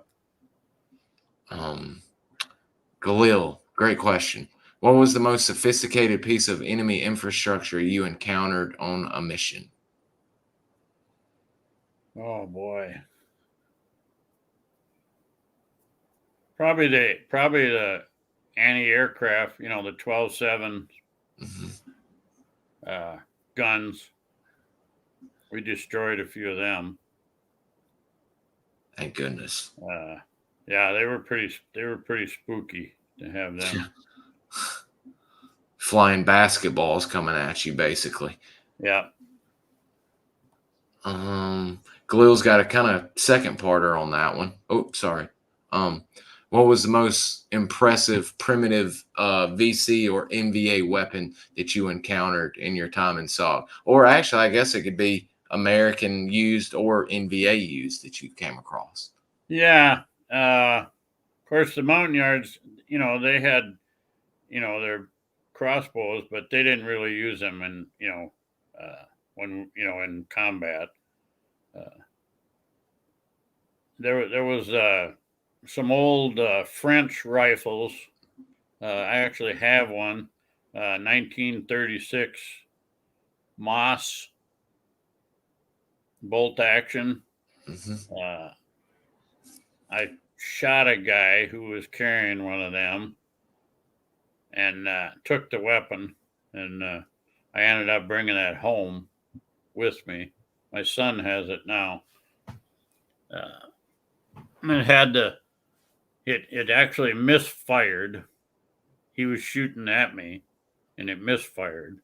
Galil, great question. What was the most sophisticated piece of enemy infrastructure you encountered on a mission? Oh boy. Probably the anti-aircraft, the 12-7 guns. We destroyed a few of them. Thank goodness. Yeah, they were pretty spooky to have them. Flying basketballs coming at you, basically. Yeah. Galil's got a kind of second parter on that one. Oh, sorry. What was the most impressive primitive VC or NVA weapon that you encountered in your time in SOG? Or actually, I guess it could be American used or NVA used that you came across. Yeah. Of course, the Montagnards, they had, their crossbows, but they didn't really use them in, when, in combat. There was some old French rifles. I actually have one, 1936 Moss bolt action. I shot a guy who was carrying one of them and took the weapon, and I ended up bringing that home with me. My son has it now. It actually misfired. He was shooting at me, and it misfired.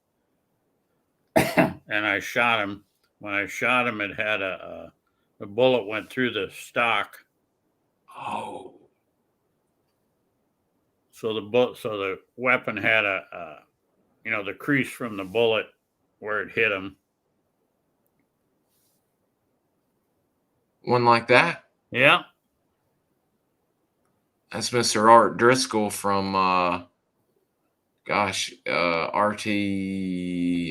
And I shot him. When I shot him, it had a bullet went through the stock. Oh. So the weapon had the crease from the bullet where it hit him. One like that? Yeah. That's Mr. Art Driscoll from, RT.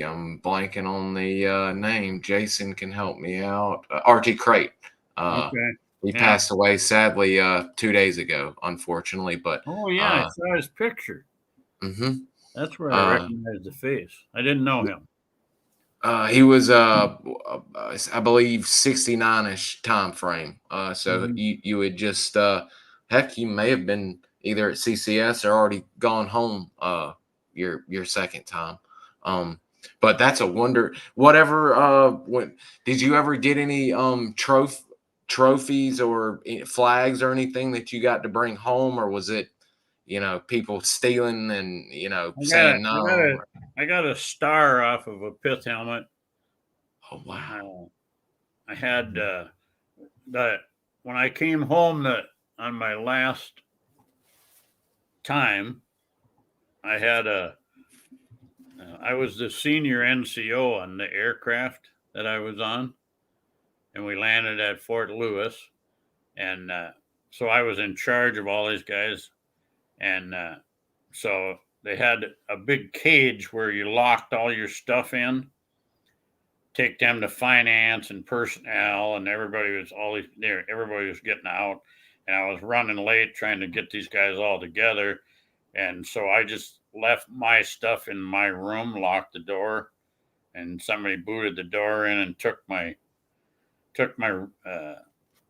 I'm blanking on the name. Jason can help me out. RT Crate. Okay. He passed away sadly 2 days ago, unfortunately. But I saw his picture. That's where I recognized the face. I didn't know him. He was, I believe, 69-ish time frame. So you would just, heck, you may have been either at CCS or already gone home your second time. But that's a wonder. Whatever. When did you ever get any trophies or flags or anything that you got to bring home, or was it, people stealing and saying no? I got a star off of a pith helmet. Oh wow! I had that when I came home on my last time. I had I was the senior NCO on the aircraft that I was on, and we landed at Fort Lewis, and so I was in charge of all these guys, and so they had a big cage where you locked all your stuff in, take them to finance and personnel, and everybody was always there. Everybody was getting out, and I was running late trying to get these guys all together, and so I just left my stuff in my room, locked the door, and somebody booted the door in and took my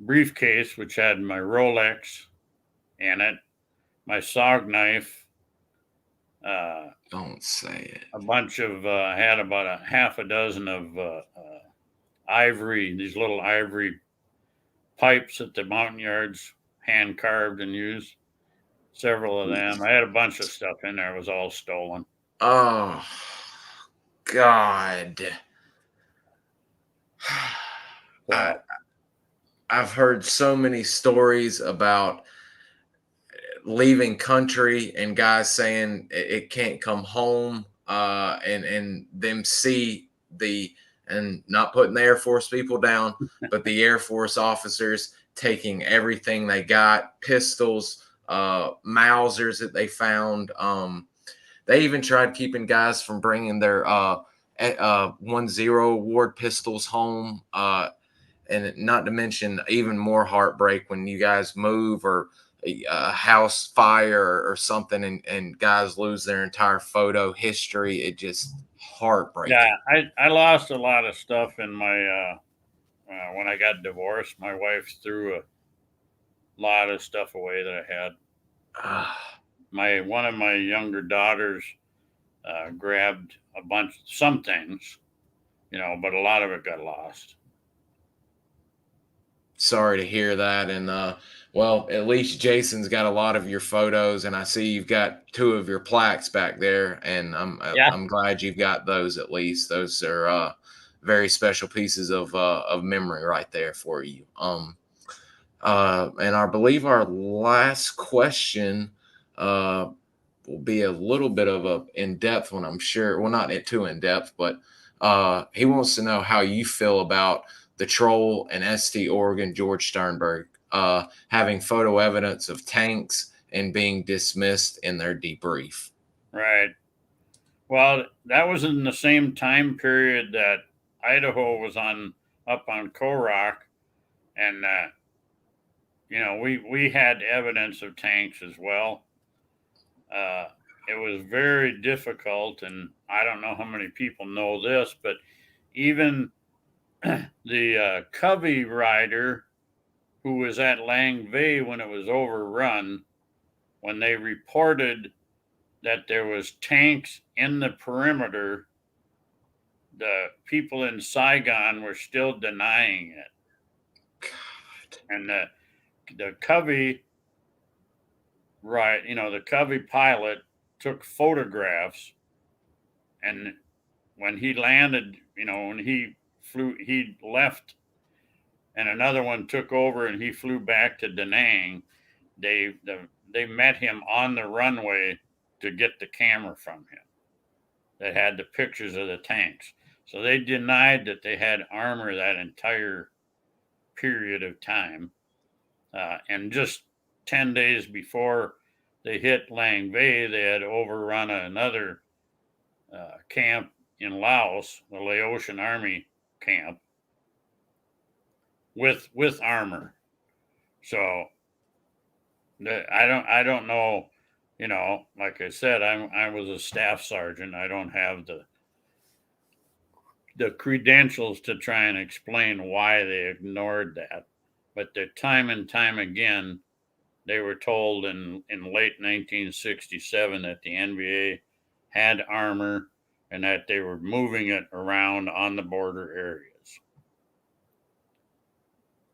briefcase, which had my Rolex in it, my SOG knife. Don't say it. A bunch of had about a half a dozen of ivory, these little ivory pipes that the mountain yards hand carved and used. Several of them. I had a bunch of stuff in there. It was all stolen. Oh God. I've heard so many stories about leaving country and guys saying it can't come home, and them see and not putting the Air Force people down, but the Air Force officers taking everything they got, pistols, Mausers that they found. They even tried keeping guys from bringing their 1-0 award pistols home. And not to mention even more heartbreak when you guys move or a house fire or something, and guys lose their entire photo history. It just heartbreaking. Yeah, I lost a lot of stuff in my when I got divorced. My wife threw a lot of stuff away that I had. One of my younger daughters grabbed some things, but a lot of it got lost. Sorry to hear that. And well, at least Jason's got a lot of your photos, and I see you've got 2 of your plaques back there, and I'm glad you've got those. At least those are very special pieces of memory right there for you. And I believe our last question will be a little bit of a in-depth one, I'm sure. Well, not too in-depth, but he wants to know how you feel about the Troll and ST Oregon George Sternberg having photo evidence of tanks and being dismissed in their debrief. Right. Well, that was in the same time period that Idaho was up on Korok, and we had evidence of tanks as well. It was very difficult, and I don't know how many people know this, but even the Covey rider who was at Lang Vei when it was overrun, when they reported that there was tanks in the perimeter, the people in Saigon were still denying it. God. And the Covey the Covey pilot took photographs, and when he landed, when he flew, he left, and another one took over, and he flew back to Da Nang. They met him on the runway to get the camera from him that had the pictures of the tanks. So they denied that they had armor that entire period of time. And just 10 days before they hit Lang Vei, they had overrun another camp in Laos, the Laotian Army camp, with armor. So I don't know you know, like I said, I was a staff sergeant. I don't have the credentials to try and explain why they ignored that. But the time and time again, they were told in late 1967 that the NVA had armor and that they were moving it around on the border areas.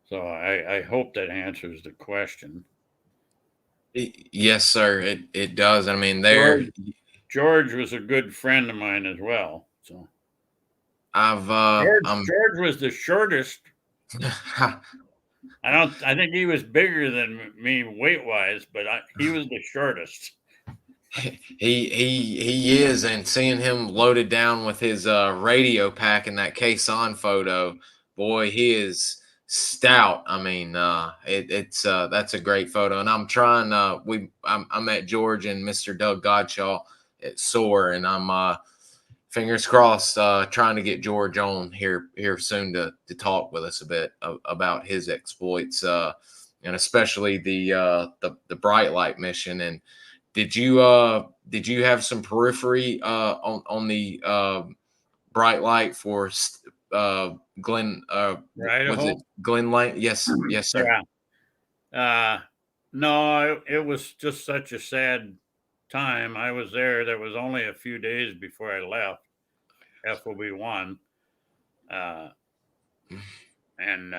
So I hope that answers the question. Yes, sir. It does. I mean, George was a good friend of mine as well. So I'm George was the shortest. I think he was bigger than me weight wise, but he was the shortest. he is, and seeing him loaded down with his radio pack in that Khe Sahn photo, boy, he is stout. I mean, it's that's a great photo, and I'm trying. I met George and Mr. Doug Godshaw at SOAR, and I'm fingers crossed, trying to get George on here soon to talk with us a bit about his exploits, and especially the bright light mission. And did you have some periphery on the bright light for Glen? Was it Glen Lane? Yes, yes, sir. Yeah. No, it was just such a sad time. I was there. There was only a few days before I left FOB1, and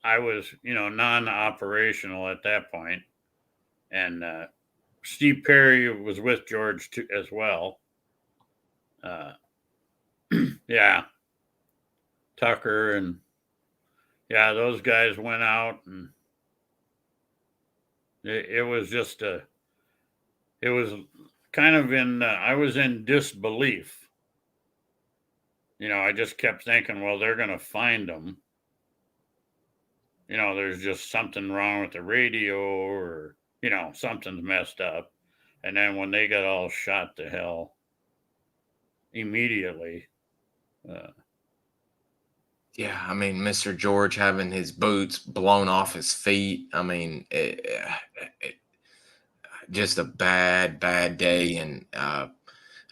I was, non-operational at that point. And Steve Perry was with George too, as well. Yeah, Tucker and those guys went out, and it was just it was kind of I was in disbelief. I just kept thinking, well, they're going to find them. There's just something wrong with the radio, or, something's messed up. And then when they got all shot to hell immediately. Yeah, I mean, Mr. George having his boots blown off his feet. I mean, just a bad day, and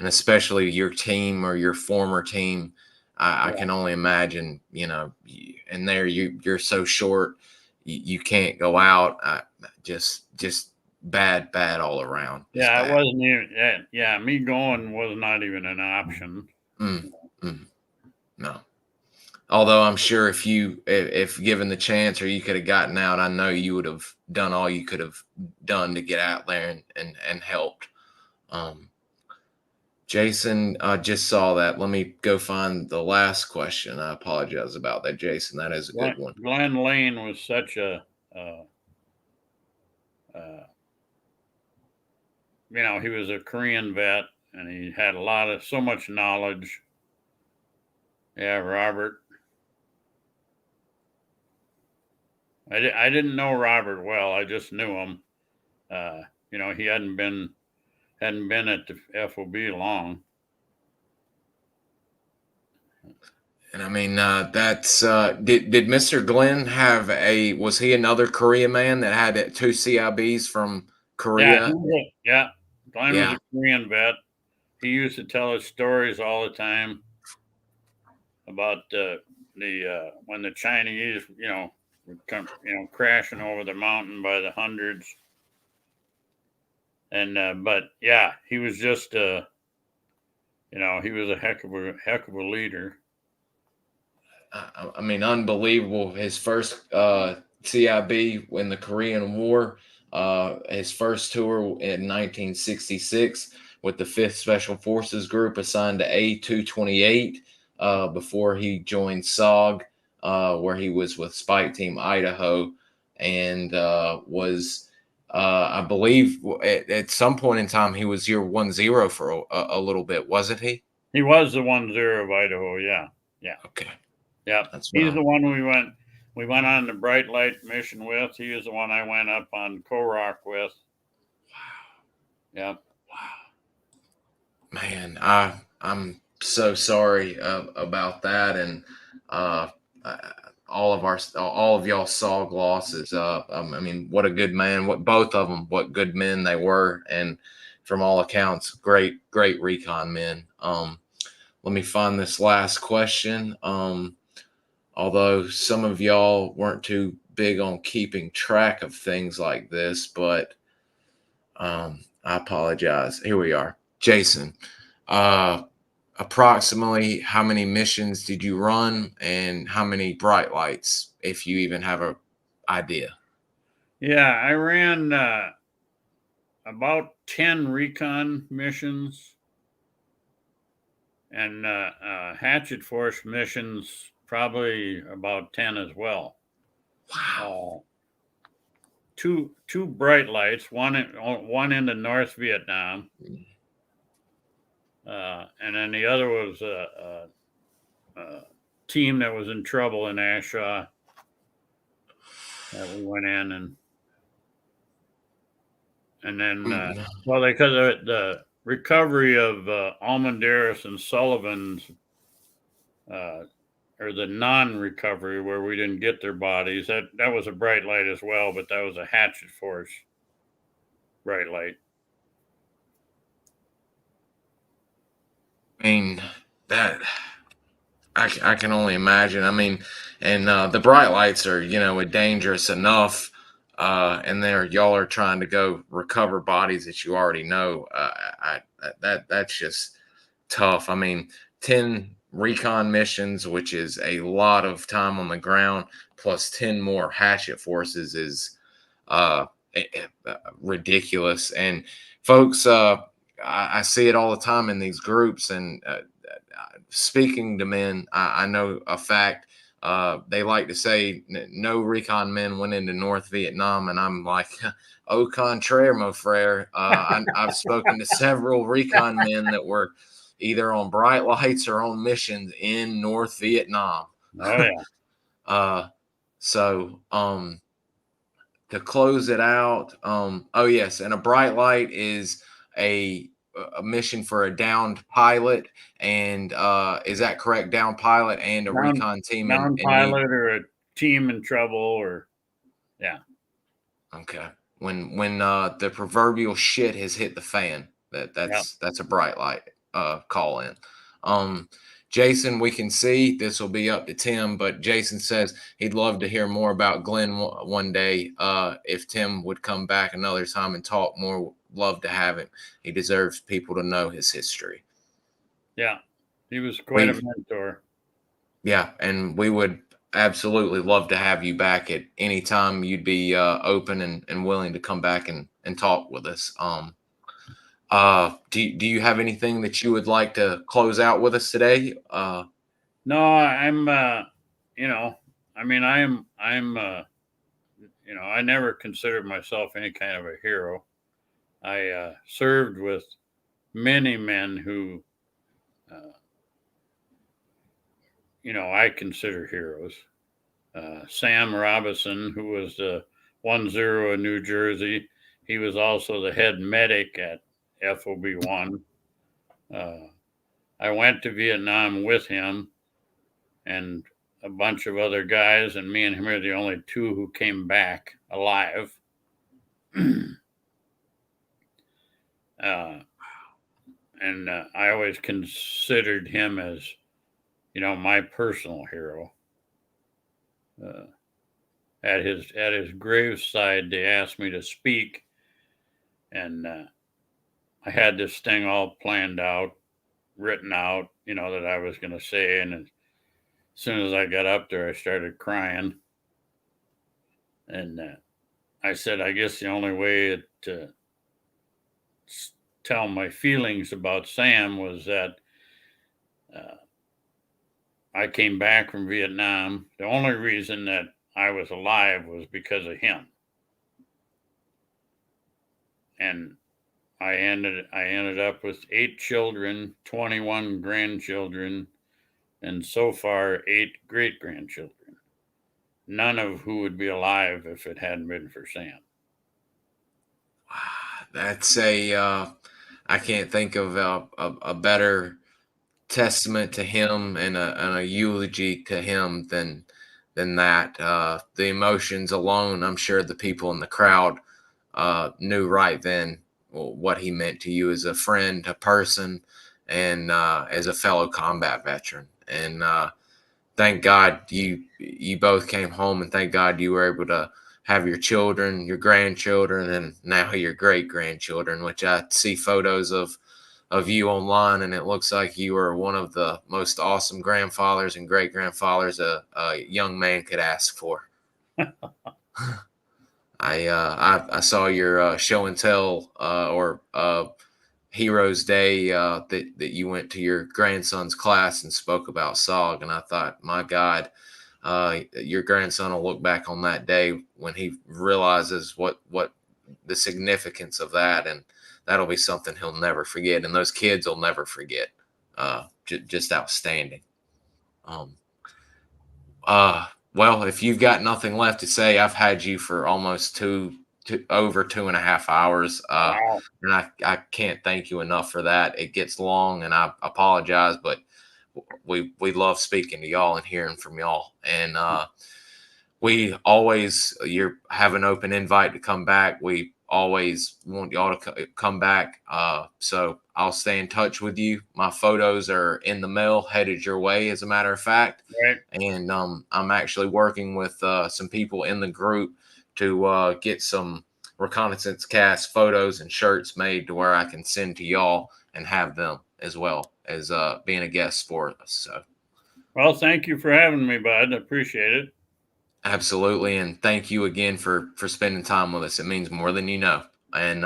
especially your team or your former team. I can only imagine, and there you're so short, you can't go out. Just bad all around. It wasn't even. Yeah, me going was not even an option. No. Although I'm sure if given the chance, or you could have gotten out, I know you would have done all you could have done to get out there and helped. Jason, I just saw that. Let me go find the last question. I apologize about that, Jason. That is a good one. Glenn Lane was such a, he was a Korean vet, and he had so much knowledge. Yeah, Robert. I didn't know Robert well. I just knew him. He hadn't been at the FOB long. And I mean, that's did Mr. Glenn was he another Korea man that had 2 CIBs from Korea? Yeah. Glenn was a Korean vet. He used to tell us stories all the time about when the Chinese, would come, crashing over the mountain by the hundreds. And but yeah, he was just he was a heck of a leader. I mean, unbelievable. His first CIB in the Korean War, his first tour in 1966 with the 5th Special Forces Group assigned to A228 before he joined SOG, where he was with Spike Team Idaho, and was, I believe, at some point in time, he was your 1-0 for a little bit, wasn't he? He was the 1-0 of Idaho, yeah. Okay. Yeah, he's the one we went on the bright light mission with. He was the one I went up on Korok with. Wow. Yeah. Wow. Man, I'm so sorry about that, and all of y'all SOG losses. I mean, what a good man! Both of them, what good men they were, and from all accounts, great recon men. Let me find this last question. Although some of y'all weren't too big on keeping track of things like this, but I apologize. Here we are. Jason, approximately how many missions did you run and how many bright lights, if you even have an idea? Yeah, I ran about 10 recon missions and hatchet force missions, probably about 10 as well. Wow. Two bright lights, one into North Vietnam, and then the other was a team that was in trouble in Ashaw that we went in and then because of the recovery of Almendaris and Sullivan's or the non-recovery where we didn't get their bodies, that was a bright light as well, but that was a hatchet force bright light. I mean, that I can only imagine. I mean, and the bright lights are, dangerous enough, and y'all are trying to go recover bodies that you already know. That's just tough. I mean, 10 recon missions, which is a lot of time on the ground, plus 10 more hatchet forces is ridiculous. And folks, I see it all the time in these groups. And speaking to men, I know a fact. They like to say no recon men went into North Vietnam, and I'm like, au contraire, mon frere. I've spoken to several recon men that were either on bright lights or on missions in North Vietnam. Oh yeah. So to close it out, oh yes, and a bright light is a mission for a downed pilot, and is that correct? Downed pilot and a recon team down pilot or a team in trouble, or yeah. Okay. When the proverbial shit has hit the fan, that's a bright light call in. Jason, we can see this will be up to Tim, but Jason says he'd love to hear more about Glenn one day. If Tim would come back another time and talk more, love to have him. He deserves people to know his history. Yeah, he was quite a mentor. Yeah, and we would absolutely love to have you back at any time you'd be open and willing to come back and talk with us. Do you have anything that you would like to close out with us today? No, I'm I never considered myself any kind of a hero. I served with many men who I consider heroes. Sam Robison, who was the 1-0 in New Jersey, he was also the head medic at FOB1. I went to Vietnam with him and a bunch of other guys, and me and him are the only two who came back alive. And I always considered him as, my personal hero. At his graveside, they asked me to speak, and I had this thing all planned out, written out, that I was going to say. And as soon as I got up there, I started crying. And I said, I guess the only way to tell my feelings about Sam was that I came back from Vietnam. The only reason that I was alive was because of him. And I ended up with 8 children, 21 grandchildren, and so far 8 great-grandchildren, none of who would be alive if it hadn't been for Sam. That's I can't think of a better testament to him and a eulogy to him than than that. The emotions alone, I'm sure the people in the crowd knew right then what he meant to you as a friend, a person, and as a fellow combat veteran. And thank God you both came home, and thank God you were able to have your children, your grandchildren, and now your great grandchildren, which I see photos of you online, and it looks like you are one of the most awesome grandfathers and great grandfathers a young man could ask for. I saw your show and tell or Heroes Day that you went to your grandson's class and spoke about SOG, and I thought, my God, your grandson will look back on that day when he realizes what the significance of that, and that'll be something he'll never forget, and those kids will never forget. Just outstanding. Well, if you've got nothing left to say, I've had you for almost over 2.5 hours. Wow. And I can't thank you enough for that. It gets long, and I apologize, but we love speaking to y'all and hearing from y'all. And we always have an open invite to come back. We always want y'all to come back. So I'll stay in touch with you. My photos are in the mail, headed your way, as a matter of fact. Right. And I'm actually working with some people in the group to get some reconnaissance cast photos and shirts made to where I can send to y'all and have them as well as being a guest for us. So, well, thank you for having me, bud. I appreciate it. Absolutely, and thank you again for spending time with us. It means more than you know. And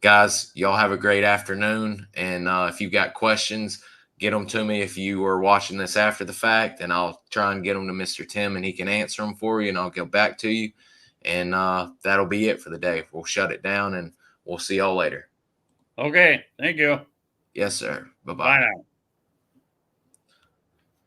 guys, y'all have a great afternoon. And if you've got questions, get them to me if you are watching this after the fact, and I'll try and get them to Mr. Tim, and he can answer them for you, and I'll go back to you. And that'll be it for the day. We'll shut it down, and we'll see y'all later. Okay, thank you. Yes, sir. Bye-bye. Bye now.